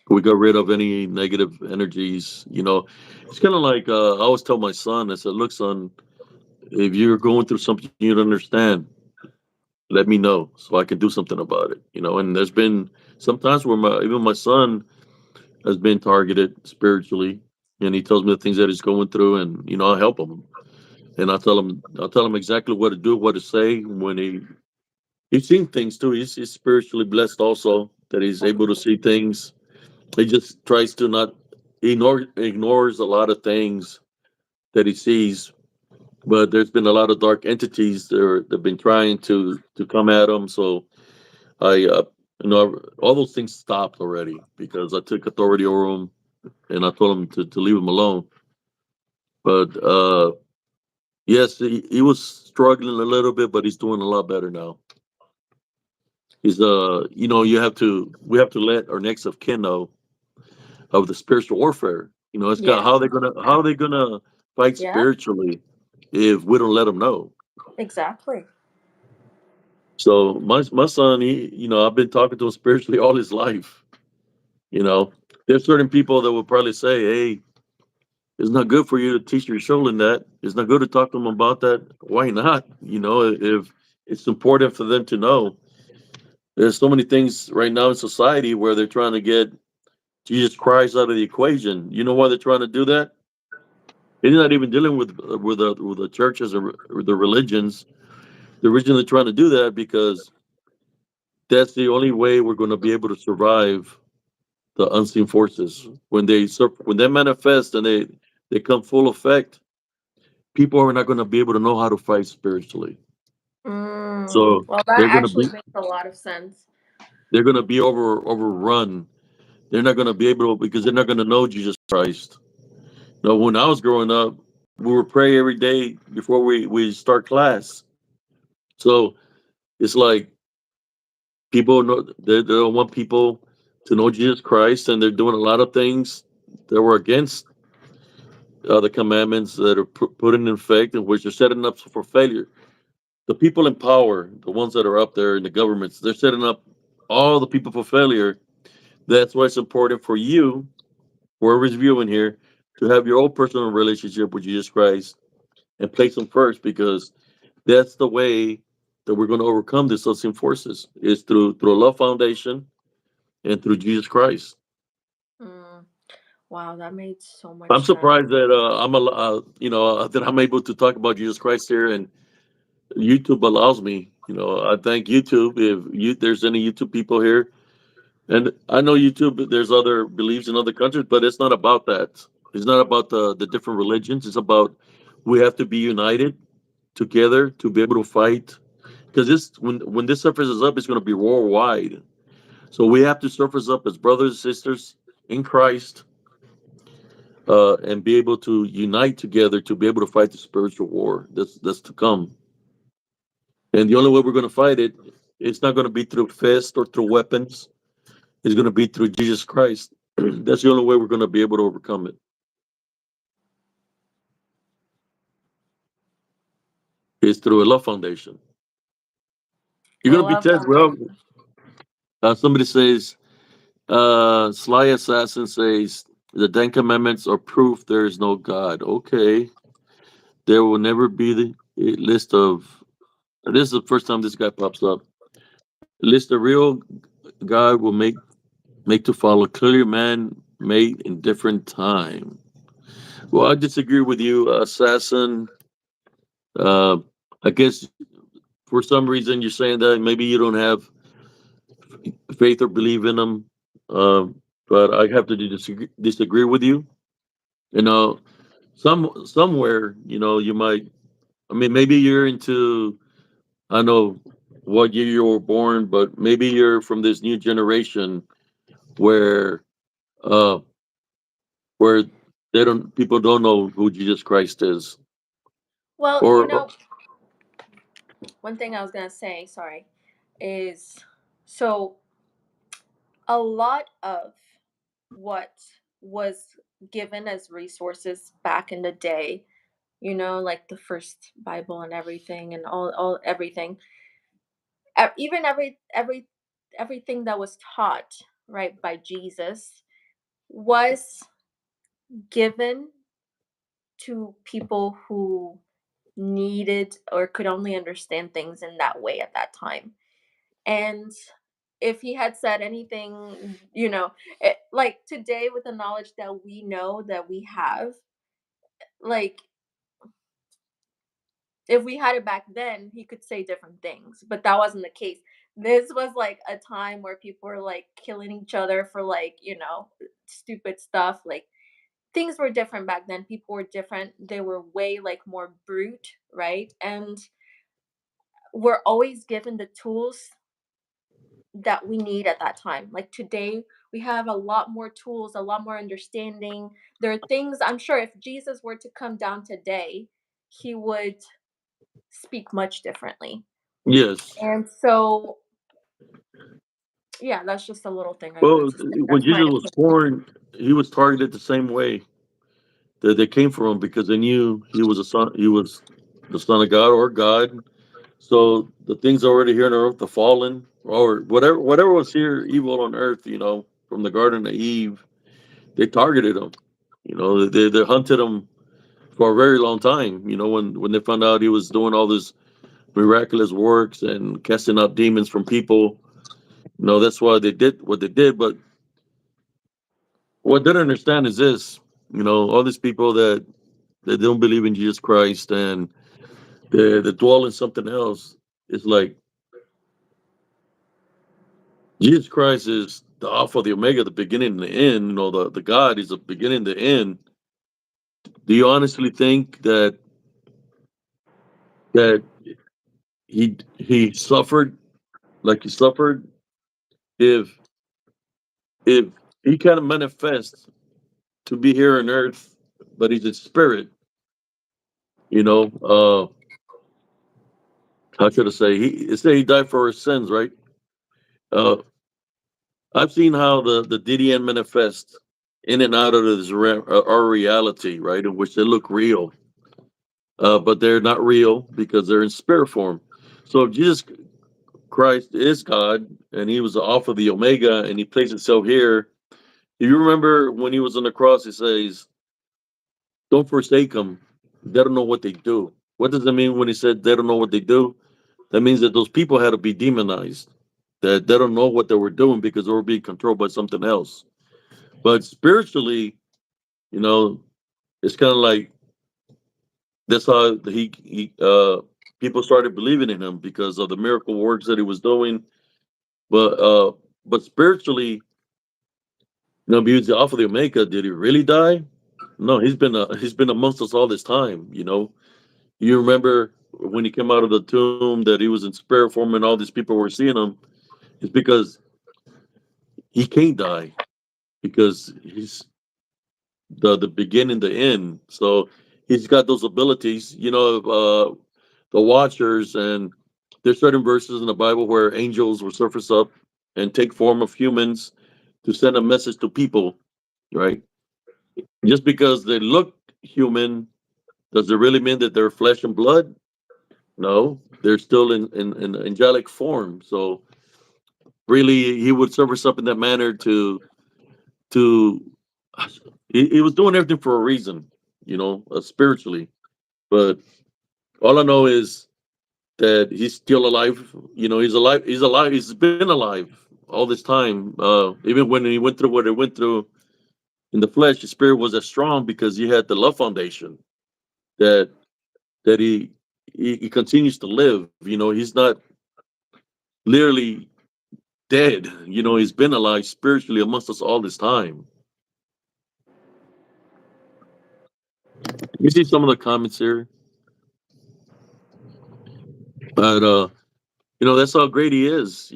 S1: We got rid of any negative energies. It's kind of like, I always tell my son. I said, "Look, son, if you're going through something you don't understand, let me know so I can do something about it." And there's been sometimes where even my son has been targeted spiritually, and he tells me the things that he's going through, and I help him, and I'll tell him exactly what to do, what to say when he's seen things too. He's spiritually blessed also that he's
S2: That's
S1: able to
S2: cool.
S1: see things. He just tries to not ignores a lot of things that he sees, but there's been a lot of dark entities that've been trying to come at him. So I, all those things stopped already because I took authority over him and I told him to leave him alone. But yes, he was struggling a little bit, but he's doing a lot better now. He's we have to let our next of kin know of the spiritual warfare. It's got
S2: Yeah,
S1: how they gonna fight
S2: yeah,
S1: spiritually if we don't let them know.
S2: exactly.
S1: So my son, I've been talking to him spiritually all his life. You know, there's certain people that will probably say, "Hey, it's not good for you to teach your children that. It's not good to talk to them about that." Why not? If it's important for them to know. There's so many things right now in society where they're trying to get Jesus Christ out of the equation. You know why they're trying to do that? They're not even dealing with the churches or the religions. They're originally trying to do that because that's the only way we're going to be able to survive the unseen forces when they manifest and they come full effect. People are not going to be able to know how to fight spiritually. So
S2: Well, that
S1: they're going to
S2: actually
S1: be
S2: makes a lot of sense.
S1: they're going to be overrun. They're not going to be able to because they're not going to know Jesus Christ. When I was growing up, we would pray every day before we start class. So it's like people know they don't want people to know Jesus Christ, and they're doing a lot of things that were against the commandments that are put in effect, and which are setting up for failure. The people in power, the ones that are up there in the governments, they're setting up all the people for failure. That's why it's important for you, whoever's viewing here, to have your own personal relationship with Jesus Christ and place Him first, because that's the way that we're going to overcome these unseen forces is through a love foundation and through Jesus Christ.
S2: Mm, wow, that made so
S1: I'm
S2: much sense.
S1: surprised that that I'm able to talk about Jesus Christ here, and YouTube allows me. I thank YouTube. If there's any YouTube people here, and I know YouTube, there's other beliefs in other countries, but it's not about that. It's not about the different religions. It's about we have to be united together to be able to fight. Because this, when this surfaces up, it's going to be worldwide. So we have to surface up as brothers and sisters in Christ, and be able to unite together to be able to fight the spiritual war that's to come. And the only way we're going to fight it, it's not going to be through fists or through weapons. It's going to be through Jesus Christ. That's the only way we're going to be able to overcome it. It's through a love foundation. You're
S2: The
S1: going to be
S2: love
S1: tested. Well,
S2: foundation.
S1: somebody says, Sly Assassin says, the Ten Commandments are proof there is no God. Okay. There will never be the a list of, this is the first time this guy pops up. List the real God will make to follow clearly man made in different time. Well, I disagree with you, Assassin. Uh, I guess for some reason you're saying that maybe you don't have faith or believe in them. But I have to disagree with you. You know, somewhere, you might. I mean, maybe you're into. I know what year you were born, but maybe you're from this new generation where uh where they don't people don't know who Jesus Christ is.
S2: Well,
S1: Or
S2: one thing I was gonna say, sorry, is so a lot of what was given as resources back in the day, like the first Bible and everything and all everything, even everything that was taught, right, by Jesus was given to people who needed or could only understand things in that way at that time. And if he had said anything, like today with the knowledge that we know that we have, like if we had it back then, he could say different things, but that wasn't the case. This was like a time where people were like killing each other for like, stupid stuff. Like things were different back then. People were different. They were way like more brute, right? And we're always given the tools that we need at that time. Like today, we have a lot more tools, a lot more understanding. There are things I'm sure if Jesus were to come down today, he would speak much differently.
S1: yes.
S2: And so, yeah, that's just a little thing I wanted
S1: Well,
S2: to say.
S1: when
S2: That's my
S1: Jesus was
S2: opinion.
S1: born, he was targeted the same way that they came from him because they knew he was a son. He was the son of God or God. So the things already here on earth, the fallen or whatever was here evil on earth, from the Garden of Eve, they targeted him. They hunted him for a very long time. When they found out he was doing all this miraculous works and casting out demons from people. That's why they did what they did. But what they don't understand is this: all these people that don't believe in Jesus Christ and they dwell in something else. It's like Jesus Christ is the Alpha, the Omega, the beginning and the end. The God is the beginning, the end. Do you honestly think that he suffered like he suffered if if he kind of manifests to be here on earth, but he's a spirit? You know, uh, how should I say? He say he died for our sins, right? Uh, I've seen how the DDN manifests in and out of our reality, right? In which they look real, but they're not real because they're in spirit form. So if Jesus Christ is God and he was the Alpha, the Omega, and he placed himself here, if you remember when he was on the cross, he says, "Don't forsake them. They don't know what they do." What does it mean when he said they don't know what they do? That means that those people had to be demonized. That they don't know what they were doing because they were being controlled by something else. But spiritually, you know, it's kind of like that's how he people started believing in him because of the miracle works that he was doing. But spiritually, he was the Alpha, the Omega. Did he really die? No, he's been amongst us all this time. You remember when he came out of the tomb that he was in spirit form and all these people were seeing him. It's because he can't die because he's the beginning, the end. So he's got those abilities. The Watchers, and there's certain verses in the Bible where angels will surface up and take form of humans to send a message to people. Right? Just because they look human, does it really mean that they're flesh and blood? No, they're still in angelic form. So really, he would surface up in that manner to he was doing everything for a reason, spiritually. But all I know is that he's still alive. He's alive. He's alive. He's been alive all this time. Even when he went through what he went through in the flesh, his spirit was as strong because he had the love foundation that that he continues to live. He's not literally dead. He's been alive spiritually amongst us all this time. You see some of the comments here, but that's how great he is.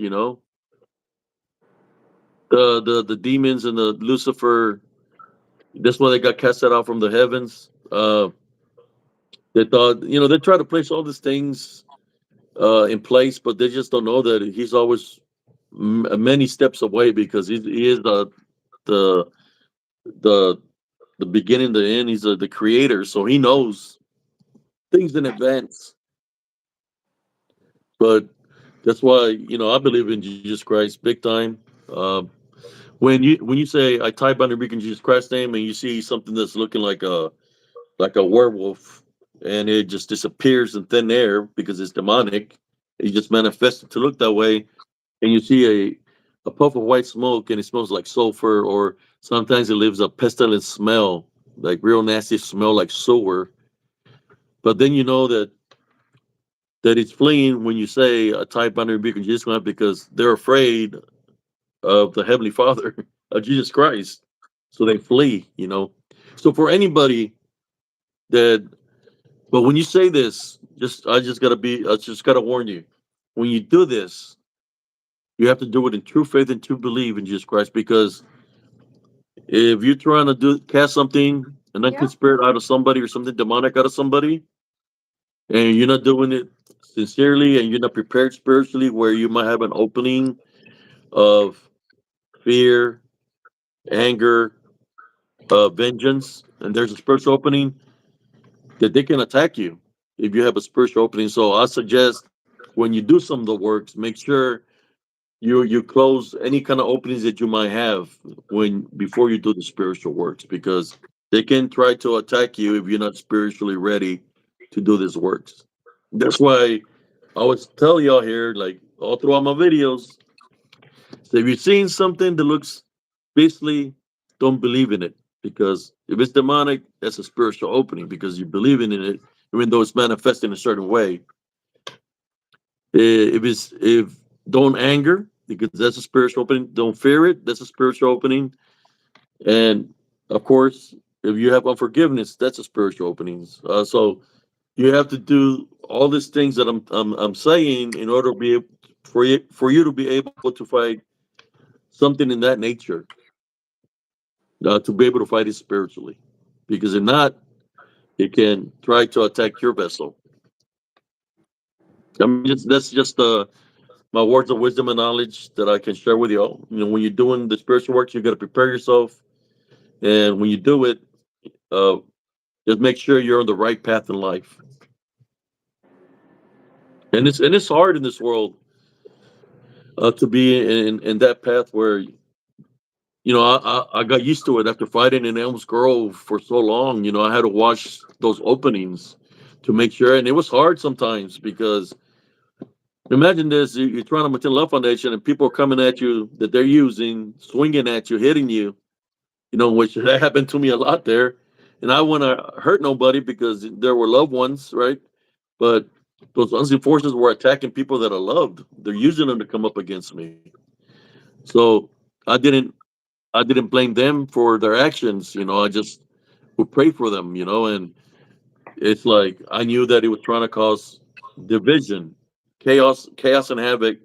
S1: The demons and the Lucifer. That's why they got casted out from the heavens. They thought, they try to place all these things in place, but they just don't know that he's always many steps away because he is the the the beginning, the end. He's the creator, so he knows things in advance. But that's why I believe in Jesus Christ big time. Uh, when you say I type on the in Jesus Christ's name and you see something that's looking like a werewolf, and it just disappears in thin air because it's demonic. It just manifested to look that way, and you see a puff of white smoke, and it smells like sulfur, or sometimes it leaves a pestilent smell, like real nasty smell, like sewer. But then you know that it's fleeing when you say a type under rebuke in Jesus Christ because they're afraid of the Heavenly Father of Jesus Christ, so they flee. So for anybody that But when you say this, I just gotta warn you. When you do this, you have to do it in true faith and true belief in Jesus Christ. Because if you're trying to cast something, an unclean
S2: Yeah.
S1: spirit out of somebody or something demonic out of somebody, and you're not doing it sincerely and you're not prepared spiritually, where you might have an opening of fear, anger, vengeance, and there's a spiritual opening that they can attack you if you have a spiritual opening. So I suggest when you do some of the works, make sure you close any kind of openings that you might have when before you do the spiritual works, because they can try to attack you if you're not spiritually ready to do these works. That's why I always tell y'all here, like all throughout my videos, so if you're seeing something that looks beastly, don't believe in it. Because if it's demonic, that's a spiritual opening because you're believing in it, even though it's manifesting a certain way. If don't anger, because that's a spiritual opening. Don't fear it, that's a spiritual opening. And of course, if you have unforgiveness, that's a spiritual opening. So you have to do all these things that I'm saying in order to be for you to be able to fight something in that nature, to be able to fight it spiritually. Because if not, it can try to attack your vessel. I mean, that's just my words of wisdom and knowledge that I can share with y'all. When you're doing the spiritual work, you got to prepare yourself, and when you do it, uh, just make sure you're on the right path in life. And it's hard in this world to be in that path where I got used to it after fighting in Elms Grove for so long. I had to watch those openings to make sure, and it was hard sometimes because imagine this: you're trying to maintain love foundation, and people are coming at you that they're using, swinging at you, hitting you. Which that happened to me a lot there. And I want to hurt nobody because there were loved ones, right? But Those unseen forces were attacking people that I loved. They're using them to come up against me. So I didn't I didn't blame them for their actions. I just would pray for them. And it's like I knew that it was trying to cause division, chaos and havoc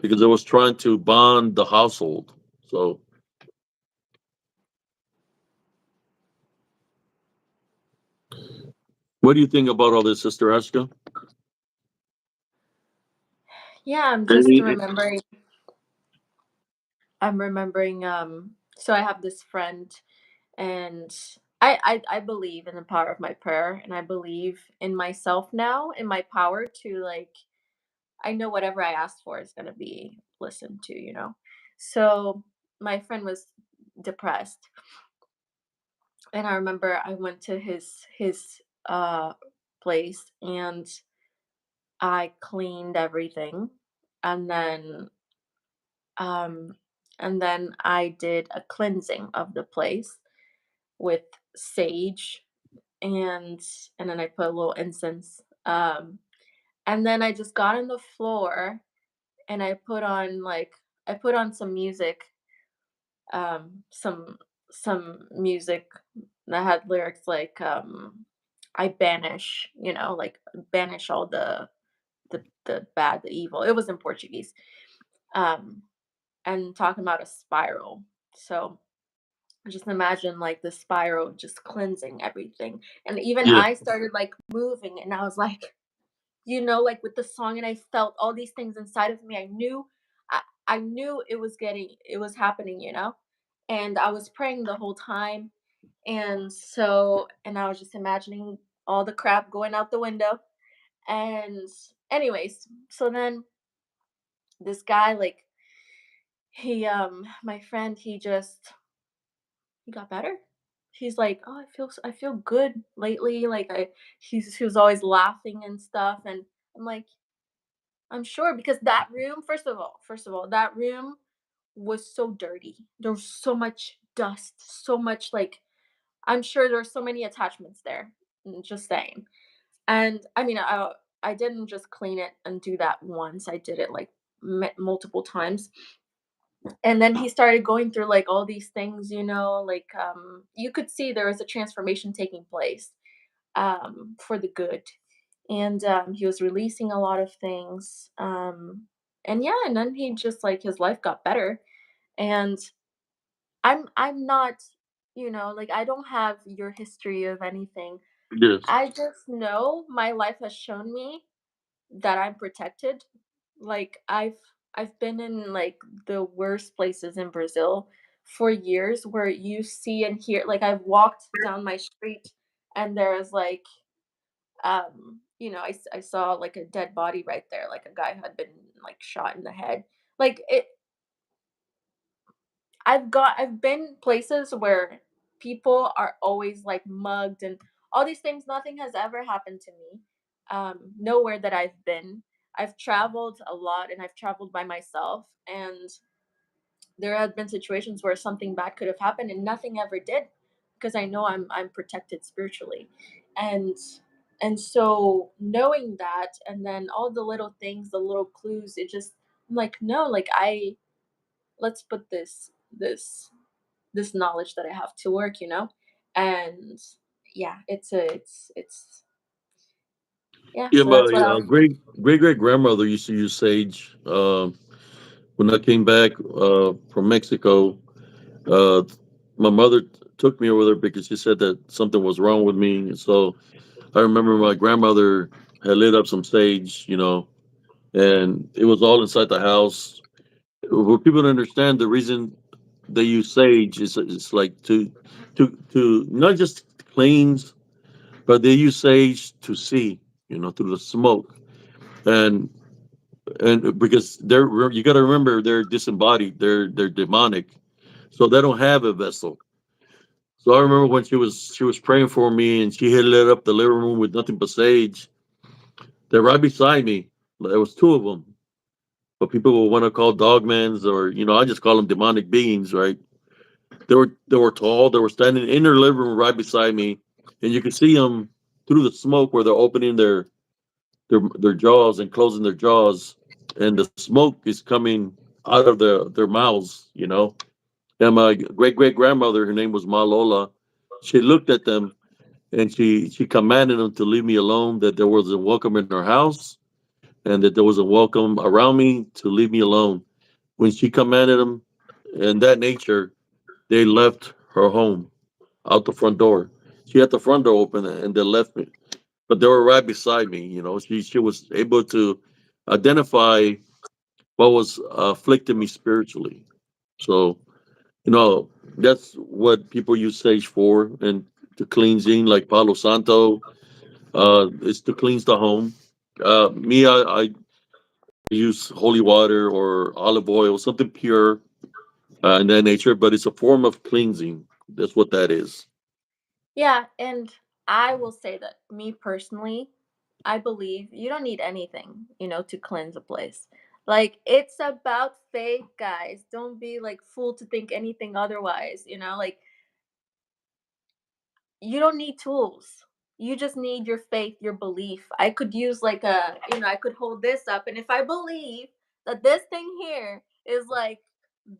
S1: because it was trying to bond the household. So what do you think about all this, Sister Aska?
S2: Yeah, I'm just
S1: Any-
S2: remembering. I'm remembering. So I have this friend, and I believe in the power of my prayer, and I believe in myself now, in my power to like. I know whatever I ask for is gonna be listened to. So my friend was depressed, and I remember I went to his place, and I cleaned everything, and um then I did a cleansing of the place with sage, and then I put a little incense, and then I just got on the floor, and I put on some music, um some some music that had lyrics like, I banish, like banish all the bad, the evil. It was in Portuguese. Um and talking about a spiral. So just imagine like the spiral just cleansing everything. And even
S1: Yeah,
S2: I started like moving, and I was like, like with the song, and I felt all these things inside of me. I knew it was happening, and I was praying the whole time. And I was just imagining all the crap going out the window. And anyways, so then this guy, like, my friend, he got better. He's like, "Oh, I feel good lately." Like, he was always laughing and stuff, and I'm like, "I'm sure," because that room, first of all, that room was so dirty. There was so much dust, so much like, I'm sure there's so many attachments there. Just saying. And I mean, I didn't just clean it and do that once. I did it like multiple times. And then he started going through like all these things, like, you could see there was a transformation taking place, for the good. And he was releasing a lot of things, and yeah, and then he just like his life got better. And I'm not, like, I don't have your history of anything.
S1: yes,
S2: I just know my life has shown me that I'm protected. Like, I've been in like the worst places in Brazil for years, where you see and hear, like, I've walked down my street, and there's like, I saw like a dead body right there, like a guy had been like shot in the head. Like, I've been places where people are always like mugged and all these things. Nothing has ever happened to me. Nowhere that I've been. I've traveled a lot, and I've traveled by myself, and there have been situations where something bad could have happened and nothing ever did, because I know I'm protected spiritually. And so knowing that, and then all the little things, the little clues, it just, I'm like, no, like, I let's put this knowledge that I have to work, and yeah, yeah.
S1: yeah.
S2: So that's
S1: My
S2: what I'll.
S1: great grandmother used to use sage. When I came back from Mexico, uh, my mother took me over there because she said that something was wrong with me. And so I remember my grandmother had lit up some sage, and it was all inside the house. For people to understand, the reason they use sage is it's like to not just cleanse, but they use sage to see, through the smoke. And because you got to remember they're disembodied, they're demonic, so they don't have a vessel. So I remember when she was praying for me, and she had lit up the living room with nothing but sage. They're right beside me. There was two of them, but people will want to call dogmans, or I just call them demonic beings, right? They were tall. They were standing in their living room right beside me, and you could see them through the smoke where they're opening their jaws and closing their jaws, and the smoke is coming out of their mouths. And my great great grandmother, her name was Ma Lola, she looked at them and she commanded them to leave me alone. That there was a welcome in her house, and that there was a welcome around me to leave me alone. When she commanded them, in that nature, they left her home out the front door. She had the front door open and they left me, but they were right beside me. She was able to identify what was afflicting me spiritually. So you know that's what people use sage for, and to cleansing like Palo Santo is to cleanse the home. Me, I use holy water or olive oil, something pure in that nature, but it's a form of cleansing. That's what that is.
S2: Yeah, and I will say that me personally, I believe you don't need anything, to cleanse a place. Like it's about faith, guys. Don't be like fool to think anything otherwise, like you don't need tools. You just need your faith, your belief. I could use like I could hold this up, and if I believe that this thing here is like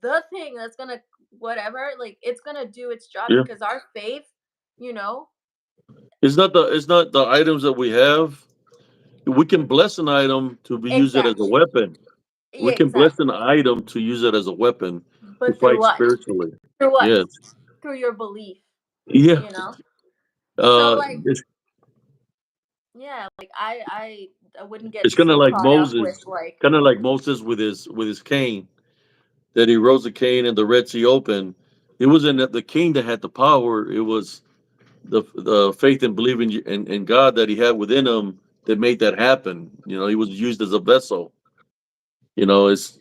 S2: the thing that's gonna whatever, like it's gonna do its job
S1: Yeah,
S2: because our faith, you know,
S1: it's not the items that we have. We can bless an item to be use it as a
S2: exactly.
S1: weapon. We
S2: Yeah,
S1: can bless an
S2: exactly.
S1: item to use it as a weapon to
S2: But through
S1: fight
S2: what?
S1: spiritually.
S2: Through what?
S1: Yes.
S2: Through your belief,
S1: Yeah.
S2: you know? So
S1: Uh,
S2: like,
S1: it's
S2: yeah, like I wouldn't get
S1: it's kind of
S2: so
S1: like
S2: caught up with
S1: Moses,
S2: like
S1: kind of like Moses with his cane, that he rose the cane and the Red Sea opened. It wasn't that the king that had the power. It was the faith and believing in God that he had within him that made that happen. He was used as a vessel. It's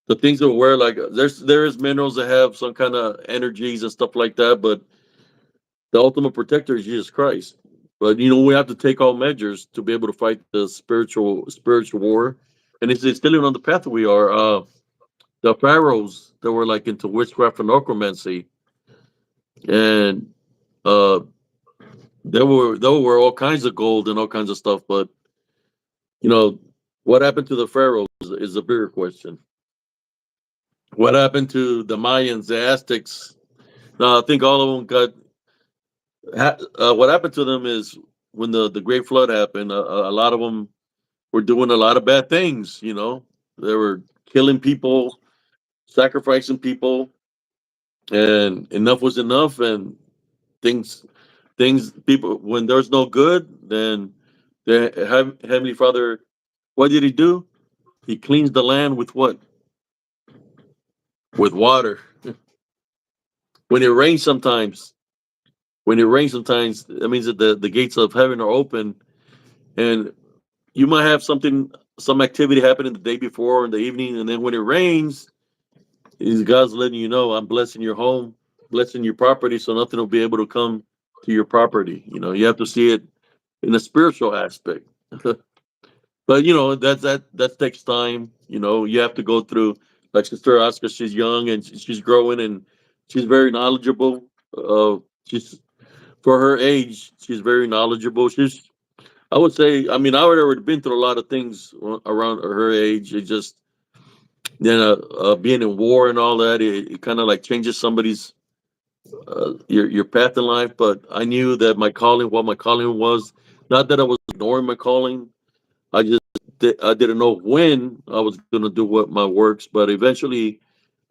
S1: the things that we're like. There is minerals that have some kind of energies and stuff like that, but the ultimate protector is Jesus Christ. But we have to take all measures to be able to fight the spiritual war, and it's still on the path that we are. The pharaohs that were like into witchcraft and necromancy, and uh, there were all kinds of gold and all kinds of stuff. But you know what happened to the pharaohs is a bigger question. What happened to the Mayans, the Aztecs? I think all of them what happened to them is when the Great Flood happened. A lot of them were doing a lot of bad things. They were killing people, sacrificing people, and enough was enough. And things, people, when there's no good, then the Heavenly Father, what did He do? He cleans the land with what? With water. When it rains, sometimes, that means that the gates of heaven are open, and you might have some activity happening the day before in the evening, and then when it rains, God's letting you know, I'm blessing your home, blessing your property, so nothing will be able to come to your property. You have to see it in a spiritual aspect. But that takes time. You have to go through. Like Sister Aska, she's young and she's growing, and she's very knowledgeable. She's For her age, she's very knowledgeable. I would say, I mean, I would already been through a lot of things around her age. It just being in war and all that, it kind of like changes somebody's your path in life. But I knew that what my calling was. Not that I was ignoring my calling. I just I didn't know when I was going to do what my works, but eventually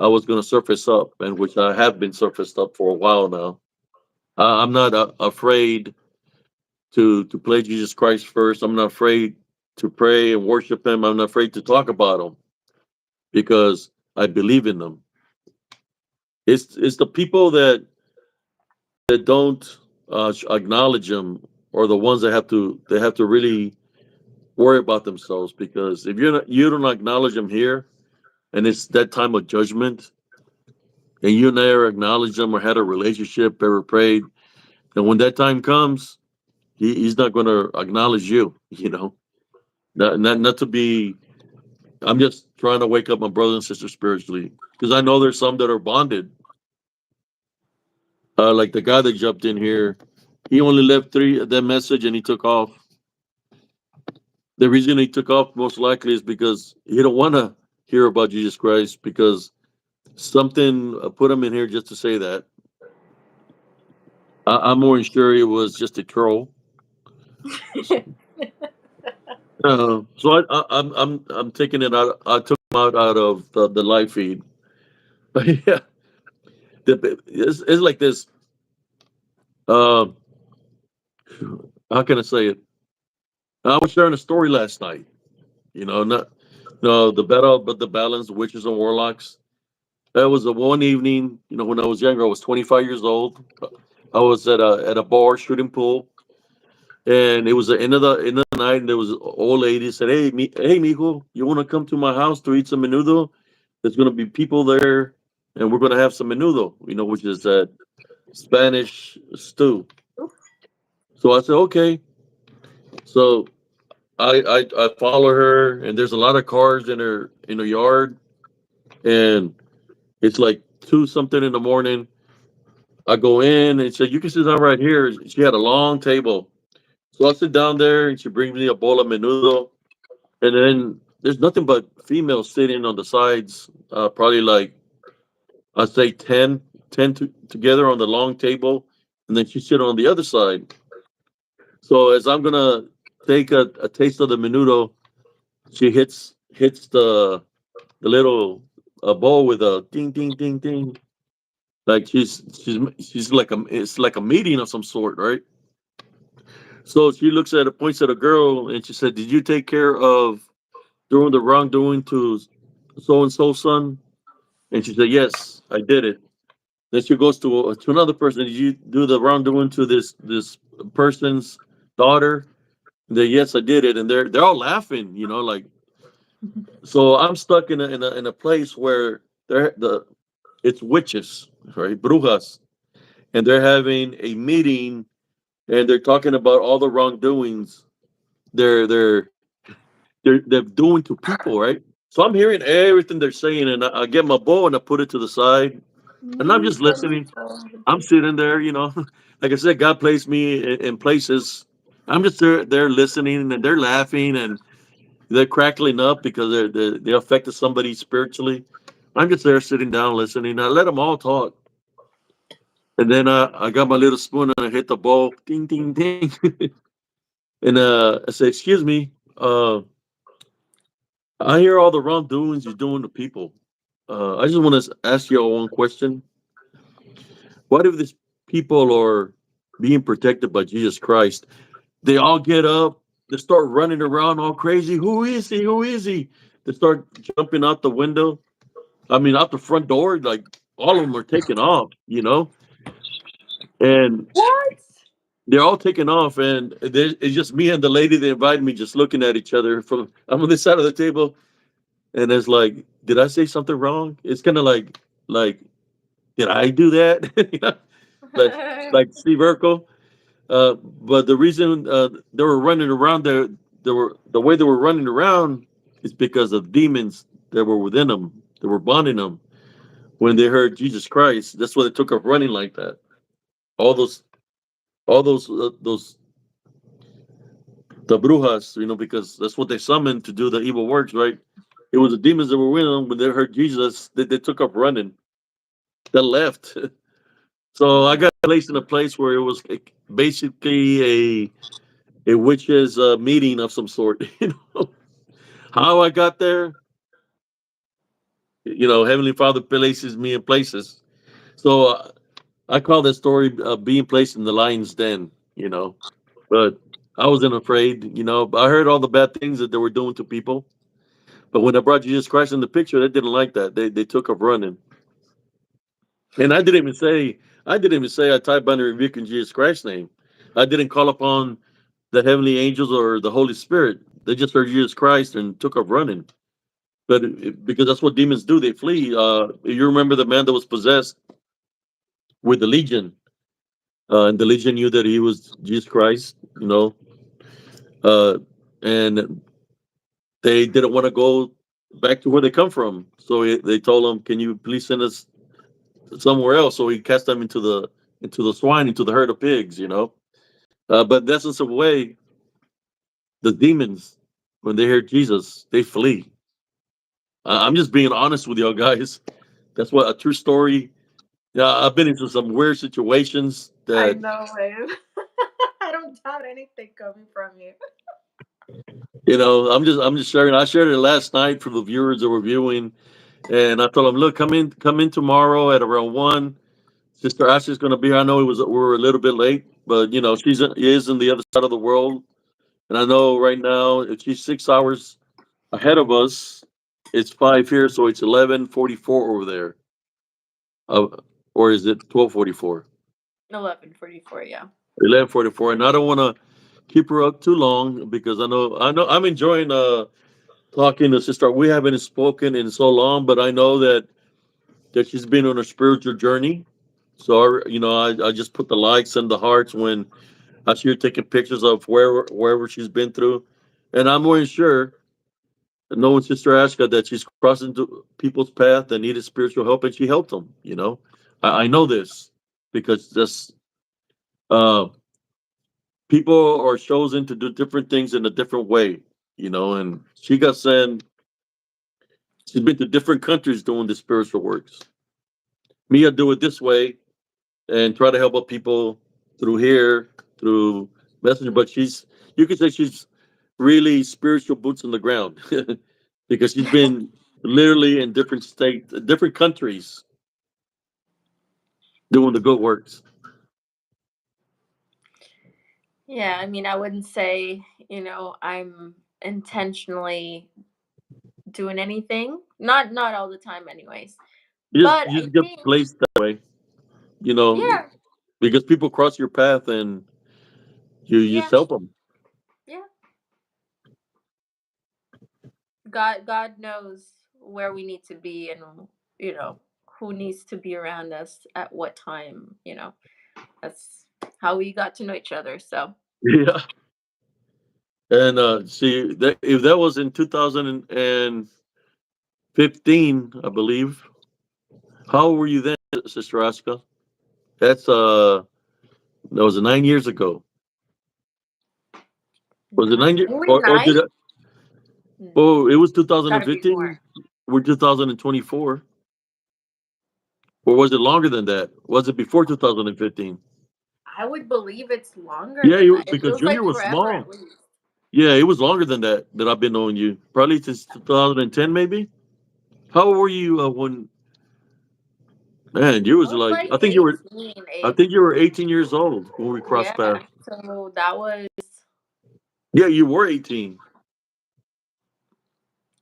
S1: I was going to surface up, and which I have been surfaced up for a while now. I'm not afraid to play Jesus Christ first. I'm not afraid to pray and worship Him. I'm not afraid to talk about Him because I believe in them. It's the people that don't acknowledge Him, or the ones that have to really worry about themselves. Because if you don't acknowledge Him here, and it's that time of judgment, and you never acknowledge Him or had a relationship, ever prayed, and when that time comes, He's not going to acknowledge you. Not to be. I'm just trying to wake up my brothers and sisters spiritually, because I know there's some that are bonded. Like the guy that jumped in here, He only left three that message and he took off. The reason he took off most likely is because he don't want to hear about Jesus Christ because something put him in here just to say that. I'm more than sure it was just a troll. So I'm taking it out. I took him out of the live feed. But yeah, it's like this. Uh, how can I say it? I was sharing a story last night. Not no the battle, but the balance, witches and warlocks. That was the one evening. When I was younger, I was 25 years old. I was at a bar shooting pool, and it was the end of the night, and there was an old lady said, hey, mijo, you want to come to my house to eat some menudo? There's gonna be people there, and we're gonna have some menudo, which is that Spanish stew. So I said, okay. So I follow her, and there's a lot of cars in her yard, and it's like two something in the morning. I go in and said, you can sit down right here. She had a long table. So I sit down there and she brings me a bowl of menudo. And then there's nothing but females sitting on the sides, probably like, I'd say 10 together on the long table. And then she sit on the other side. So as I'm going to take a taste of the menudo, she hits the little bowl with a ding, ding, ding, ding. Like she's like it's like a meeting of some sort, right? So she points at a girl, and she said, "Did you take care of doing the wrongdoing to so and so son?" And she said, "Yes, I did it." Then she goes to another person. Did you do the wrongdoing to this person's daughter? And they, yes, I did it. And they're all laughing, like. So I'm stuck in a place where it's witches, right, brujas, and they're having a meeting, and they're talking about all the wrongdoings they're they're they're doing to people, right? So I'm hearing everything they're saying, and I get my bowl and I put it to the side, and I'm just listening. I'm sitting there, like I said, God placed me in places. I'm just there listening, and they're laughing and they're crackling up because they affected somebody spiritually. I'm just there sitting down listening. I let them all talk, and then I got my little spoon and I hit the bowl, ding, ding, ding, and I said, "Excuse me, uh, I hear all the wrongdoings you're doing to people. I just want to ask you all one question. What if these people are being protected by Jesus Christ? They all get up, they start running around all crazy. Who is he? Who is he? They start jumping out the window. I mean, out the front door. Like all of them are taking off, and
S2: What?
S1: they're all taking off. And it's just me and the lady that invited me just looking at each other. I'm on this side of the table, and it's like, did I say something wrong? It's kind of like, did I do that? like like Steve Urkel. But the reason they were running around there, the way they were running around is because of demons that were within them. They were bonding them when they heard Jesus Christ. That's why they took off running like that. All those, all those the brujas, because that's what they summoned to do the evil works, right? It was the demons that were with them when they heard Jesus. They took off running. They left. So I got placed in a place where it was like basically a witches meeting of some sort. How I got there, Heavenly Father places me in places. So I call that story being placed in the lion's den. But I wasn't afraid. I heard all the bad things that they were doing to people. But when I brought Jesus Christ in the picture, they didn't like that. They took up running. And I didn't even say I type under rebuke in Jesus Christ's name. I didn't call upon the heavenly angels or the Holy Spirit. They just heard Jesus Christ and took up running. But because that's what demons do, they flee. You remember the man that was possessed with the legion, and the legion knew that he was Jesus Christ, uh, and they didn't want to go back to where they come from. So they told him, "Can you please send us somewhere else?" So he cast them into the swine, into the herd of pigs. But that's just a way the demons, when they hear Jesus, they flee. I'm just being honest with y'all guys. That's what a true story. Yeah, I've been into some weird situations
S2: I
S1: that
S2: know, babe. I don't doubt anything coming from you.
S1: I'm just sharing. I shared it last night for the viewers that were viewing, and I told them, look, come in tomorrow at around 1. Sister Ashley's going to be here. I know we were a little bit late, but is in the other side of the world, and I know right now if she's 6 hours ahead of us, it's 5 here, so it's 11:44 over there, uh, or is it 12:44?
S2: 11:44. Yeah.
S1: 11:44, and I don't want to keep her up too long because I know I'm enjoying talking to Sister. We haven't spoken in so long, but I know that she's been on a spiritual journey. So I just put the likes and the hearts when I see her taking pictures of wherever she's been through, and I'm more than sure, knowing Sister Aska, that she's crossing people's path that needed spiritual help, and she helped them. I know this because this uh, people are chosen to do different things in a different way. And she got sent. She's been to different countries doing the spiritual works. Me, I do it this way and try to help out people through here, through Messenger. But you could say she's really spiritual boots on the ground because she's been literally in different states, different countries doing the good works.
S2: Yeah, I mean, I wouldn't say, I'm intentionally doing anything. Not all the time anyways. But
S1: You
S2: I
S1: just get
S2: think,
S1: placed that way, you know,
S2: yeah,
S1: because people cross your path and you
S2: yeah,
S1: just help them.
S2: yeah. God knows where we need to be, and you know, who needs to be around us at what time. That's how we got to know each other. So,
S1: Yeah. And see that if that was in 2015, I believe. How old were you then, Sister Aska? That's that was 9 years ago. Was it 9 years?
S2: only
S1: Or did
S2: nine?
S1: it?
S2: Hmm,
S1: Oh, it was
S2: gotta be
S1: 2015.
S2: more.
S1: We're 2024. Or was it longer than that? Was it before 2015?
S2: I would believe it's longer
S1: Yeah,
S2: than that. It
S1: because
S2: feels
S1: Junior
S2: like
S1: was
S2: forever at
S1: small.
S2: least.
S1: Yeah, it was longer than that I've been knowing you. Probably since 2010, maybe. How old were you when? Man, you
S2: I
S1: was
S2: was
S1: like
S2: like 18,
S1: I
S2: Abe.
S1: think you were 18 years old when we crossed
S2: Yeah.
S1: paths.
S2: So that was
S1: Yeah, you were 18.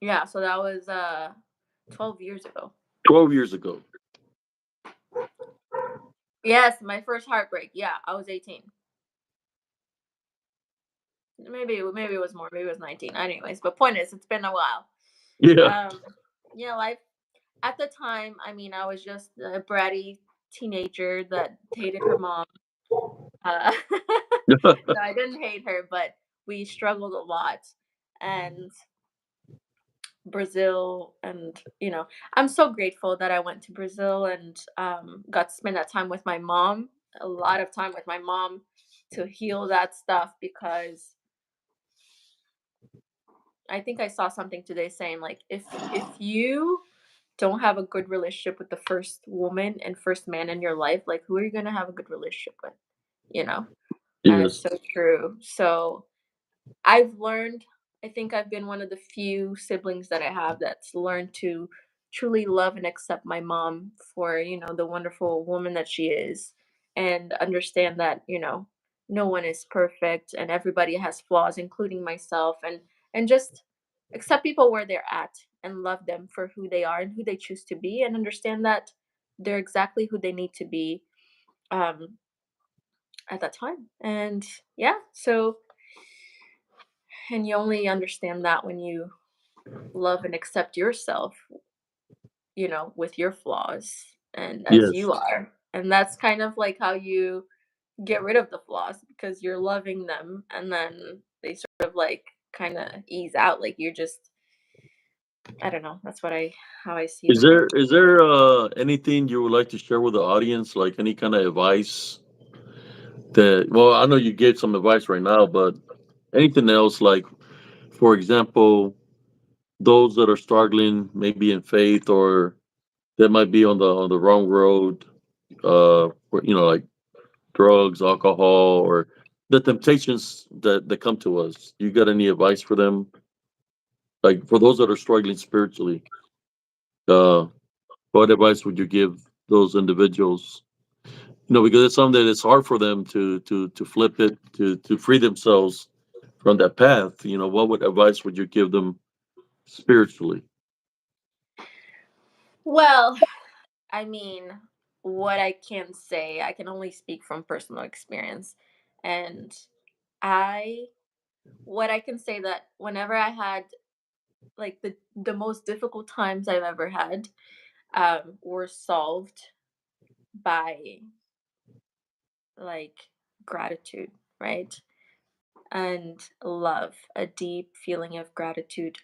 S2: yeah, so that was 12 years ago.
S1: 12 years ago.
S2: Yes, my first heartbreak. Yeah, I was 18. Maybe it was more. Maybe it was 19. Anyways, but point is, it's been a while.
S1: Yeah.
S2: Um, life at the time. I mean, I was just a bratty teenager that hated her mom. No, I didn't hate her, but we struggled a lot. And Brazil, and I'm so grateful that I went to Brazil and got to spend that time with my mom, a lot of time with my mom to heal that stuff, because I think I saw something today saying, like, if you don't have a good relationship with the first woman and first man in your life, like, who are you going to have a good relationship with, you know and it's
S1: Yes.
S2: so true. So I've learned, I think I've been one of the few siblings that I have that's learned to truly love and accept my mom for, the wonderful woman that she is, and understand that, no one is perfect and everybody has flaws, including myself, and just accept people where they're at and love them for who they are and who they choose to be, and understand that they're exactly who they need to be um at that time. And yeah, so, and you only understand that when you love and accept yourself, with your flaws and as
S1: Yes.
S2: you are. And that's kind of like how you get rid of the flaws, because you're loving them, and then they sort of like kind of ease out. Like you're just, I don't know. That's how I see
S1: Is
S2: the world.
S1: there anything you would like to share with the audience, like any kind of advice That well, I know you gave some advice right now, but anything else, like for example, those that are struggling, maybe in faith, or that might be on the wrong road, like drugs, alcohol, or the temptations that come to us. You got any advice for them? Like for those that are struggling spiritually, uh, what advice would you give those individuals? Because it's something that it's hard for them to flip it to free themselves from that path. What would advice would you give them spiritually?
S2: Well, I mean, what I can say, I can only speak from personal experience. And I what I can say that whenever I had like the most difficult times I've ever had were solved by like gratitude, right? And love, a deep feeling of gratitude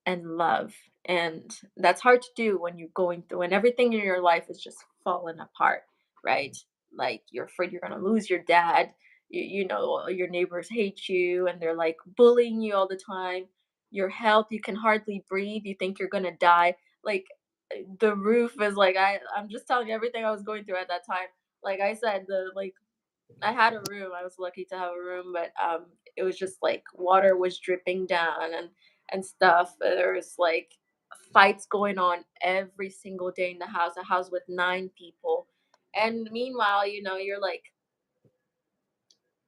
S2: and love. And that's hard to do when you're going through when everything in your life is just falling apart, right? Like you're afraid you're gonna lose your dad. Your neighbors hate you and they're like bullying you all the time. Your health, you can hardly breathe. You think you're gonna die. Like the roof is like I'm just telling you everything I was going through at that time. Like I said, the like I had a room. I was lucky to have a room, but it was just like water was dripping down and stuff. There was like fights going on every single day in the house. A house with 9 people, and meanwhile, you're like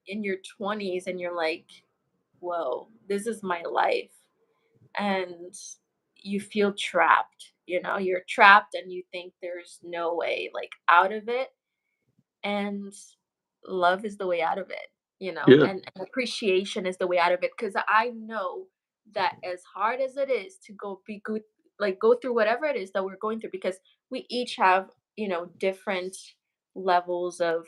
S2: in your 20s, and you're like, "Whoa, this is my life," and you feel trapped. You're trapped, and you think there's no way like out of it, and love is the way out of it,
S1: Yeah,
S2: and appreciation is the way out of it. Because I know that as hard as it is to go be good, like go through whatever it is that we're going through, because we each have, different levels of,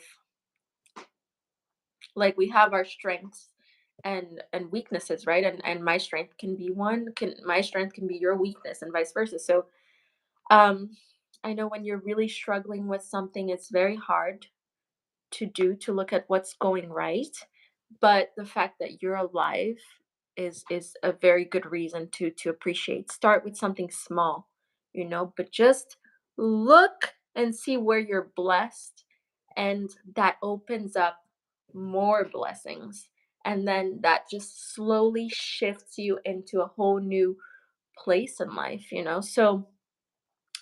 S2: like, we have our strengths and weaknesses, right? And my strength can be your weakness and vice versa. So um I know when you're really struggling with something, it's very hard to look at what's going right, but the fact that you're alive is a very good reason to appreciate. Start with something small, but just look and see where you're blessed, and that opens up more blessings, and then that just slowly shifts you into a whole new place in life, so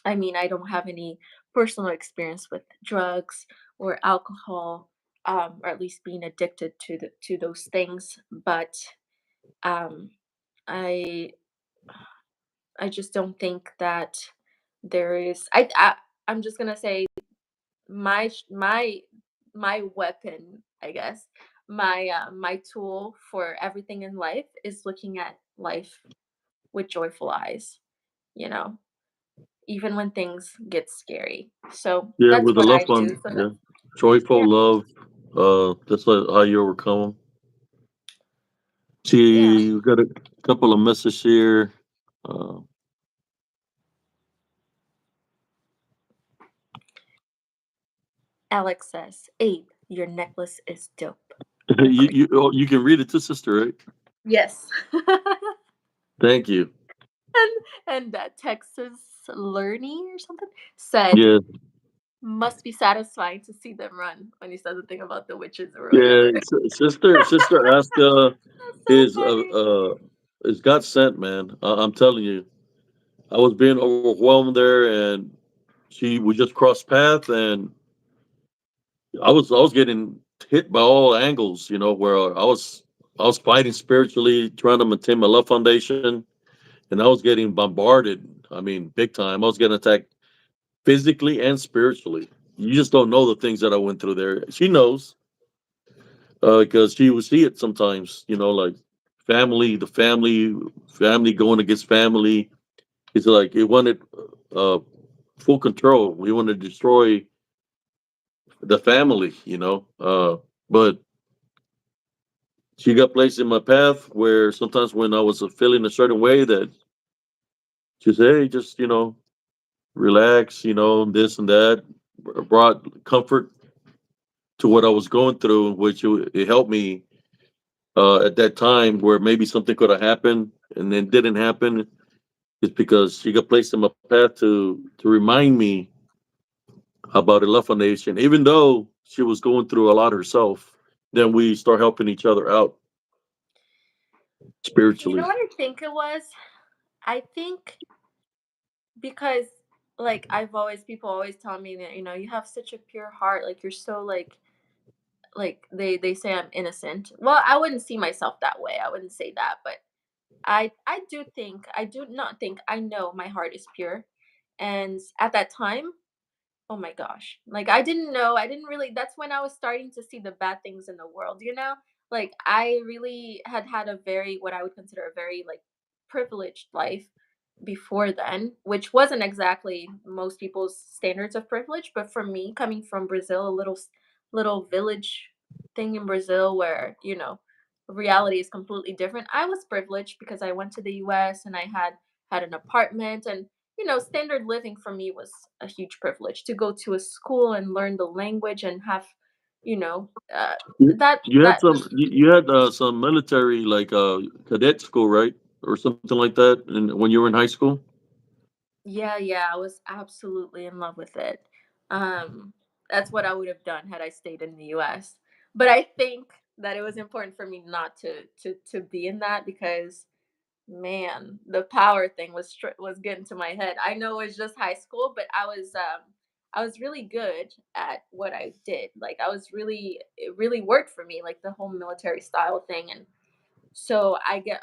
S2: I mean, I don't have any personal experience with drugs or alcohol, or at least being addicted to those things. But um, I I just don't think that there is. I'm just gonna say my sh- my weapon, I guess. My tool for everything in life is looking at life with joyful eyes. You know, even when things get scary. So
S1: yeah,
S2: that's
S1: with the
S2: what
S1: love
S2: I do.
S1: fund,
S2: So
S1: yeah,
S2: that,
S1: joyful
S2: yeah,
S1: love. That's how you overcome them.
S2: yeah.
S1: See, we got a couple of messages here. Uh,
S2: Alex says, Abe, your necklace is dope.
S1: you
S2: Agree.
S1: you can read it to sister, right?
S2: Yes.
S1: Thank you.
S2: and Texas Learning or something said,
S1: Yeah,
S2: must be satisfying to see them run when he says the thing about the witches or
S1: yeah.
S2: whatever.
S1: Sister Aska
S2: That's so
S1: is
S2: funny.
S1: is God sent, man. I'm telling you. I was being overwhelmed there, and she we just crossed path, and I was getting hit by all angles. Where I was fighting spiritually, trying to maintain my love foundation, and I was getting bombarded. I mean, big time. I was getting attacked physically and spiritually. You just don't know the things that I went through there. She knows because she would see it sometimes. Like family going against family. It's like it wanted uh, full control. We want to destroy the family, but she got placed in my path where sometimes when I was feeling a certain way that she said, hey, just, relax, this and that, brought comfort. to what I was going through, which it helped me at that time where maybe something could have happened and then didn't happen. It's because she got placed in my path to remind me about the Love Foundation, even though she was going through a lot herself. Then we start helping each other out
S2: You know
S1: spiritually.
S2: what I think it was? I think because like I've always people always tell me that you have such a pure heart, like you're so like they say I'm innocent. Well, I wouldn't see myself that way. I wouldn't say that, but I do not think I know my heart is pure. And at that time, oh my gosh. Like I didn't know, I didn't really that's when I was starting to see the bad things in the world, you know? Like I really had a very what I would consider a very like privileged life before then, which wasn't exactly most people's standards of privilege, but for me coming from Brazil, a little village thing in Brazil where, reality is completely different. I was privileged because I went to the US and I had an apartment and standard living for me was a huge privilege to go to a school and learn the language and have, you know, uh,
S1: You had
S2: that
S1: you had some military like cadet school, right, or something like that, and when you were in high school.
S2: yeah, yeah, I was absolutely in love with it. Um, that's what I would have done had I stayed in the US. But I think that it was important for me not to be in that because man, the power thing was getting to my head. I know it's just high school, but I was really good at what I did. Like I was really it really worked for me, like the whole military style thing. And so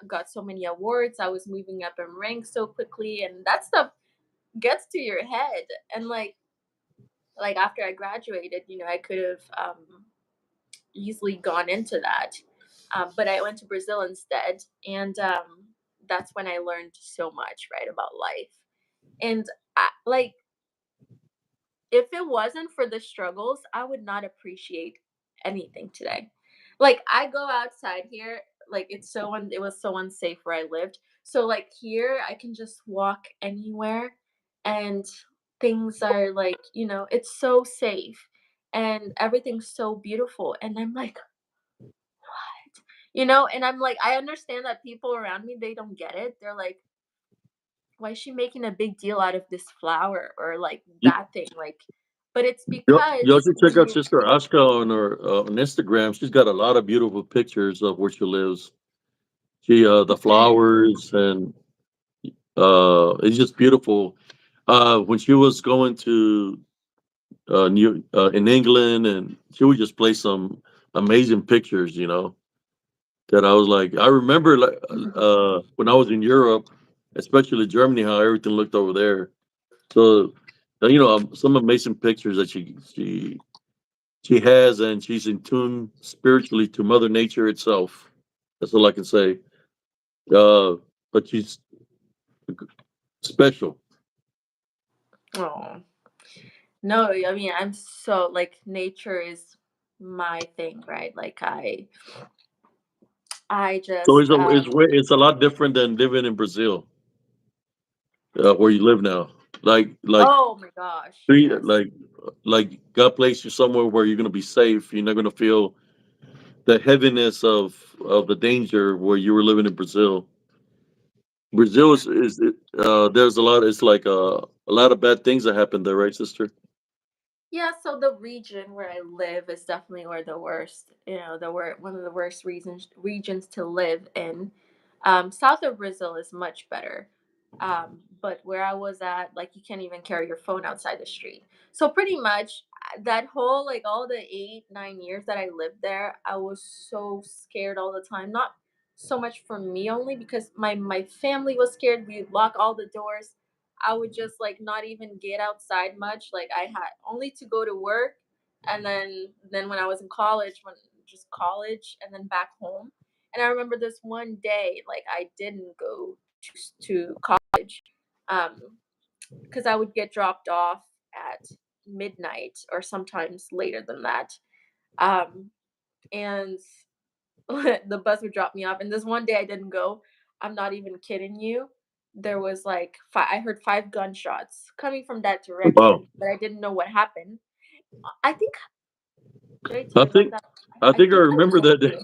S2: got so many awards. I was moving up in rank so quickly and that stuff gets to your head. And like after I graduated, I could have easily gone into that. But I went to Brazil instead, and that's when I learned so much, right, about life. And like, if it wasn't for the struggles, I would not appreciate anything today. Like, I go outside here, like it was so unsafe where I lived. So like here, I can just walk anywhere, and things are like, it's so safe, and everything's so beautiful. And I'm like, and I'm like, I understand that people around me, they don't get it. They're like, why is she making a big deal out of this flower or like
S1: You,
S2: that thing? Like, but it's
S1: you
S2: because
S1: should check
S2: when
S1: out
S2: you,
S1: Sister Aska on her on Instagram. She's got a lot of beautiful pictures of where she lives. She the
S2: Mhm.
S1: flowers and it's just beautiful. When she was going to New in England, and she would just play some amazing pictures. That I was like, I remember like when I was in Europe, especially Germany, how everything looked over there. So some amazing pictures that she has, and she's in tune spiritually to Mother Nature itself. That's all I can say. Uh, but she's special.
S2: oh no, I mean, I'm so like nature is my thing, right? Like I
S1: So
S2: just
S1: it's a lot different than living in Brazil, where you live now. Like
S2: oh my gosh,
S1: three
S2: yes.
S1: like God placed you somewhere where you're gonna be safe. You're not gonna feel the heaviness of the danger where you were living in Brazil. Brazil is there's a lot. It's like a lot of bad things that happen there, right, sister?
S2: Yeah, so the region where I live is definitely where the worst, one of the worst regions to live in. South of Brazil is much better. But where I was at, like you can't even carry your phone outside the street. So pretty much that whole like all the 8, 9 years that I lived there, I was so scared all the time. Not so much for me only because my family was scared. We'd lock all the doors. I would just like not even get outside much. Like I had only to go to work and then when I was in college, when just college and then back home. And I remember this one day, like I didn't go to college because I would get dropped off at midnight or sometimes later than that. Um, and the bus would drop me off. And this one day I didn't go. I'm not even kidding you. There was like I heard 5 gunshots coming from that
S1: Wow.
S2: direction, but I didn't know what happened. I think Straight
S1: I
S2: tears. That's
S1: think
S2: that.
S1: I
S2: I
S1: think I
S2: think I
S1: remember
S2: told
S1: that day.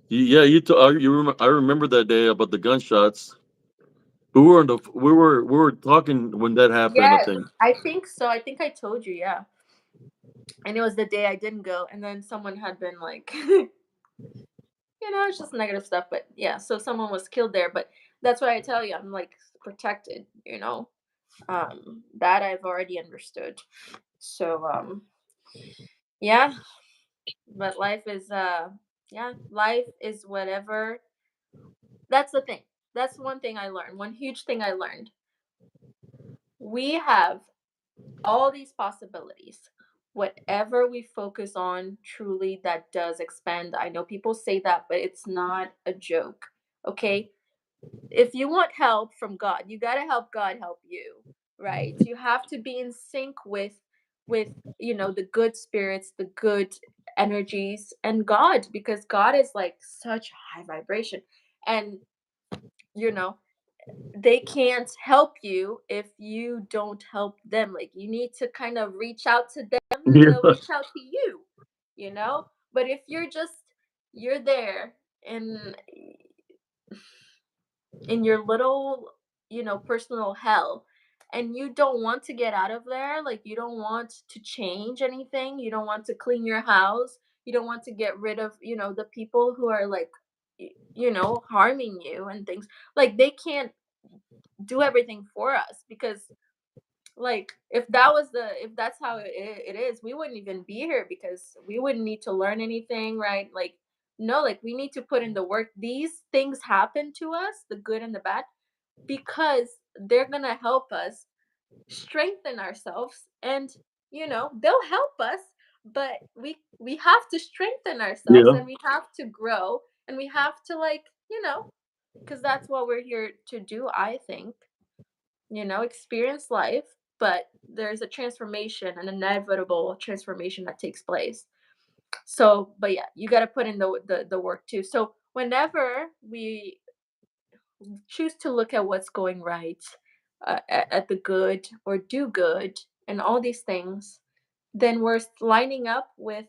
S2: you.
S1: Yeah, I remember that day about the gunshots. We were talking when that happened, I
S2: Yes,
S1: think.
S2: I think so. I think I told you. Yeah, and it was the day I didn't go, and then someone had been like, it's just negative stuff. But yeah, so someone was killed there. But that's why I tell you, I'm like protected. That I've already understood. So yeah, but life is yeah, life is whatever. That's the thing. That's one thing I learned. One huge thing I learned. We have all these possibilities. Whatever we focus on, truly that does expand. I know people say that, but it's not a joke. Okay? If you want help from God, you got to help God help you, right? You have to be in sync with the good spirits, the good energies and God, because God is like such high vibration. And you know, they can't help you if you don't help them. Like you need to kind of reach out to them and they'll
S1: Yeah.
S2: reach out to you, you know? But if you're there in your little, personal hell, and you don't want to get out of there, like you don't want to change anything, you don't want to clean your house, you don't want to get rid of, the people who are like harming you and things. Like they can't do everything for us, because like if that's how it is, we wouldn't even be here, because we wouldn't need to learn anything, right? Like no, like we need to put in the work. These things happen to us, the good and the bad, because they're gonna help us strengthen ourselves, and they'll help us. But we have to strengthen ourselves,
S1: Yeah.
S2: and we have to grow, and we have to, like, because that's what we're here to do, I think. Experience life, but there's a transformation, an inevitable transformation that takes place. So, but yeah, you got to put in the work too. So, whenever we choose to look at what's going right, at the good, or do good, and all these things, then we're lining up with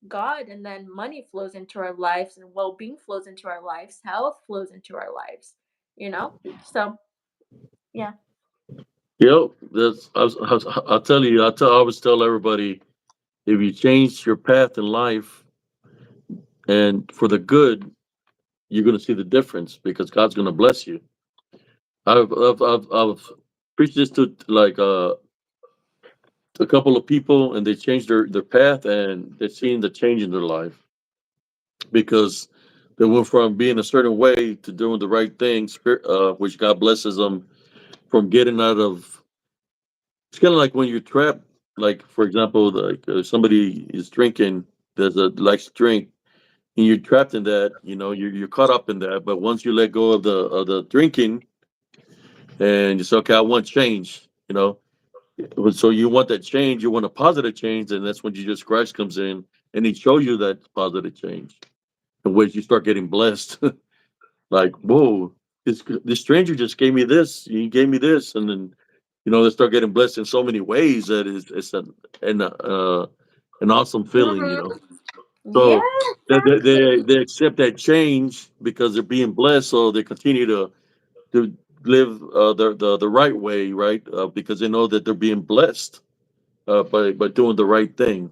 S2: God, and then money flows into our lives, and well being flows into our lives, health flows into our lives, you know? So, yeah.
S1: Yep. I'll tell you. I always tell everybody, if you change your path in life and for the good, you're going to see the difference because God's going to bless you. I've preached this to like a couple of people, and they changed their path, and they've seen the change in their life because they went from being a certain way to doing the right thing, which God blesses them from getting out of. It's kind of like when you're trapped. Like for example, like somebody is drinking, there's a likes to drink, and you're trapped in that. You're caught up in that. But once you let go of the drinking, and you say, okay, I want change. So you want that change, you want a positive change, and that's when Jesus Christ comes in and he shows you that positive change, in which you start getting blessed. Like, whoa, this stranger just gave me this, he gave me this, and then they start getting blessed in so many ways that it's an awesome feeling.
S2: Mhm. Yeah,
S1: So
S2: exactly.
S1: they accept that change because they're being blessed, so they continue to live the right way, right? Because they know that they're being blessed by doing the right thing,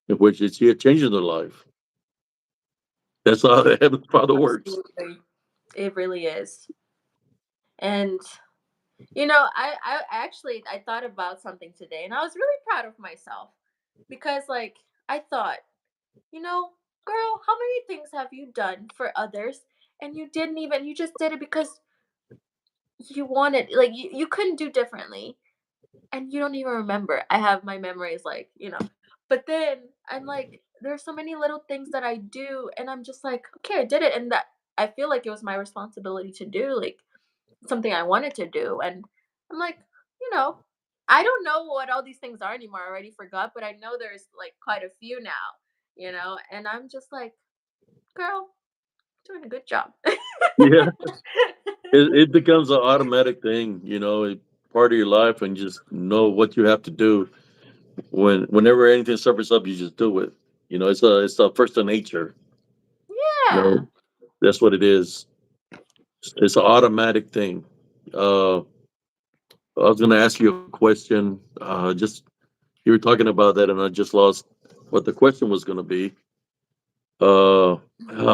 S1: in which it's here changing their life. That's how the Heavenly Father works.
S2: Absolutely. It really is. And I thought about something today, and I was really proud of myself, because like I thought, you know, girl, how many things have you done for others, and you just did it because you wanted, like you couldn't do differently, and you don't even remember. I have my memories, like, but then I'm like, there's so many little things that I do, and I'm just like, okay, I did it, and that I feel like it was my responsibility to do, like something I wanted to do, and I'm like, you know, I don't know what all these things are anymore. I already forgot, but I know there's like quite a few now, and I'm just like, girl, doing a good job.
S1: Yeah, it becomes an automatic thing, part of your life, and just know what you have to do. Whenever anything surfaces up, you just do it. It's a first to nature. You
S2: Yeah.
S1: know, that's what it is. It's an automatic thing. I was going to ask you a question. Just you were talking about that, and I just lost what the question was going to be. Oh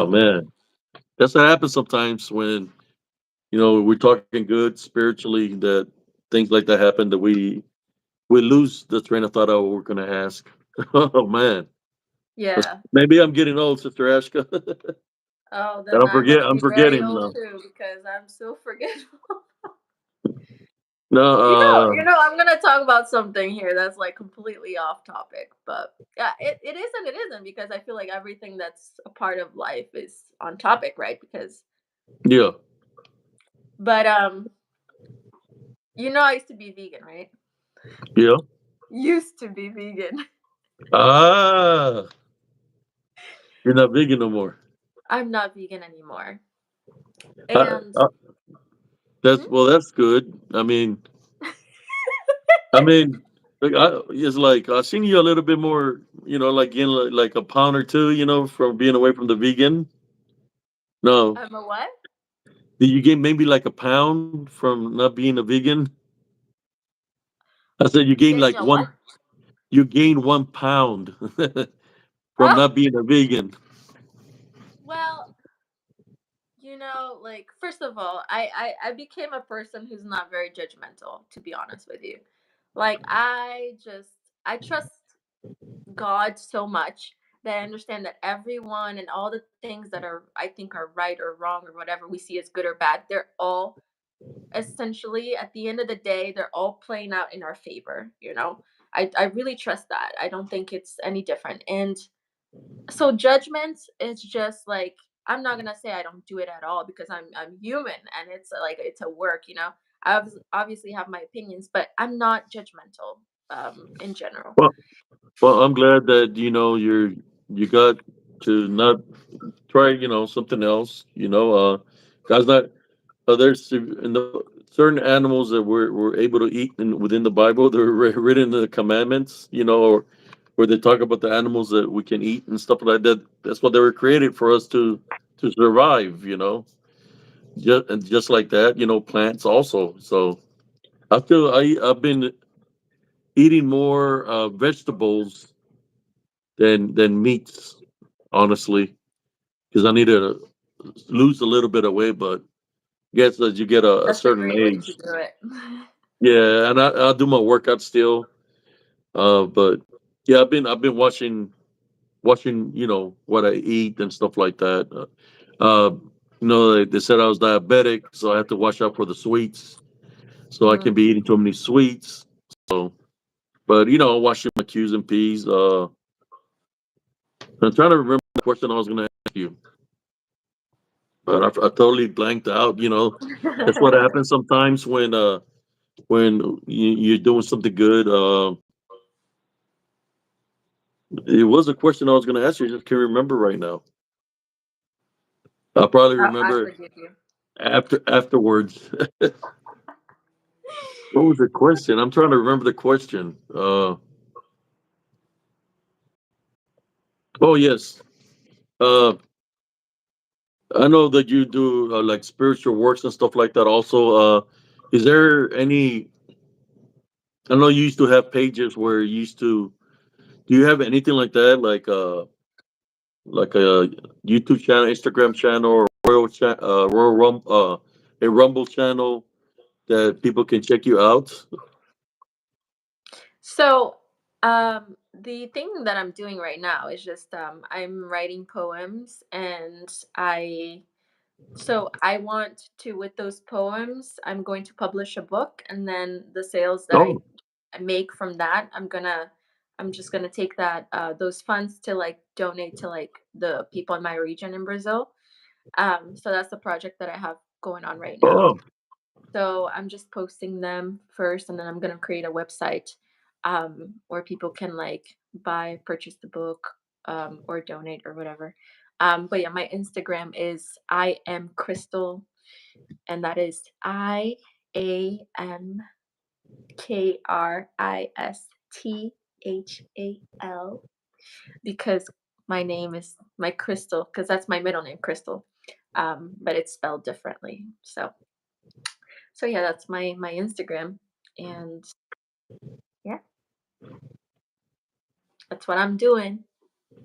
S1: man, that's what happens sometimes when we're talking good spiritually. That things like that happen that we lose the train of thought of what we're going to ask. Oh man,
S2: Yeah.
S1: maybe I'm getting old, Sister Ashka,
S2: Oh,
S1: and
S2: then I must
S1: I'm
S2: be very
S1: forgetting.
S2: old too because I'm so forgetful.
S1: No,
S2: I'm gonna talk about something here that's like completely off topic, but yeah, it is and it isn't because I feel like everything that's a part of life is on topic, right? Because,
S1: yeah,
S2: but I used to be vegan, right?
S1: yeah.
S2: Used to be vegan.
S1: Ah, you're not vegan no more.
S2: I'm not vegan anymore,
S1: I,
S2: and
S1: I,
S2: mhm.
S1: that's good. I mean, it's like I seen you a little bit more. Like in like a pound or two. From being away from the vegan. No,
S2: I'm a what?
S1: did you gain maybe like a pound from not being a vegan? I said you gained
S2: Gave me
S1: like
S2: a what?
S1: one. You gained 1 pound from
S2: Oh,
S1: not being a vegan.
S2: well, like first of all, I became a person who's not very judgmental, to be honest with you. Like I trust God so much that I understand that everyone and all the things that are I think are right or wrong or whatever we see as good or bad, they're all essentially at the end of the day, they're all playing out in our favor. I really trust that. I don't think it's any different. And so judgment is just like I'm not gonna say I don't do it at all because I'm human and it's like it's a work. Obviously have my opinions, but I'm not judgmental in general.
S1: Well, I'm glad that you got to not try something else. God's not. There's in the certain animals that we're able to eat within the Bible. They're written in the commandments. Or where they talk about the animals that we can eat and stuff like that. That's what they were created for us to survive. Just like that. Plants also. So I've been eating more vegetables than meats, honestly, because I need to lose a little bit of weight. But guess as you get a
S2: That's a
S1: certain
S2: great way to
S1: age,
S2: do it.
S1: yeah, and I do my workout still. But yeah, I've been watching what I eat and stuff like that. They said I was diabetic, so I have to watch out for the sweets. So I can
S2: Mm.
S1: be eating too many sweets. So, but watching my Q's and P's. I'm trying to remember the question I was going to ask you, but I totally blanked out. That's what happens sometimes when you're doing something good. It was a question I was going to ask you. I just can't remember right now. I'll probably
S2: I
S1: remember
S2: forgive you.
S1: afterwards. What was the question? I'm trying to remember the question. Oh yes. Uh, I know that you do like spiritual works and stuff like that. Also, is there any? I know you used to have pages where you used to. Do you have anything like that, like a YouTube channel, Instagram channel, or a Rumble channel that people can check you out?
S2: So, the thing that I'm doing right now is just I'm writing poems, and I want to with those poems, I'm going to publish a book, and then the sales that I
S1: Oh,
S2: I make from that, I'm just gonna take that those funds to like donate to like the people in my region in Brazil. So that's the project that I have going on right now.
S1: oh,
S2: So I'm just posting them first, and then I'm gonna create a website where people can like purchase the book, or donate or whatever. But yeah, my Instagram is I am Crystal, and that is IAMKRISTHAL because my name is my Crystal, because that's my middle name, Crystal. But it's spelled differently. So yeah, that's my Instagram, and yeah, that's what I'm doing.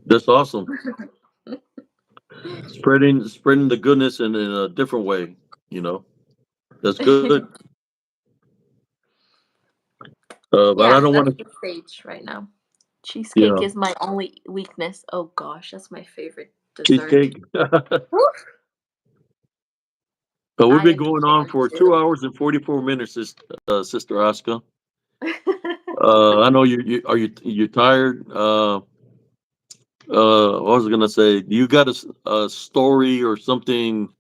S1: That's awesome. Spreading the goodness in a different way. You know, that's good. But I
S2: Yeah,
S1: don't want
S2: that's
S1: to.
S2: the stage right now. Cheesecake
S1: Yeah,
S2: is my only weakness. Oh gosh, that's my favorite dessert.
S1: cheesecake.
S2: Woof.
S1: But we've
S2: I
S1: been
S2: am a
S1: going on
S2: fan
S1: for
S2: too.
S1: 2 hours and 44 minutes, Sister Aska. I know you are you tired. What was I gonna say? You got a story or something?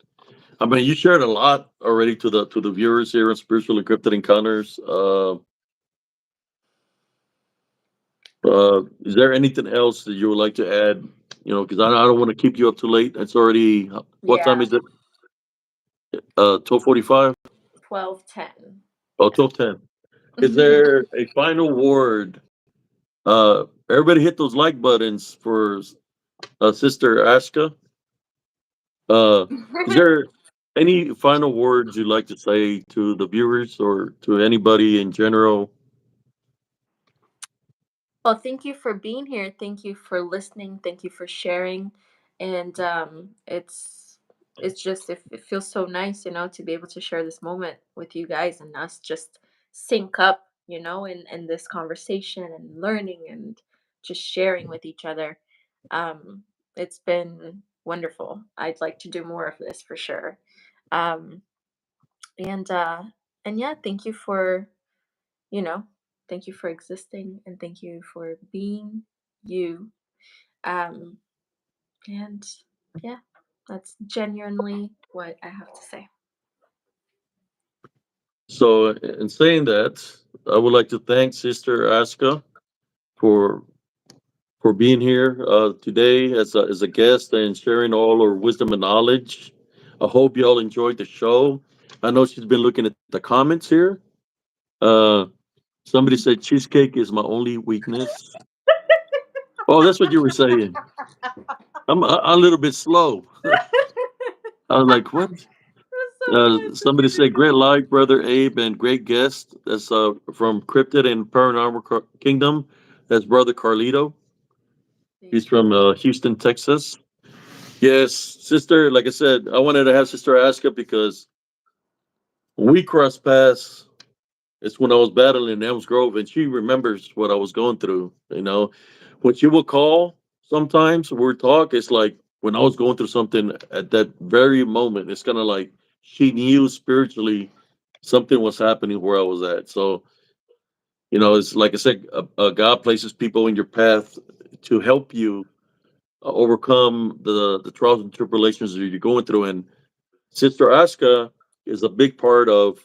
S1: I mean, you shared a lot already to the viewers here on Spiritual Encrypted Encounters. Is there anything else that you would like to add? You know, because I don't want to keep you up too late. It's already what time
S2: Yeah,
S1: is it? 12:45.
S2: 12:10.
S1: Oh, 12:10. Is there a final word? Everybody hit those like buttons for Sister Aska. Uh, is there any final words you'd like to say to the viewers or to anybody in general?
S2: Well, thank you for being here. Thank you for listening. Thank you for sharing. And it's just it feels so nice, to be able to share this moment with you guys and us just sync up, in this conversation and learning and just sharing with each other. Um, it's been wonderful. I'd like to do more of this for sure. Um, and uh, and yeah, you know, thank you for existing and thank you for being you. Um, and yeah, that's genuinely what I have to say.
S1: So, in saying that, I would like to thank Sister Aska for being here today as a guest and sharing all her wisdom and knowledge. I hope you all enjoyed the show. I know she's been looking at the comments here. Uh, Somebody said cheesecake is my only weakness. Oh, that's what you were saying. I'm a little bit slow. I was like, what?
S2: That's so good. Thank
S1: Somebody
S2: you,
S1: said,
S2: Nicole.
S1: great live, brother Abe, and great guest. That's from Cryptid and Paranormal Kingdom. That's brother Carlito. He's
S2: Thank
S1: from
S2: you.
S1: Houston, Texas. Yes, sister. Like I said, I wanted to have Sister Aska because when we crossed paths, it's when I was battling in Elms Grove, and she remembers what I was going through. When she would call, sometimes we talk. It's like when I was going through something at that very moment. It's kind of like she knew spiritually something was happening where I was at. So it's like I said, God places people in your path to help you overcome the trials and tribulations that you're going through. And Sister Aska is a big part of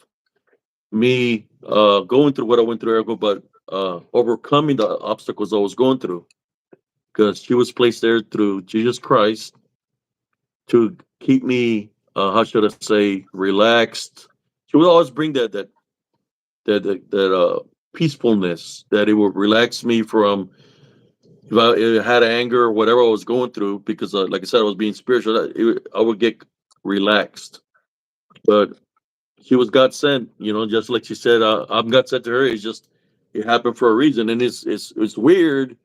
S1: me going through what I went through, but overcoming the obstacles I was going through, because she was placed there through Jesus Christ to keep me, how should I say, relaxed. She would always bring that peacefulness, that it would relax me from if I had anger or whatever I was going through, because like I said, I was being spiritual. I would get relaxed, but she was God sent. Just like she said, I'm God sent to her. It's just it happened for a reason, and it's weird,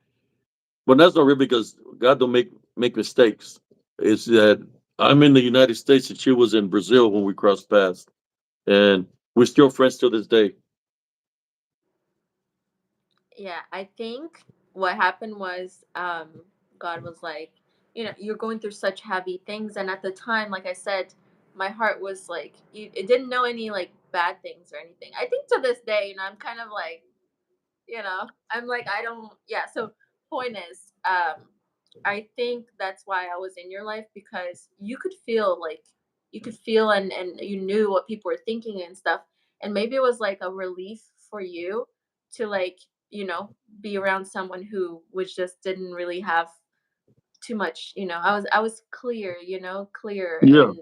S1: but that's not real because God don't make mistakes. It's that I'm in the United States and she was in Brazil when we crossed paths, and we're still friends to this day.
S2: Yeah, I think what happened was God was like, you're going through such heavy things, and at the time, like I said, my heart was like, it didn't know any like bad things or anything. I think to this day, I'm kind of like, I'm like, I don't, yeah. So point is, I think that's why I was in your life, because you could feel and you knew what people were thinking and stuff, and maybe it was like a relief for you to like, be around someone who was just didn't really have too much. I was clear, clear
S1: Yeah,
S2: and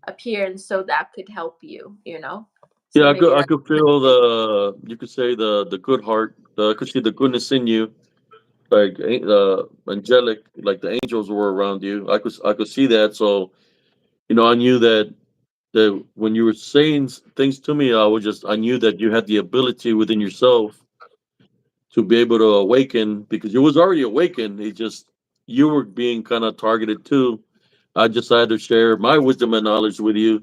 S2: appear, and so that could help you. So
S1: yeah.
S2: maybe
S1: I
S2: that's
S1: could
S2: kind of
S1: feel
S2: it.
S1: you could say the good heart. I could see the goodness in you, like angelic, like the angels were around you. I could see that. So I knew that when you were saying things to me, I knew that you had the ability within yourself to be able to awaken because you was already awakened. It just you were being kind of targeted too. I decided to share my wisdom and knowledge with you,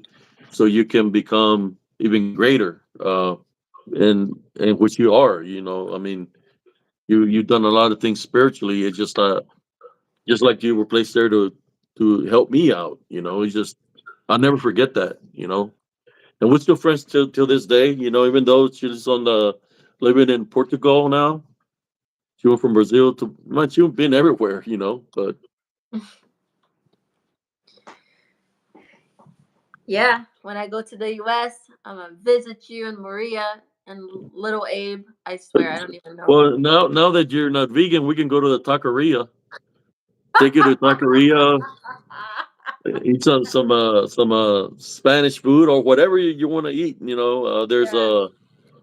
S1: so you can become even greater, and which you are. I mean, you've done a lot of things spiritually. It's just like you were placed there to help me out. It's just I'll never forget that. And we're still friends till this day. Even though she's on the living in Portugal now. She went from Brazil to man, she's been everywhere. But
S2: Yeah, when I go to the US, I'm gonna visit you and Maria and little Abe. I swear, I don't even know
S1: well,
S2: him.
S1: now that you're not vegan, we can go to the taqueria. Take you to taqueria, eat some Spanish food or whatever you want to eat. There's
S2: Yeah.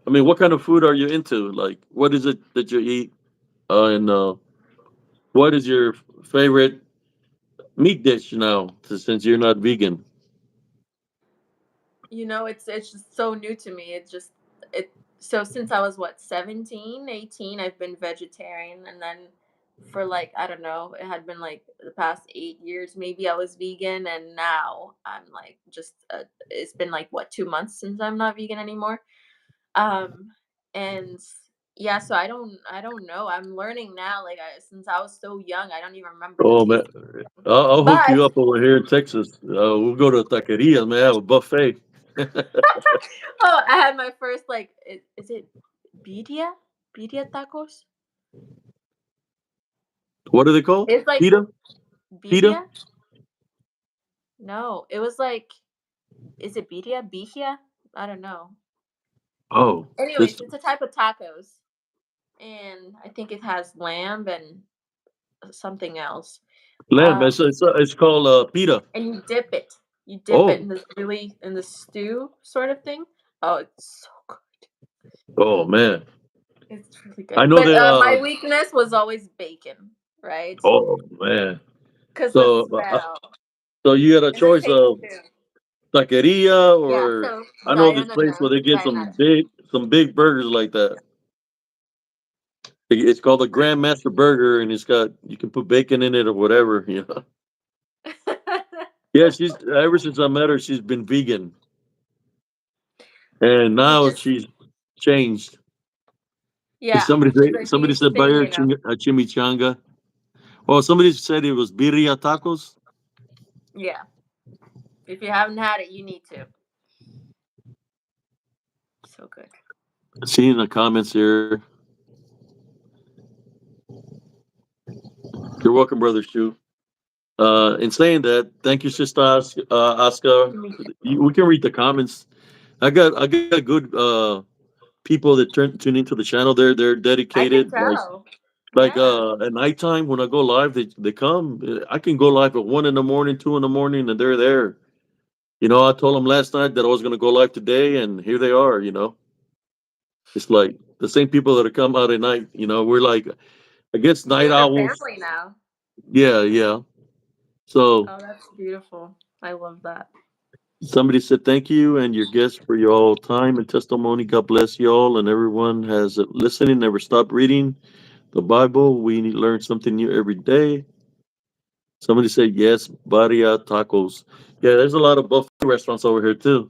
S1: I mean, what kind of food are you into? Like, what is it that you eat? And what is your favorite meat dish now? Since you're not vegan.
S2: It's just so new to me. It so since I was what, 17, 18, I've been vegetarian, and then for like, I don't know, it had been like the past 8 years maybe I was vegan, and now I'm like just it's been like what, 2 months since I'm not vegan anymore. Um and yeah, so I don't know. I'm learning now, like since I was so young, I don't even remember the
S1: Oh man,
S2: taste.
S1: I'll hook
S2: But
S1: you up over here in Texas. We'll go to a taqueria, man. Have a buffet.
S2: oh, I had my first like is it birria? Birria tacos?
S1: What are they called?
S2: It's like
S1: Pita? Pita?
S2: birria? No, it was like, is it birria? Birria? I don't know.
S1: Oh,
S2: Anyways,
S1: this
S2: it's a type of tacos, and I think it has lamb and something else.
S1: lamb.
S2: Um,
S1: It's called pita.
S2: and you dip it. You dip it
S1: Oh,
S2: in this really in the stew sort of thing. Oh, it's so good.
S1: oh man.
S2: It's really
S1: I
S2: good.
S1: know
S2: But
S1: that.
S2: my weakness was always bacon, right?
S1: Oh man.
S2: Because the
S1: So,
S2: smell
S1: so you got a
S2: and the
S1: choice
S2: taste
S1: of
S2: too.
S1: taqueria
S2: Yeah,
S1: or
S2: so
S1: I know this
S2: Diana
S1: place where
S2: knows.
S1: they get
S2: Diana.
S1: some big burgers like that. It's called the Grandmaster Burger, and it's got you can put bacon in it or whatever. Yeah, she's ever since I met her, she's been vegan, and
S2: You
S1: now
S2: just
S1: she's changed.
S2: yeah, she's like
S1: Somebody
S2: being
S1: said buy her
S2: stingy now.
S1: a chimichanga. Well, somebody said it was birria tacos.
S2: Yeah. If you haven't had it, you need to. So good.
S1: Seeing the comments here. You're welcome, brother Shu. In saying that, thank you, sister Aska. We can read the comments. I got good people that tune into the channel. They're
S2: I can
S1: dedicated.
S2: tell.
S1: Like
S2: Yeah.
S1: at nighttime when I go live, they come. I can go live at 1 in the morning, 2 in the morning, and they're there. I told them last night that I was going to go live today, and here they are. It's like the same people that have come out at night. We're like I guess night
S2: You're the
S1: owls.
S2: family now.
S1: Yeah, yeah. So
S2: Oh, that's beautiful. I love that.
S1: somebody said thank you and your guests for your all time and testimony. God bless you all and everyone has listening. Never stop reading the Bible. We need to learn something new every day. Somebody said yes, Baria tacos. Yeah, there's a lot of buffet restaurants over here too.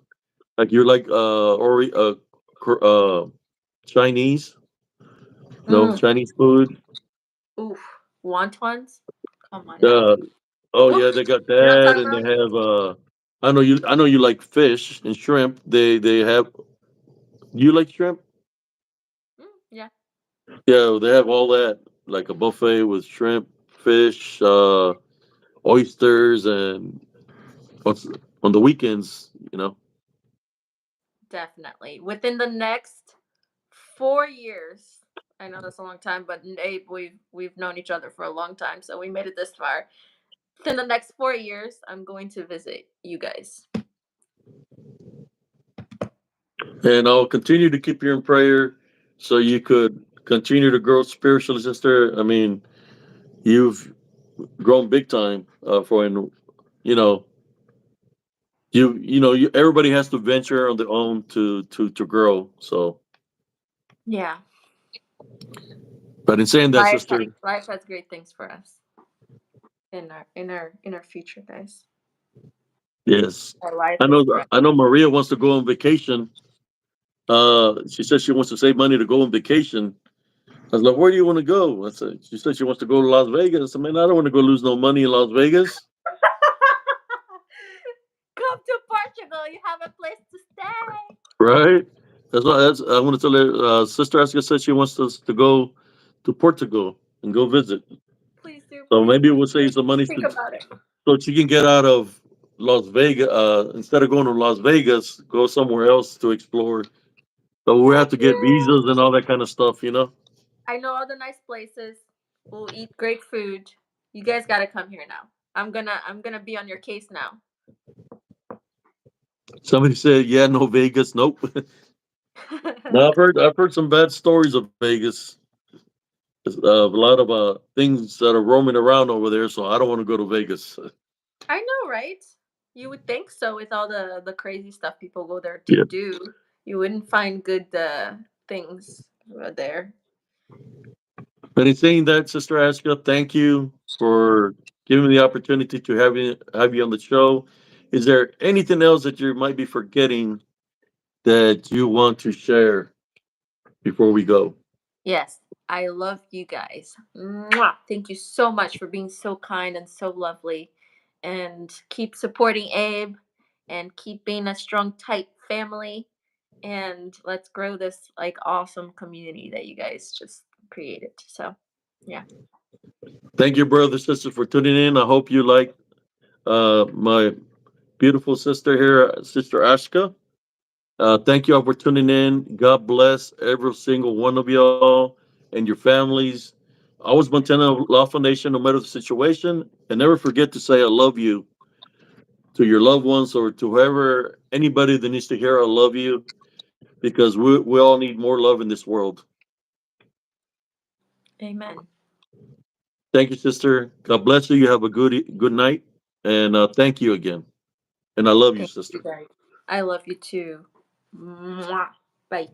S1: Like you're like Cor- Chinese,
S2: Mm.
S1: Chinese food.
S2: Oof. Wontons? Come on now.
S1: Uh, oh
S2: Oof.
S1: yeah, they got
S2: You know what
S1: that,
S2: I'm
S1: and they
S2: talking
S1: have. I know you like fish and shrimp. They have. You like shrimp?
S2: about? Yeah.
S1: Yeah, they have all that, like a buffet with shrimp, fish, oysters, and what's on the weekends.
S2: Definitely. Within the next 4 years. I know that's a long time, but Abe, we've known each other for a long time, so we made it this far. Within the next 4 years, I'm going to visit you guys.
S1: And I'll continue to keep you in prayer so you could. continue to grow spiritually, sister. I mean, you've grown big time for you know everybody has to venture on their own to grow. So,
S2: Yeah.
S1: but in saying that, sister,
S2: Life has great things for us in our future, guys.
S1: yes,
S2: Our life
S1: I
S2: is
S1: know.
S2: bright.
S1: I know Maria wants to go on vacation. She says she wants to save money to go on vacation. I was like, "Where do you want to go?" I said. She said she wants to go to Las Vegas. I said, "Man, I don't want to go lose no money in Las Vegas,
S2: Come to Portugal. You have a place to stay.
S1: right?" That's I want to tell her. Sister Aska said she wants us to go to Portugal and go visit.
S2: Please do.
S1: So
S2: Please
S1: maybe
S2: do.
S1: we'll save some money
S2: Think about it.
S1: so she can get out of Las Vegas. Instead of going to Las Vegas, go somewhere else to explore. So we have
S2: Heck
S1: to get
S2: yeah.
S1: visas and all that kind of stuff.
S2: I know all the nice places. We'll eat great food. You guys gotta come here now. I'm gonna be on your case now.
S1: Somebody said, "Yeah, no Vegas, nope." No, I've heard some bad stories of Vegas. A lot of things that are roaming around over there, so I don't want to go to Vegas.
S2: I know, right? You would think so with all the crazy stuff people go there to
S1: Yeah.
S2: do. You wouldn't find good things there.
S1: But in saying that, Sister Aska, thank you for giving me the opportunity to have you on the show. Is there anything else that you might be forgetting that you want to share before we go?
S2: Yes, I love you guys. Mwah! Thank you so much for being so kind and so lovely. And keep supporting Abe and keep being a strong, tight family. And let's grow this like awesome community that you guys just created. So, yeah.
S1: Thank you, brother, sister, for tuning in. I hope you like my beautiful sister here, Sister Ashka. Thank you all for tuning in. God bless every single one of y'all and your families. Always maintain a love foundation no matter the situation. And never forget to say I love you to your loved ones or to whoever, anybody that needs to hear I love you because we all need more love in this world.
S2: Amen.
S1: Thank you, sister. God bless you. You have a good night. And thank you again. And I love you,
S2: Thank you
S1: sister.
S2: guys. I love you too. Mwah. Bye.